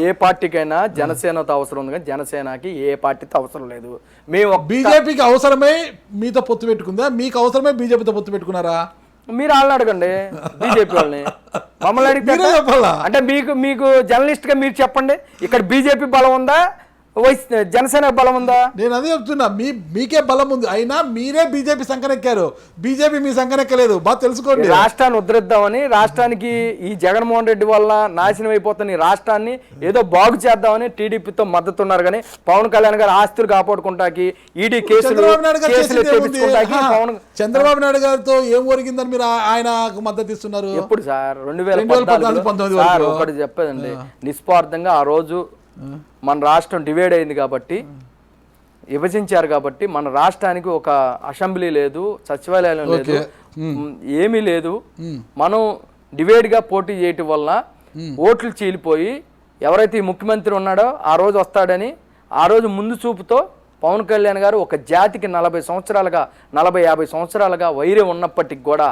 ఏ పార్టీకైనా జనసేనతో అవసరం ఉంది, కానీ జనసేనకి ఏ పార్టీతో అవసరం లేదు. మేము బీజేపీకి అవసరమే మీతో పొత్తు పెట్టుకుందా? మీకు అవసరమే బీజేపీతో పొత్తు పెట్టుకున్నారా? మీరు వాళ్ళని అడగండి, బీజేపీ వాళ్ళని. మమ్మల్ని అడిగితే అంటే మీకు జర్నలిస్ట్ గా మీరు చెప్పండి, ఇక్కడ బీజేపీ బలం ఉందా జనసేన బలం ఉందా? నేను అదే చెప్తున్నా. మీకే బలం ఉంది, అయినా మీరే బీజేపీ సంకనెక్కారు. బీజేపీ మీ సంకనెక్కలేదు. బాగా తెలుసుకోండి. రాష్ట్రాన్ని ఉద్ధరిద్దామని, రాష్ట్రానికి ఈ జగన్మోహన్ రెడ్డి వల్ల నాశనం అయిపోతున్న ఈ రాష్ట్రాన్ని ఏదో బాగు చేద్దామని టీడీపీతో మద్దతు ఉన్నారు. కానీ పవన్ కళ్యాణ్ గారు ఆస్తులు కాపాడుకుంటాకి ఈడీ కేసులు చంద్రబాబు నాయుడు గారితో ఏం ఒరిగిందని మీరు ఆయనకు మద్దతు ఇస్తున్నారు? ఎప్పుడు సార్? 2014 ఒకటి చెప్పేదండి. నిస్వార్థంగా ఆ రోజు మన రాష్ట్రం డివైడ్ అయింది కాబట్టి, విభజించారు కాబట్టి మన రాష్ట్రానికి ఒక అసెంబ్లీ లేదు, సచివాలయం లేదు, ఏమీ లేదు. మనం డివైడ్గా పోటీ చేయటం వల్ల ఓట్లు చీలిపోయి ఎవరైతే ముఖ్యమంత్రి ఉన్నాడో ఆ రోజు వస్తాడని ఆ రోజు ముందు చూపుతో పవన్ కళ్యాణ్ గారు ఒక జాతికి 40-50 సంవత్సరాలుగా వైరం ఉన్నప్పటికి కూడా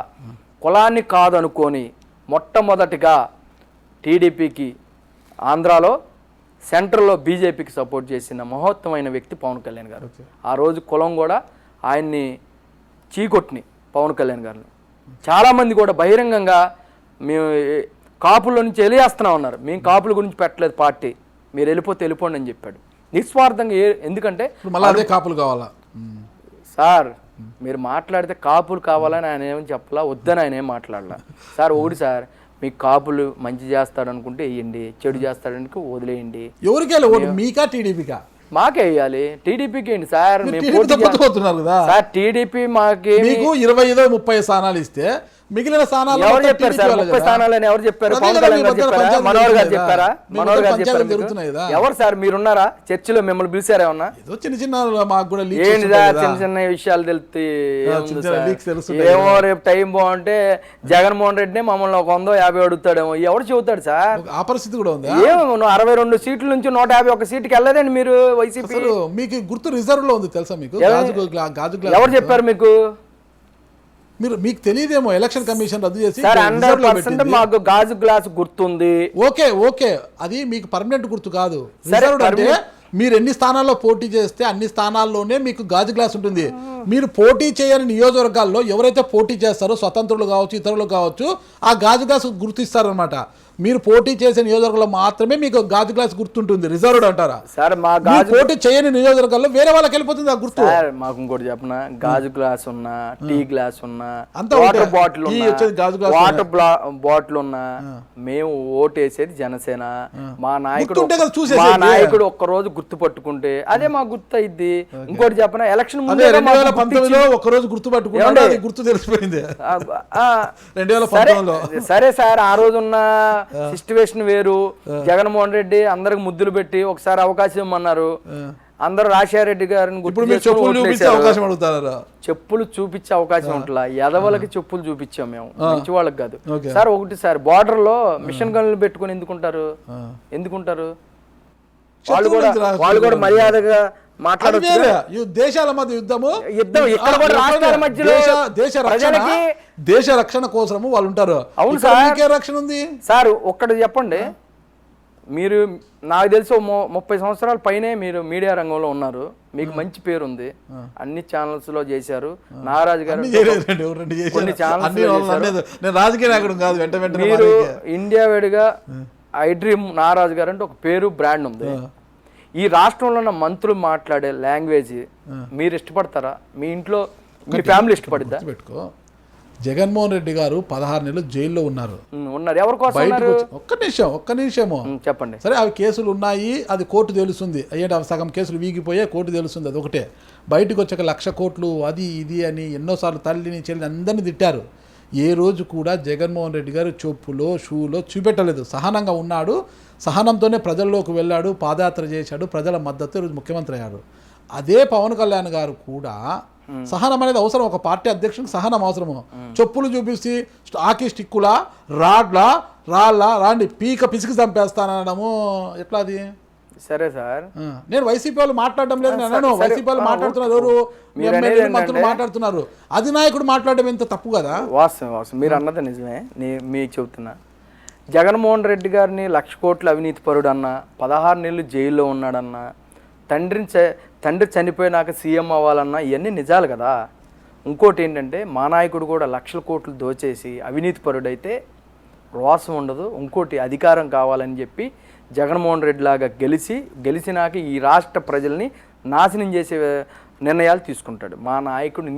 కులాన్ని కాదనుకొని మొట్టమొదటిగా టీడీపీకి ఆంధ్రాలో సెంట్రల్లో బీజేపీకి సపోర్ట్ చేసిన మహోత్తమైన వ్యక్తి పవన్ కళ్యాణ్ గారు. ఆ రోజు కులం కూడా ఆయన్ని చీకొట్టిని పవన్ కళ్యాణ్ గారిని. చాలామంది కూడా బహిరంగంగా మేము కాపుల నుంచి వెళ్ళేస్తున్నా ఉన్నారు. మేము కాపుల గురించి పెట్టలేదు పార్టీ, మీరు వెళ్ళిపోండి అని చెప్పాడు నిస్వార్థంగా. ఎందుకంటే అదే కాపులు కావాలా సార్? మీరు మాట్లాడితే కాపులు కావాలని ఆయన ఏమని చెప్పలా, వద్దని ఆయన ఏం మాట్లాడలా సార్. ఒకటి సార్, మీకు కాపులు మంచి చేస్తాడు అనుకుంటే వేయండి, చెడు చేస్తాడనుకో వదిలేయండి. ఎవరికి మీకా టీడీపీకా? మాకే వేయాలి. టీడీపీకి ఏంటి సార్? సార్ టీడీపీ మాకు 25-30 స్థానాలు ఇస్తే మిగిలిన స్థానాల్లో ఎవరు చెప్పారు సార్ 30 స్థానాలని ఎవరు చెప్పారు? పవన్ కళ్యాణ్ గారు చెప్పారా? మనోహర్ గారు చెప్పారా? మనోహర్ గారు చెప్పారు. ఎవరు సార్ మీరున్నారా చర్చిలో? మిమ్మల్ని పిలిచారా ఏమన్నా? ఏదో చిన్న చిన్న మాకు కూడా ఏంటి సార్ చిన్న చిన్న విషయాలు తెలిస్తే ఏమో రేపు టైం బాగుంటే జగన్మోహన్ రెడ్డిని మమ్మల్ని 100-50 అడుగుతాడేమో. ఎవరు చెబుతాడు సార్? ఆ పరిస్థితి కూడా ఉంది. ఏమో 62 సీట్ల నుంచి 151 సీటుకి వెళ్ళలేదండి మీరు వైసీపీ. మీకు గుర్తు రిజర్వ్ లో ఉంది తెలుసా మీకు? ఎవరు చెప్పారు మీకు? మీకు తెలియదేమో ఎలక్షన్ కమిషన్ రద్దు చేసి 100% మాకు గాజు గ్లాస్ గుర్తుంది. ఓకే అది మీకు పర్మనెంట్ గుర్తు కాదు. రిజర్వ్డ్ అంటే మీరు ఎన్ని స్థానాల్లో పోటీ చేస్తే అన్ని స్థానాల్లోనే మీకు గాజు గ్లాస్ ఉంటుంది. మీరు పోటీ చేయని నియోజకవర్గాల్లో ఎవరైతే పోటీ చేస్తారో స్వతంత్రులు కావచ్చు ఇతరులు కావచ్చు ఆ గాజు గ్లాస్ గుర్తిస్తారనమాట. మీరు పోటీ చేసే నియోజకవర్గంలో మాత్రమే మీకు గాజు గ్లాస్ గుర్తుంటుంది. రిజర్వ్డ్ అంటారా సార్? మా పోటీ చేయని నియోజకవర్గాల్లో వేరే వాళ్ళకి వెళ్ళిపోతుంది ఆ గుర్తు. మాకు ఇంకోటి చెప్పనా, గాజు గ్లాస్ ఉన్నా టీ గ్లాస్ ఉన్నా వాటర్ బాటిల్ ఉన్నా మేము ఓటేసేది జనసేన. మా నాయకుడు ఒక్క రోజు గుర్తు పట్టుకుంటే అదే మా గుర్తు అయింది. ఇంకోటి చెప్పనా, ఎలక్షన్ 2019లో ఒక రోజు గుర్తు పట్టుకుంటే గుర్తు తెలిసిపోయింది. 2019లో సరే సార్, ఆ రోజు ఉన్న సిచ్యువేషన్ వేరు. జగన్మోహన్ రెడ్డి అందరికి ముద్దులు పెట్టి ఒకసారి అవకాశం ఇవ్వమన్నారు. అందరూ రాజశేఖర రెడ్డి గారిని చెప్పులు చూపించే అవకాశం ఉంటుందా? ఎదవలకి చెప్పులు చూపించాం మేము, మంచి వాళ్ళకి కాదు సార్. ఒకటి సార్, బార్డర్ లో మిషన్ గన్లు పెట్టుకుని ఎందుకుంటారు? వాళ్ళు కూడా మర్యాదగా దేశాల మధ్య యుద్ధం ఇక్కడ కూడా రాష్ట్రాల మధ్యలో దేశ రక్షణ కోసము వాళ్ళు ఉంటారు. అవును సార్, రక్షణ ఉంది సార్. ఒక్కటి చెప్పండి, మీరు నాకు తెలిసి 30 సంవత్సరాల పైనే మీరు మీడియా రంగంలో ఉన్నారు. మీకు మంచి పేరు ఉంది, అన్ని ఛానల్స్ లో చేశారు. నాగరాజు గారు కొన్ని ఛానల్స్ మీరు ఇండియా వేడిగా ఐ డ్రీమ్ నాగరాజు గారు అంటే ఒక పేరు బ్రాండ్ ఉంది. ఈ రాష్ట్రంలో ఉన్న మంత్రులు మాట్లాడే లాంగ్వేజ్ మీరు ఇష్టపడతారా? మీ ఇంట్లో మీ ఫ్యామిలీ ఇష్టపడిద్దా? పెట్టుకో, జగన్మోహన్ రెడ్డి గారు 16 నెలలు జైల్లో ఉన్నారు. ఎవరి కోసం? ఒక్క నిమిషము చెప్పండి. సరే, అవి కేసులు ఉన్నాయి, అది కోర్టు తెలుస్తుంది. అయ్యేంటి సగం కేసులు వీగిపోయే కోర్టు తెలుస్తుంది. అది ఒకటే. బయటకు వచ్చాక 1,00,000 కోట్లు అది ఇది అని ఎన్నోసార్లు తల్లిని చెల్లిని అందరినీ తిట్టారు. ఏ రోజు కూడా జగన్మోహన్ రెడ్డి గారు చెప్పులో షూలో చూపెట్టలేదు. సహనంగా ఉన్నాడు, సహనంతోనే ప్రజల్లోకి వెళ్ళాడు, పాదయాత్ర చేశాడు, ప్రజల మద్దతు ఈరోజు ముఖ్యమంత్రి అయ్యాడు. అదే పవన్ కళ్యాణ్ గారు కూడా సహనం అనేది అవసరం. ఒక పార్టీ అధ్యక్షునికి సహనం అవసరము. చెప్పులు చూపిస్తే ఆకి స్టిక్కులా రాళ్ళ రాండి పీక పిసికి చంపేస్తానడము ఎట్లా? అది సరే సార్, నేను వైసీపీ వాళ్ళు మాట్లాడడం లేదు. నేను వైసీపీ వాళ్ళు మాట్లాడుతున్నారు, ఎవరు మంత్రులు మాట్లాడుతున్నారు. అధినాయకుడు మాట్లాడడం ఎంత తప్పు కదా? వాస్తవం మీరు అన్నది నిజమే. మీకు చెబుతున్నా, జగన్మోహన్ రెడ్డి గారిని 1,00,000 కోట్ల అవినీతి పరుడు అన్న, 16 నెలలు జైల్లో ఉన్నాడన్న, తండ్రి చనిపోయినాక సీఎం అవ్వాలన్నా ఇవన్నీ నిజాలు కదా. ఇంకోటి ఏంటంటే, మా నాయకుడు కూడా 1,00,000 కోట్లు దోచేసి అవినీతి పరుడైతే రోసం ఉండదు. ఇంకోటి అధికారం కావాలని చెప్పి జగన్మోహన్ రెడ్డి లాగా గెలిచినాక ఈ రాష్ట్ర ప్రజల్ని నాశనం చేసే నిర్ణయాలు తీసుకుంటాడు. మా నాయకుడు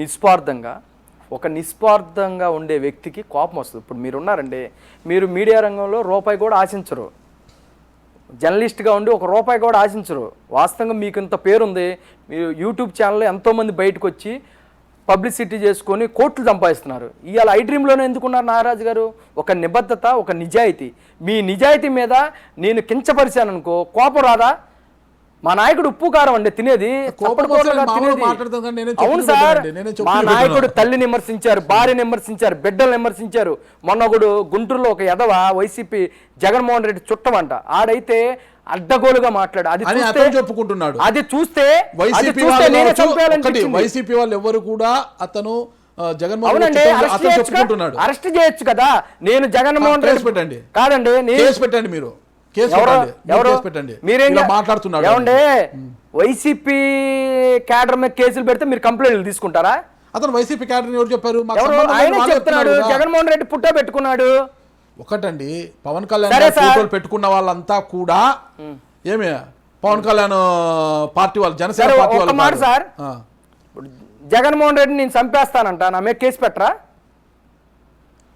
నిస్వార్థంగా ఉండే వ్యక్తికి కోపం వస్తుంది. ఇప్పుడు మీరు ఉన్నారండి, మీరు మీడియా రంగంలో రూపాయి కూడా ఆశించరు. జర్నలిస్ట్గా ఉండి ₹1 కూడా ఆశించరు. వాస్తవంగా మీకు ఇంత పేరుంది. మీరు యూట్యూబ్ ఛానల్లో ఎంతోమంది బయటకు వచ్చి పబ్లిసిటీ చేసుకొని కోట్లు సంపాదిస్తున్నారు. ఇవాళ ఐ డ్రీమ్లోనే ఎందుకున్నారు నాగరాజు గారు? ఒక నిబద్ధత, ఒక నిజాయితీ. మీ నిజాయితీ మీద నేను కించపరిచాను అనుకో, కోపం రాదా? మా నాయకుడు ఉప్పు కారం అండి తినేది. అవును సార్, మా నాయకుడు తల్లిని విమర్శించారు, భార్యని విమర్శించారు, బిడ్డలను విమర్శించారు. మొన్న ఒకడు గుంటూరులో ఒక ఎదవ వైసీపీ జగన్మోహన్ రెడ్డి చుట్టమంట, ఆడైతే అడ్డగోలుగా మాట్లాడు. అది చెప్పుకుంటున్నాడు. అది చూస్తే వైసీపీ వాళ్ళు ఎవరు కూడా అతను అరెస్ట్ చేయొచ్చు కదా. నేను జగన్మోహన్ రెడ్డి పెట్టండి కాదండి, పెట్టండి మీరు మాట్లాడుతున్నారు. ఏమంటే వైసీపీ క్యాడర్ మీద కేసులు పెడితే మీరు కంప్లైంట్లు తీసుకుంటారా? అతను వైసీపీ క్యాడర్ ఎవరు చెప్పారు? చెప్తున్నాడు, జగన్మోహన్ రెడ్డి పుట్టో పెట్టుకున్నాడు. ఒకటండి, పవన్ కళ్యాణ్ పెట్టుకున్న వాళ్ళంతా కూడా ఏమి పవన్ కళ్యాణ్ పార్టీ వాళ్ళు, జనసేన పార్టీ వాళ్ళు. మాట సార్, జగన్మోహన్ రెడ్డి నేను చంపేస్తానంట, నా మీద కేసు పెట్టరా?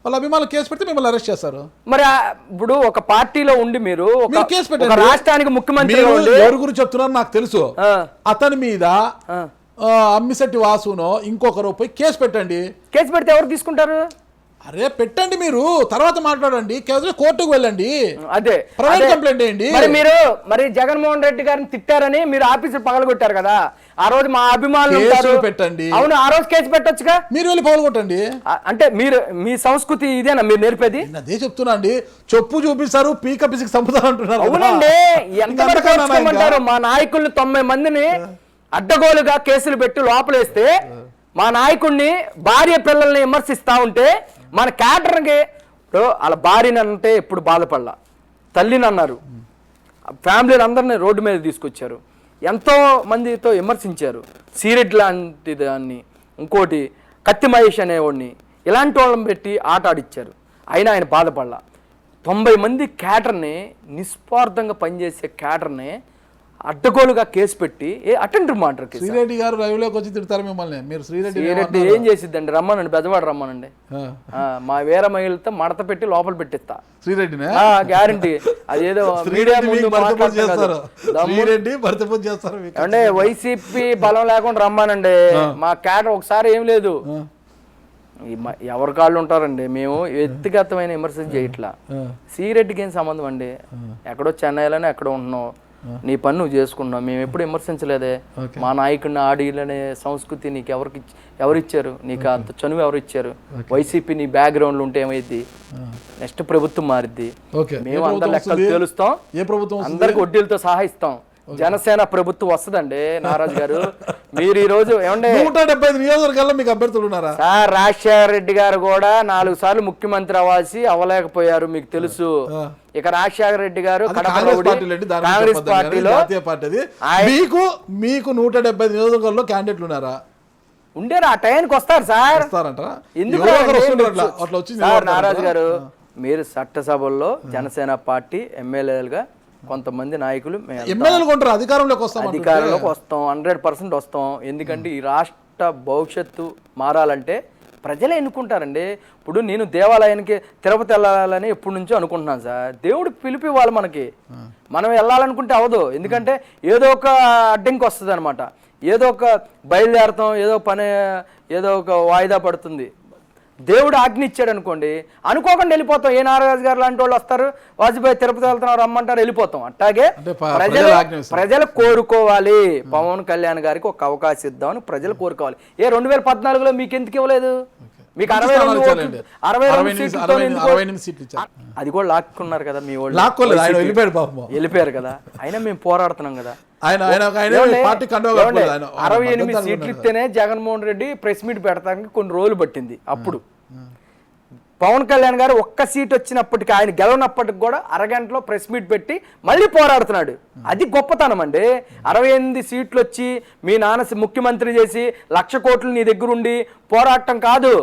వాళ్ళ అభిమానులు కేసు పెడితే మిమ్మల్ని అరెస్ట్ చేస్తారు. మరి ఇప్పుడు ఒక పార్టీలో ఉండి మీరు రాష్ట్రానికి ముఖ్యమంత్రి ఎవరి గురించి చెప్తున్నారు నాకు తెలుసు. అతని మీద అమ్మిశెట్టి వాసునో ఇంకొకరు పోయి కేసు పెట్టండి. కేసు పెడితే ఎవరు తీసుకుంటారు? అరే పెట్టండి, మీరు తర్వాత మాట్లాడండి, కోర్టుకు వెళ్ళండి, అదే ప్రైవేట్ కంప్లైంట్ చేయండి. మరి జగన్మోహన్ రెడ్డి గారిని తిట్టారని మీరు ఆఫీసులు పగలగొట్టారు కదా, ఆ రోజు మా అభిమానులు పెట్టండి. అవును, ఆ రోజు కేసు పెట్టొచ్చుగా, మీరు వెళ్ళి పగలగొట్టండి. అంటే మీ సంస్కృతి ఇదేనా మీరు నేర్పేది? అదే చెప్తున్నా అండి, చెప్పు చూపిస్తారు, పీక పిసికి చంపుతారు అంటున్నారు. అవునండి, ఎంతవరకు నేర్చుకోమంటారు? మా నాయకుల్ని 90 మందిని అడ్డగోలుగా కేసులు పెట్టి లోపలేస్తే, మా నాయకుడిని భార్య పిల్లల్ని విమర్శిస్తా ఉంటే, మన క్యాటర్కి వాళ్ళ భార్యని అంటే ఎప్పుడు బాధపడలా, తల్లిని అన్నారు, ఫ్యామిలీని అందరినీ రోడ్డు మీద తీసుకొచ్చారు, ఎంతో మందితో విమర్శించారు. సీరెడ్ లాంటి దాన్ని, ఇంకోటి కత్తి మహేష్ అనేవాడిని, ఇలాంటి వాళ్ళని పెట్టి ఆట ఆడిచ్చారు. అయినా ఆయన బాధపడలా. 90 మంది క్యాటర్ని, నిస్వార్థంగా పనిచేసే క్యాటర్ని అడ్డగోలుగా కేసు పెట్టి అటెండర్ మాట. శ్రీరెడ్డి గారు లైవ్లోకి వచ్చి తిడతారు మిమ్మల్ని. మీరు శ్రీరెడ్డి ఏం చేసిద్దండి? రమ్మనండి, బెజవాడ రమ్మనండి, మా వేరే మహిళతో మడత పెట్టి లోపల పెట్టిస్తా. శ్రీరెడ్డిని గ్యారంటీ. అదేదో మీడియా ముందు అంటే వైసీపీ బలం లేకుండా రమ్మానండి. మా క్యాడర్ ఒకసారి ఏం లేదు, ఎవరి కాళ్ళు ఉంటారండి. మేము వ్యక్తిగతమైన విమర్శలు చేయట్లా. శ్రీరెడ్డికి ఏం సంబంధం అండి? ఎక్కడో చెన్నైలోనే ఎక్కడో ఉంటున్నావు, నీ పని నువ్వు చేసుకున్నావు. మేము ఎప్పుడు విమర్శించలేదే. మా నాయకుడిని ఆడిలనే సంస్కృతి నీకు ఎవరిచ్చారు? నీకు అంత చనువు ఎవరు ఇచ్చారు? వైసీపీ నీ బ్యాక్గ్రౌండ్ ఉంటే ఏమైద్ది? నెక్స్ట్ ప్రభుత్వం మారిద్ది. మేము అందరి లెక్కలు తేలుస్తాం, అందరికి వడ్డీలతో సహా ఇస్తాం. జనసేన ప్రభుత్వం వస్తుందండి. నారాజు గారు, మీరు ఈ రోజు ఏమంటే 175 నియోజకవర్గాల్లో మీకు అభ్యర్థులు ఉన్నారా సార్? రాజశేఖర రెడ్డి గారు కూడా 4 సార్లు ముఖ్యమంత్రి అవ్వలేకపోయారు, మీకు తెలుసు. ఇక రాజశేఖర రెడ్డి గారు కాంగ్రెస్ పార్టీలో మీకు 175 నియోజకవర్గాల్లో క్యాండిడేట్లు ఉన్నారా? ఉండేరు. ఆ టైంకి వస్తారు సార్. ఎందుకు సార్? నారాజు గారు, మీరు చట్టసభల్లో జనసేన పార్టీ ఎమ్మెల్యేలుగా కొంతమంది నాయకులు అధికారంలోకి వస్తాం 100% వస్తాం. ఎందుకంటే ఈ రాష్ట్ర భవిష్యత్తు మారాలంటే ప్రజలే ఎన్నుకుంటారండి. ఇప్పుడు నేను దేవాలయానికి తిరుపతి వెళ్ళాలని ఎప్పటి నుంచో అనుకుంటున్నాను సార్. దేవుడు పిలిపి ఇవ్వాలి మనకి. మనం వెళ్ళాలనుకుంటే అవదు, ఎందుకంటే ఏదో ఒక అడ్డంకి వస్తుంది అనమాట. ఏదో ఒక బయలుదేరతాం, ఏదో ఒక వాయిదా పడుతుంది. దేవుడు ఆజ్ఞ ఇచ్చాడు అనుకోండి, అనుకోకుండా వెళ్ళిపోతాం. ఏ నారాజు గారు లాంటి వాళ్ళు వస్తారు, వాజ్పేయి తిరుపతి వెళ్తున్నారు రమ్మంటారు, వెళ్ళిపోతాం. అట్లాగే ప్రజలు కోరుకోవాలి. పవన్ కళ్యాణ్ గారికి ఒక అవకాశం ఇద్దామని ప్రజలు కోరుకోవాలి. 2014లో మీకు ఎందుకు ఇవ్వలేదు? మీకు 62 సీట్లు, అది కూడా లాక్కున్నారు కదా మీ వాళ్ళు, వెళ్ళిపోయారు కదా. అయినా మేము పోరాడుతున్నాం కదా. 68 సీట్లు ఇస్తేనే జగన్మోహన్ రెడ్డి ప్రెస్ మీట్ పెడతానికి కొన్ని రోజులు పట్టింది. అప్పుడు పవన్ కళ్యాణ్ గారు ఒక్క సీట్ వచ్చినప్పటికీ, ఆయన గెలవనప్పటికి కూడా అరగంటలో ప్రెస్ మీట్ పెట్టి మళ్ళీ పోరాడుతున్నాడు. అది గొప్పతనం అండి. 68 సీట్లు వచ్చి మీ నాన్న ముఖ్యమంత్రి చేసి 1,00,000 కోట్లు నీ దగ్గర ఉండి పోరాటం కాదు.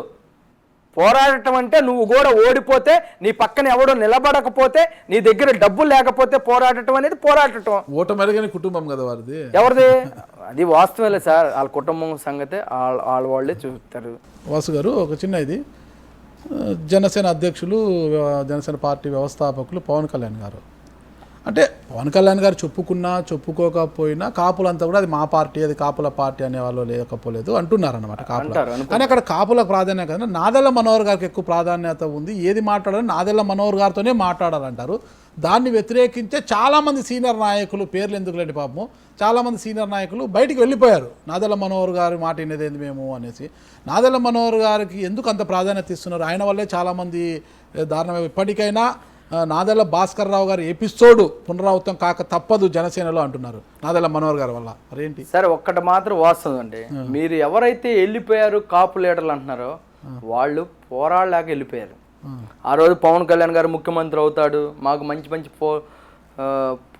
పోరాడటం అంటే నువ్వు కూడా ఓడిపోతే, నీ పక్కన ఎవడో నిలబడకపోతే, నీ దగ్గర డబ్బులు లేకపోతే పోరాడటం అనేది పోరాడటం. ఓటమి కుటుంబం కదా వారిది. ఎవరిది? అది వాస్తవమే సార్. వాళ్ళ కుటుంబం సంగతే వాళ్ళే చూస్తారు. వాసు గారు, ఒక చిన్న ఇది, జనసేన అధ్యక్షులు, జనసేన పార్టీ వ్యవస్థాపకులు పవన్ కళ్యాణ్ గారు, అంటే పవన్ కళ్యాణ్ గారు చెప్పుకోకపోయినా కాపులంతా కూడా అది మా పార్టీ, అది కాపుల పార్టీ అనే వాళ్ళు లేకపోలేదు అంటున్నారన్నమాట. కాపుల కానీ అక్కడ కాపులకు ప్రాధాన్యత కదా, నాదెళ్ల మనోహర్ గారికి ఎక్కువ ప్రాధాన్యత ఉంది. ఏది మాట్లాడాలని నాదెళ్ల మనోహర్ గారితోనే మాట్లాడాలంటారు. దాన్ని వ్యతిరేకించే చాలామంది సీనియర్ నాయకులు, పేర్లు ఎందుకు లేండి పాపము, చాలామంది సీనియర్ నాయకులు బయటికి వెళ్ళిపోయారు. నాదెళ్ల మనోహర్ గారి మాట వినేది మేము అనేసి. నాదెళ్ల మనోహర్ గారికి ఎందుకు అంత ప్రాధాన్యత ఇస్తున్నారు? ఆయన వల్లే చాలామంది దారుణం. ఇప్పటికైనా నాదెళ్ల భాస్కర్ రావు గారి ఎపిసోడ్ పునరావృతం కాక తప్పదు జనసేనలో అంటున్నారు, నాదెళ్ల మనోహర్ గారి వల్ల. మరేంటి సరే, ఒక్కటి మాత్రం వాస్తవం అండి. మీరు ఎవరైతే వెళ్ళిపోయారు కాపు లీడర్లు అంటున్నారో వాళ్ళు పోరాడలేక వెళ్ళిపోయారు. ఆ రోజు పవన్ కళ్యాణ్ గారు ముఖ్యమంత్రి అవుతాడు, మాకు మంచి మంచి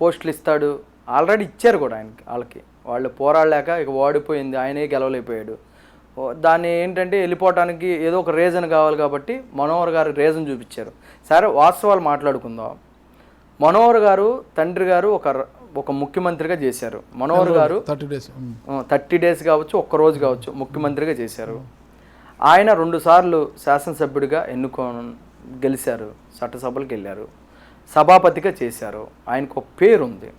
పోస్టులు ఇస్తాడు, ఆల్రెడీ ఇచ్చారు కూడా వాళ్ళకి. వాళ్ళు పోరాడలేక ఇక ఓడిపోయింది, ఆయనే గెలవలేకపోయాడు. దాన్ని ఏంటంటే వెళ్ళిపోవటానికి ఏదో ఒక రీజన్ కావాలి కాబట్టి మనోహర్ గారు రీజన్ చూపించారు. సరే, వాస్తవాలు మాట్లాడుకుందాం. మనోహర్ గారు తండ్రి గారు ఒక ముఖ్యమంత్రిగా చేశారు. మనోహర్ గారు 30 డేస్ కావచ్చు, ఒక్కరోజు కావచ్చు ముఖ్యమంత్రిగా చేశారు. ఆయన 2 సార్లు శాసనసభ్యుడిగా గెలిచారు, చట్టసభలకు వెళ్ళారు, సభాపతిగా చేశారు. ఆయనకు ఒక పేరు ఉంది.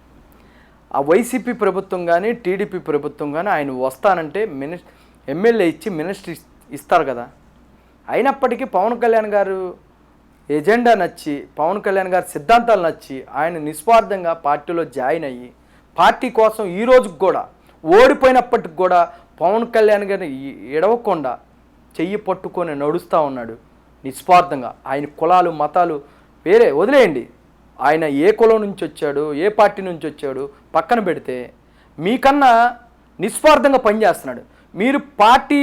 ఆ వైసీపీ ప్రభుత్వం కానీ టీడీపీ ప్రభుత్వం కానీ ఆయన వస్తానంటే ఎమ్మెల్యే ఇచ్చి మినిస్టర్ ఇస్తారు కదా. అయినప్పటికీ పవన్ కళ్యాణ్ గారు ఎజెండా నచ్చి, పవన్ కళ్యాణ్ గారి సిద్ధాంతాలు నచ్చి ఆయన నిస్వార్థంగా పార్టీలో జాయిన్ అయ్యి పార్టీ కోసం ఈ రోజుకి కూడా ఓడిపోయినప్పటికి కూడా పవన్ కళ్యాణ్ గారిని ఎడవకుండా చెయ్యి పట్టుకొని నడుస్తూ ఉన్నాడు నిస్వార్థంగా. ఆయన కులాలు మతాలు వేరే వదిలేయండి, ఆయన ఏ కులం నుంచి వచ్చాడు, ఏ పార్టీ నుంచి వచ్చాడు పక్కన పెడితే మీకన్నా నిస్వార్థంగా పనిచేస్తున్నాడు. మీరు పార్టీ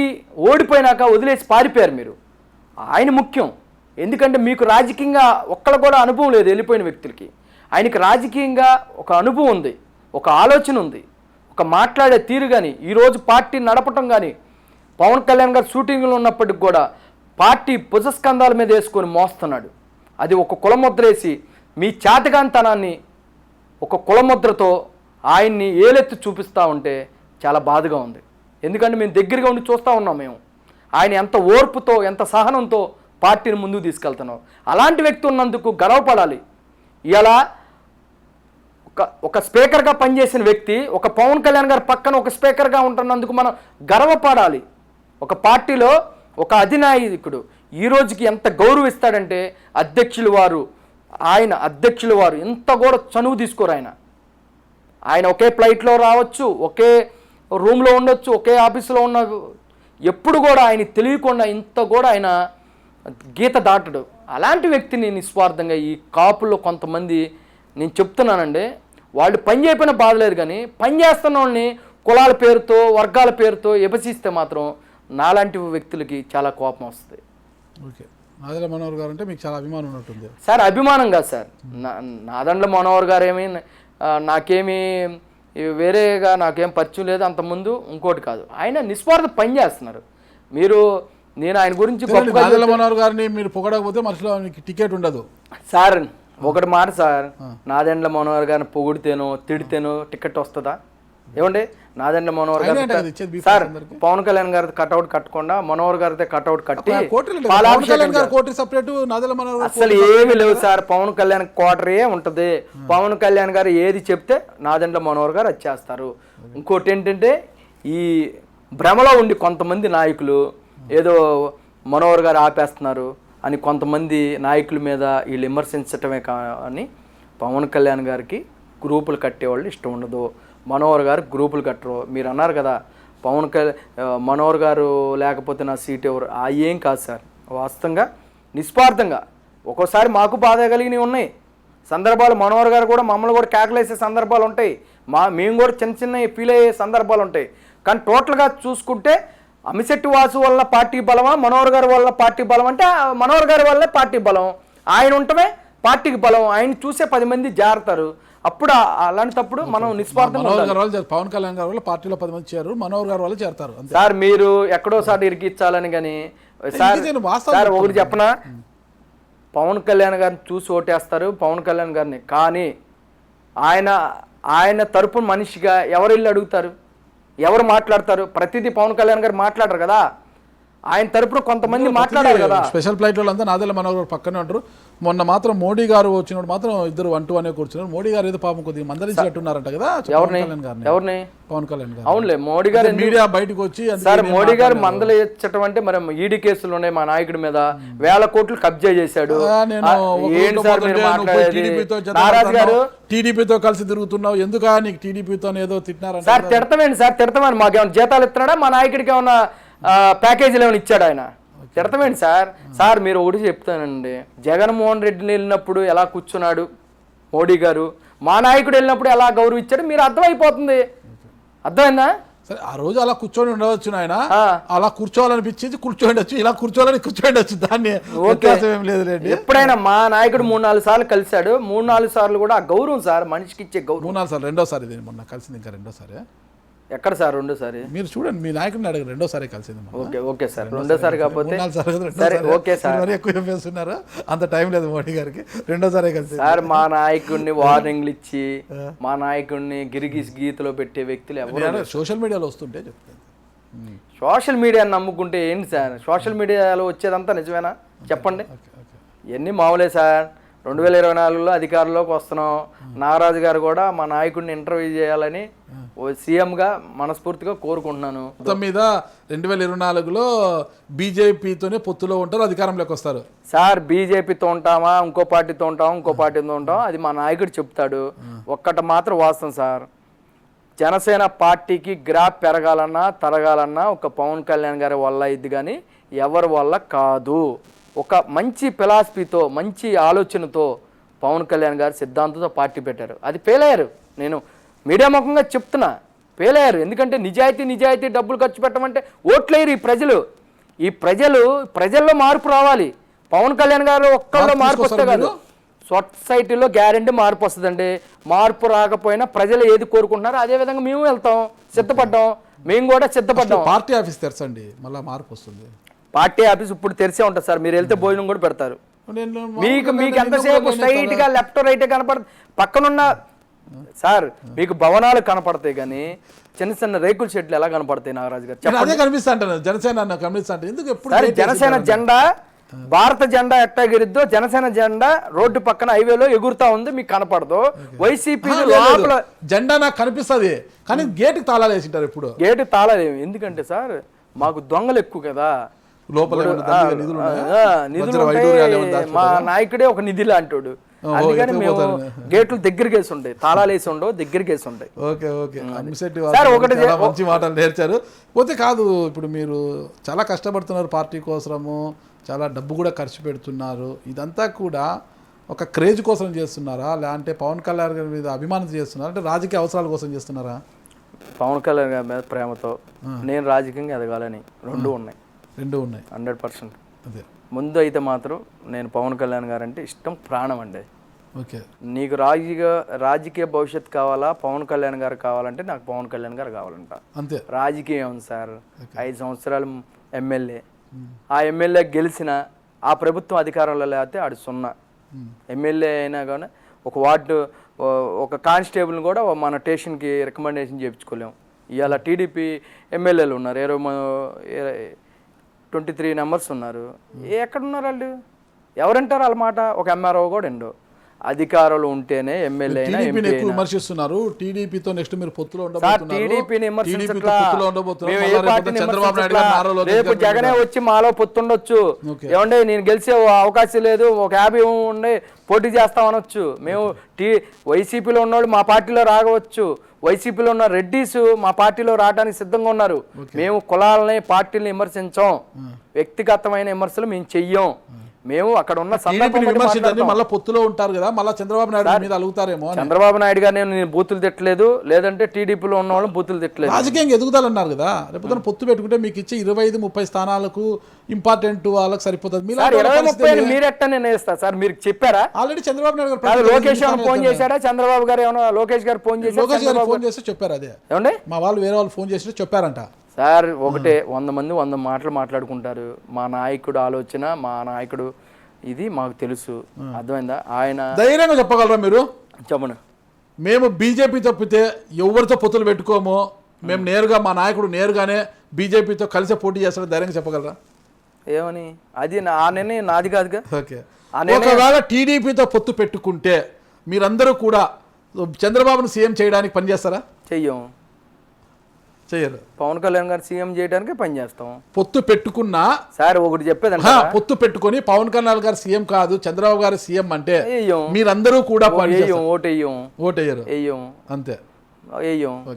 ఓడిపోయినాక వదిలేసి పారిపోయారు మీరు. ఆయన ముఖ్యం, ఎందుకంటే మీకు రాజకీయంగా ఒక్కళ్ళ కూడా అనుభవం లేదు. వెళ్ళిపోయిన వ్యక్తులకి ఆయనకి రాజకీయంగా ఒక అనుభవం ఉంది, ఒక ఆలోచన ఉంది, ఒక మాట్లాడే తీరు. కానీ ఈరోజు పార్టీ నడపటం కానీ పవన్ కళ్యాణ్ గారు షూటింగ్లో ఉన్నప్పటికి కూడా పార్టీ భుజస్కంధాల మీద వేసుకొని మోస్తున్నాడు. అది ఒక కులముద్ర వేసి మీ చేతగాంతనాన్ని ఒక కులముద్రతో ఆయన్ని ఏలెత్తి చూపిస్తూ ఉంటే చాలా బాధగా ఉంది. ఎందుకంటే మేము దగ్గరగా ఉండి చూస్తూ ఉన్నాం. మేము ఆయన ఎంత ఓర్పుతో ఎంత సహనంతో పార్టీని ముందుకు తీసుకెళ్తున్నాం. అలాంటి వ్యక్తి ఉన్నందుకు గర్వపడాలి. ఇలా ఒక స్పీకర్గా పనిచేసిన వ్యక్తి ఒక పవన్ కళ్యాణ్ గారి పక్కన ఒక స్పీకర్గా ఉంటున్నందుకు మనం గర్వపడాలి. ఒక పార్టీలో ఒక అధినాయకుడు ఈ రోజుకి ఎంత గౌరవిస్తాడంటే అధ్యక్షులు వారు ఇంత కూడా చనువు తీసుకోరు. ఆయన ఒకే ఫ్లైట్లో రావచ్చు, ఒకే రూమ్లో ఉండొచ్చు, ఒకే ఆఫీసులో ఉన్న ఎప్పుడు కూడా ఆయన తెలియకుండా ఇంత కూడా ఆయన గీత దాటడు. అలాంటి వ్యక్తిని నిస్వార్థంగా ఈ కాపుల్లో కొంతమంది, నేను చెప్తున్నానండి, వాళ్ళు పని చేయకపోయినా బాధలేదు, కానీ పని చేస్తున్న వాళ్ళని కులాల పేరుతో వర్గాల పేరుతో విభజిస్తే మాత్రం నాలాంటి వ్యక్తులకి చాలా కోపం వస్తుంది. ఓకే, నాదెండ్ల మనోహర్ గారు అంటే మీకు చాలా అభిమానం ఉన్నట్టుంది సార్. అభిమానం కాదు సార్, నాదెండ్ల మనోహర్ గారు ఏమీ నాకేమీ వేరేగా నాకేం పరిచయం లేదు అంతకుముందు, ఇంకోటి కాదు. ఆయన నిస్వార్థ పని చేస్తున్నారు. నేను ఆయన గురించి నాదెండ్ల మనోహర్ గారిని మీరు పొగడకపోతే మనుషులో టికెట్ ఉండదు సార్. ఒకటి మాట సార్, నాదెండ్ల మనోహర్ గారిని పొగిడితేనో తిడితేనో టికెట్ వస్తుందా? ఏమండి, నాదెండ్ల మనోహర్ గారు సార్ పవన్ కళ్యాణ్ గారి కట్అవుట్ కట్టకుండా మనోహర్ గారితో కట్అవుట్ కట్టి అసలు ఏమి లేవు సార్. పవన్ కళ్యాణ్ క్వార్టరే ఉంటది. పవన్ కళ్యాణ్ గారు ఏది చెప్తే నాదెండ్ల మనోహర్ గారు వచ్చేస్తారు. ఇంకోటి ఏంటంటే ఈ భ్రమలో ఉండి కొంతమంది నాయకులు ఏదో మనోహర్ గారు ఆపేస్తున్నారు అని కొంతమంది నాయకుల మీద వీళ్ళు విమర్శించటమే కానీ పవన్ కళ్యాణ్ గారికి గ్రూపులు కట్టేవాళ్ళు ఇష్టం ఉండదు. మనోహర్ గారు గ్రూపులు కట్టరు. మీరు అన్నారు కదా మనోహర్ గారు లేకపోతే నా సీట్ ఎవరు, ఏం కాదు సార్. వాస్తవంగా నిస్వార్థంగా ఒక్కోసారి మాకు బాధ కలిగినవి ఉన్నాయి సందర్భాలు. మనోహర్ గారు కూడా మమ్మల్ని కూడా కేకలేసే సందర్భాలు ఉంటాయి. మేము కూడా చిన్న చిన్న ఫీల్ అయ్యే సందర్భాలు ఉంటాయి. కానీ టోటల్గా చూసుకుంటే అమ్మిశెట్టి వాసు వల్ల పార్టీ బలమా, మనోహర్ గారి వల్ల పార్టీ బలం అంటే మనోహర్ గారి వల్లే పార్టీ బలం. ఆయన ఉంటమే పార్టీకి బలం. ఆయన చూసే 10 మంది జారుతారు. అప్పుడు అలాంటప్పుడు మనం నిస్వార్థంగా పవన్ కళ్యాణ్ గారి వల్ల పార్టీలో 10 మంది చేరారు, మనోహర్ గారి వల్ల చేరతారు సార్. మీరు ఎక్కడోసారి ఇరికిచ్చాలని కానీ సార్ ఒకటి చెప్పనా, పవన్ కళ్యాణ్ గారిని చూసి ఓటేస్తారు పవన్ కళ్యాణ్ గారిని. కానీ ఆయన తరపున మనిషిగా ఎవరు వెళ్ళి అడుగుతారు, ఎవరు మాట్లాడతారు? ప్రతిదీ పవన్ కళ్యాణ్ గారు మాట్లాడరు కదా. ఆయన తరపున కొంతమంది మాట్లాడారు కదా. స్పెషల్ ఫ్లైట్ వాళ్ళంతా నాదెండ్ల మనోహర్ గారు పక్కనే ఉంటారు. మొన్న మాత్రం మోడీ గారు వచ్చినప్పుడు మాత్రం ఇద్దరు 1-2 కూర్చున్నారు. మోడీ గారు ఏదో పాపం కొద్దిగా మందలించినట్టున్నారంట కదా ఎవరిని? పవన్ కళ్యాణ్ గారు. అవునులే, మోడీ గారు మీడియా బయటకు వచ్చి సార్ మోడీ గారు మందలించడం అంటే మరి ఈడీ కేసులు ఉన్నాయి మా నాయకుడి మీద, 1000 కోట్లు కబ్జా చేశాడు. ఏంటి సార్ మీరు మాట్లాడేది? నారాజ్ గారు టీడీపీతో కలిసి తిరుగుతున్నావు ఎందుకా, నీకు టీడీపీతో ఏదో తిట్టినారు సార్. తిడతామేంటి సార్, తిడతామని మాకేమైనా జీతాలు ఇస్తున్నాడా? మా నాయకుడికి ఏమన్నా ప్యాకేజీలు ఏమైనా ఇచ్చాడు ఆయన? తిడతామేంటి సార్. సార్ మీరు ఒకటి చెప్తానండి, జగన్మోహన్ రెడ్డిని వెళ్ళినప్పుడు ఎలా కూర్చున్నాడు మోడీ గారు, మా నాయకుడు వెళ్ళినప్పుడు ఎలా గౌరవించాడు మీరు అర్థమైపోతుంది. అర్థమైందా? సరే ఆ రోజు అలా కూర్చొని ఉండవచ్చు ఆయన, అలా కూర్చోవాలనిపించింది కూర్చోండొచ్చు, ఇలా కూర్చోవాలని దాన్ని వ్యత్యాసం ఏం లేదులేండి. ఎప్పుడైనా మా నాయకుడు 3-4 సార్లు కలిశాడు, 3-4 సార్లు కూడా ఆ గౌరవం సార్, మనిషికి ఇచ్చే గౌరవం. 3-4 సార్లు, రెండోసారి ఇది మొన్న కలిసింది, ఇంకా రెండోసారి. ఎక్కడ సార్ రెండోసారి? మీరు చూడండి మీ నాయకుడిని అడగండి, రెండోసారి కలిసింది. ఓకే సార్, రెండోసారి కాకపోతే ఓకే సార్, ఎక్కువ చెప్పేస్తున్నారు, అంత టైం లేదు మోడీ గారికి, రెండోసారి కలిసి. సార్ మా నాయకుడిని వార్నింగ్లు ఇచ్చి మా నాయకుడిని గిరిగిస్ గీతలో పెట్టే వ్యక్తులు ఎవరు సోషల్ మీడియాలో వస్తుంటే చెప్తాను. సోషల్ మీడియాని నమ్ముకుంటే ఏంటి సార్? సోషల్ మీడియాలో వచ్చేదంతా నిజమేనా చెప్పండి? ఇవన్నీ మామూలే సార్. 2024లో అధికారంలోకి వస్తున్నాం. నాగరాజు గారు కూడా మా నాయకుడిని ఇంటర్వ్యూ చేయాలని సీఎంగా మనస్ఫూర్తిగా కోరుకుంటున్నాను. మొత్తం మీద 2024లో బీజేపీతోనే పొత్తులో ఉంటారు, అధికారంలోకి వస్తారు. సార్ బీజేపీతో ఉంటామా, ఇంకో పార్టీతో ఉంటామా, ఇంకో పార్టీతో ఉంటాం, అది మా నాయకుడు చెప్తాడు. ఒక్కటి మాత్రం వాస్తవం సార్, జనసేన పార్టీకి గ్రాఫ్ పెరగాలన్నా తరగాలన్నా ఒక పవన్ కళ్యాణ్ గారి వల్ల ఇది కానీ ఎవరి వల్ల కాదు. ఒక మంచి ఫిలాసఫీతో మంచి ఆలోచనతో పవన్ కళ్యాణ్ గారు సిద్ధాంతంతో పార్టీ పెట్టారు, అది ఫెయిల్ అయ్యారు. నేను మీడియా ముఖంగా చెప్తున్నా, ఫెయిల్ అయ్యారు. ఎందుకంటే నిజాయితీ డబ్బులు ఖర్చు పెట్టమంటే ఓట్లేరు ఈ ప్రజల్లో మార్పు రావాలి. పవన్ కళ్యాణ్ గారు ఒక్కళ్ళలో మార్పు వస్తే కాదు, సొసైటీలో గ్యారెంటీ మార్పు వస్తుందండి. మార్పు రాకపోయినా ప్రజలు ఏది కోరుకుంటున్నారో అదే విధంగా మేము వెళ్తాం, సిద్ధపడ్డాం. మేము కూడా సిద్ధపడ్డాం. పార్టీ ఆఫీస్ తెరచండి, మళ్ళీ మార్పు వస్తుంది. పార్టీ ఆఫీస్ ఇప్పుడు తెరిసే ఉంటుంది సార్, మీరు వెళ్తే భోజనం కూడా పెడతారు. మీకు ఎంతసేపు స్ట్రైట్ గా లెఫ్ట్ రైట్ కనపడుతుంది, పక్కనున్న సార్ మీకు భవనాలు కనపడతాయి కానీ చిన్న రేకుల షెడ్లు ఎలా కనపడతాయి నాగరాజు గారు? అదే కనిపిస్తాంటాను, జనసేన కనిపిస్తాంటే ఎందుకు ఎప్పుడు జనసేన జెండా, భారత జెండా ఎట్టా ఎగిరిద్దో జనసేన జెండా రోడ్డు పక్కన హైవేలో ఎగురుతా ఉంది, మీకు కనపడదు. వైసీపీ లోపల జెండా నాకు కనిపిస్తుంది కానీ గేటుకి తాళాలు వేసింటారు. ఇప్పుడు గేటు తాళాలు ఎందుకంటే సార్ మాకు దొంగలు ఎక్కువ కదా, లోపల నిధులు మా నాయకుడే ఒక నిధి లాంటోడు, అందుకని మేము గేట్లు దగ్గరికి వేసి ఉంటాయి, తాళాలు వేసి ఉండవు, దగ్గరికి వేసి ఉంటాయి. ఓకే ఓకే మంచి మాటలు నేర్చారు. పోతే కాదు, ఇప్పుడు మీరు చాలా కష్టపడుతున్నారు పార్టీ కోసము, చాలా డబ్బు కూడా ఖర్చు పెడుతున్నారు. ఇదంతా కూడా ఒక క్రేజ్ కోసం చేస్తున్నారా, లేదంటే పవన్ కళ్యాణ్ గారి మీద అభిమానం చేస్తున్నారా, అంటే రాజకీయ అవసరాల కోసం చేస్తున్నారా? పవన్ కళ్యాణ్ గారి మీద ప్రేమతో, నేను రాజకీయంగా ఎదగాలని రెండు ఉన్నాయి 100%. అదే ముందు అయితే మాత్రం నేను పవన్ కళ్యాణ్ గారు అంటే ఇష్టం, ప్రాణం అండి. ఓకే, నీకు రాజకీయ భవిష్యత్తు కావాలా, పవన్ కళ్యాణ్ గారు కావాలంటే నాకు పవన్ కళ్యాణ్ గారు కావాలంట. అంతే. రాజకీయం ఉంది సార్, 5 సంవత్సరాలు ఎమ్మెల్యే, ఆ ఎమ్మెల్యే గెలిచిన ఆ ప్రభుత్వం అధికారంలో లేకపోతే ఆడు 0. ఎమ్మెల్యే అయినా కానీ ఒక వార్డు ఒక కానిస్టేబుల్ని కూడా మన స్టేషన్కి రికమెండేషన్ చేయించుకోలేము. ఇవాళ టీడీపీ ఎమ్మెల్యేలు ఉన్నారు, 23 నెంబర్స్ ఉన్నారు. ఎక్కడున్నారు వాళ్ళు? ఎవరంటారు వాళ్ళ మాట? ఒక ఎంఆర్ఓ కూడా ఎండో. అధికారులు ఉంటేనే ఎమ్మెల్యే అయినా విమర్శిస్తున్నారు. టీడీపీతో నెక్స్ట్ మీరు పొత్తులో రేపు జగనే వచ్చి మాలో పొత్తుండొచ్చు, ఏమంటే నేను గెలిచే అవకాశం లేదు, ఒక 50 ఉండే పోటీ చేస్తాం అనొచ్చు. మేము వైసీపీలో ఉన్నవాళ్ళు మా పార్టీలో రాగవచ్చు, వైసీపీలో ఉన్న రెడ్డిస్ మా పార్టీలో రావడానికి సిద్ధంగా ఉన్నారు. మేము కులాలని పార్టీని విమర్శించాం, వ్యక్తిగతమైన విమర్శలు మేము చెయ్యం. మేము అక్కడ ఉన్న మళ్ళీ పొత్తులో ఉంటారు కదా, మళ్ళీ చంద్రబాబు నాయుడు మీద అలుగుతారేమో. చంద్రబాబు నాయుడు గారు నేను బూతులు తిట్టలేదు, లేదంటే టీడీపీలో ఉన్న వాళ్ళు బూతులు తిట్టలేదు. రాజకీయంగా ఎదుగుదలన్నారు కదా, రేపు పొత్తు పెట్టుకుంటే మీకు ఇచ్చే 25-30 స్థానాలకు ఇంపార్టెంట్ వాళ్ళకి సరిపోతుంది. మీరెట్టా నేను వేస్తా సార్, మీరు చెప్పారా? ఆల్రెడీ చంద్రబాబు నాయుడు గారు లోకేష్ ఫోన్ చేశారా? చంద్రబాబు గారు ఏమన్నా లోకేష్ గారు ఫోన్ చేసి చెప్పారు. అదే ఏమండి, మా వాళ్ళు వేరే వాళ్ళు ఫోన్ చేసి చెప్పారంట. సార్ ఒకటే 100 మంది 100 మాటలు మాట్లాడుకుంటారు. మా నాయకుడు ఆలోచన, మా నాయకుడు ఇది మాకు తెలుసు, అర్థమైందా? ఆయన ధైర్యంగా చెప్పగలరా మీరు? చెప్పండి. మేము బీజేపీ తప్పితే ఎవరితో పొత్తులు పెట్టుకోము, మేము నేరుగా మా నాయకుడు నేరుగానే బీజేపీతో కలిసి పోటీ చేస్తాడు, ధైర్యంగా చెప్పగలరా? ఏమని? అది ఆ నిర్ణయం నాది కాదుగా. ఓకే, ఒకవేళ టీడీపీతో పొత్తు పెట్టుకుంటే మీరందరూ కూడా చంద్రబాబును సీఎం చేయడానికి పనిచేస్తారా? చెయ్యం. చేయరు. పవన్ కళ్యాణ్ గారు సీఎం చేయడానికి పనిచేస్తాం. పొత్తు పెట్టుకున్నా సార్ ఒకటి చెప్పేదంటే, పొత్తు పెట్టుకుని పవన్ కళ్యాణ్ గారు సీఎం కాదు చంద్రబాబు గారు సీఎం అంటే మీరందరూ కూడా ఓటేయరు. అంతే,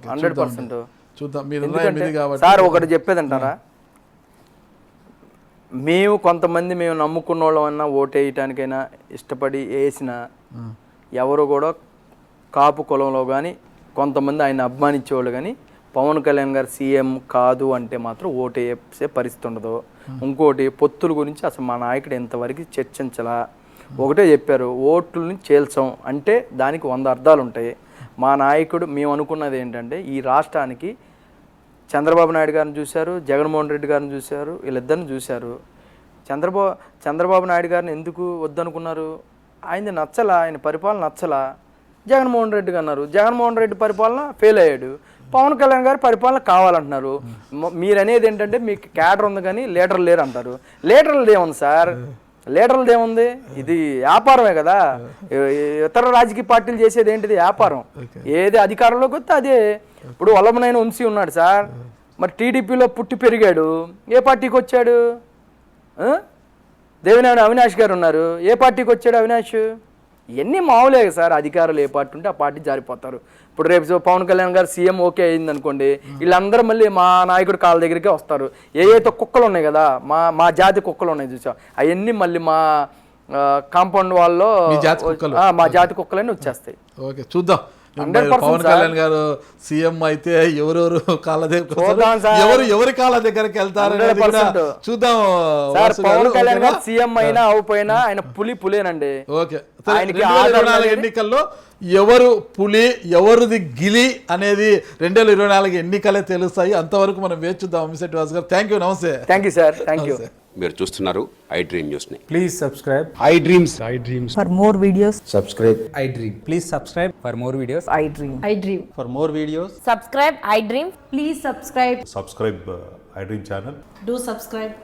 100%. చూద్దాం. మీరు సార్ ఒకటి చెప్పేదంటారా, మేము కొంతమంది మేము నమ్ముకున్న వాళ్ళమన్నా ఓటేయటానికైనా ఇష్టపడి వేసిన ఎవరు కూడా కాపు కులంలో కానీ కొంతమంది ఆయన అభిమానించేవాళ్ళు కానీ పవన్ కళ్యాణ్ గారు సీఎం కాదు అంటే మాత్రం ఓటు వేసే పరిస్థితి ఉండదు. ఇంకోటి పొత్తుల గురించి అసలు మా నాయకుడు ఎంతవరకు చర్చించలా. ఒకటే చెప్పారు, ఓట్లని చేల్చాం అంటే దానికి 100 అర్థాలు ఉంటాయి. మా నాయకుడు మేము అనుకున్నది ఏంటంటే ఈ రాష్ట్రానికి చంద్రబాబు నాయుడు గారిని చూశారు, జగన్మోహన్ రెడ్డి గారిని చూశారు, వీళ్ళిద్దరిని చూశారు. చంద్రబాబు నాయుడు గారిని ఎందుకు వద్దనుకున్నారు? ఆయనది నచ్చలా, ఆయన పరిపాలన నచ్చలా. జగన్మోహన్ రెడ్డి అన్నారు, జగన్మోహన్ రెడ్డి పరిపాలన ఫెయిల్ అయ్యాడు. పవన్ కళ్యాణ్ గారి పరిపాలన కావాలంటున్నారు. మీరు అనేది ఏంటంటే మీకు క్యాడర్ ఉంది కానీ లీడర్ లేరు అంటారు. లీడర్లు ఏముంది సార్? లీడర్లది ఏముంది, ఇది వ్యాపారమే కదా. ఇతర రాజకీయ పార్టీలు చేసేది ఏంటిది, వ్యాపారం. ఏది అధికారంలోకి వస్తే అదే. ఇప్పుడు వల్లభనేని వంశీ ఉన్నాడు సార్, మరి టీడీపీలో పుట్టి పెరిగాడు, ఏ పార్టీకి వచ్చాడు? దేవినేని అవినాష్ గారు ఉన్నారు, ఏ పార్టీకి వచ్చాడు అవినాష్? ఇవన్నీ మామూలే సార్, అధికారులు ఏ పార్టీ ఉంటే ఆ పార్టీ జారిపోతారు. ఇప్పుడు రేపు పవన్ కళ్యాణ్ గారు సీఎం ఓకే అయింది అనుకోండి, వీళ్ళందరూ మళ్ళీ మా నాయకుడి కాళ్ళ దగ్గరికే వస్తారు. ఏవైతే కుక్కలు ఉన్నాయి కదా, మా జాతి కుక్కలు ఉన్నాయి చూసా, అవన్నీ మళ్ళీ మా కాంపౌండ్ వాళ్ళలో మా జాతి కుక్కలన్నీ వచ్చేస్తాయి. ఓకే, చూద్దాం. పవన్ కళ్యాణ్ గారు సీఎం అయితే ఎవరెవరు కాళ్ళ దగ్గర, ఎవరి కాళ్ళ దగ్గరికి వెళ్తారు చూద్దాం. పవన్ కళ్యాణ్ గారు సీఎం అయినా అవపోయినా ఆయన పులేనండి. ఓకే, 2024 ఎన్నికల్లో ఎవరు పులి ఎవరిది గిలి అనేది 2024 ఎన్నికలే తెలుస్తాయి. అంతవరకు మనం వేచి చూద్దాం. అమ్మిశెట్టి వాసు గారు, థ్యాంక్ యూ, నమస్తే. Thank you sir, thank you. మీరు చూస్తున్నారు ఐ డ్రీమ్ న్యూస్ ని. Please subscribe. I dreams For more videos, subscribe. I dream. Please subscribe for more videos. I dream. I dream. For more videos. Subscribe, I dream. Please subscribe. Subscribe I dream channel. Do subscribe.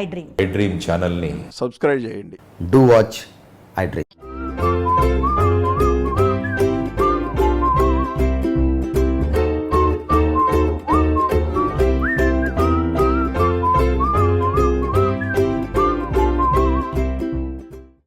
I dream. I dream ఛానల్ని subscribe చేయండి. Do watch I Dream.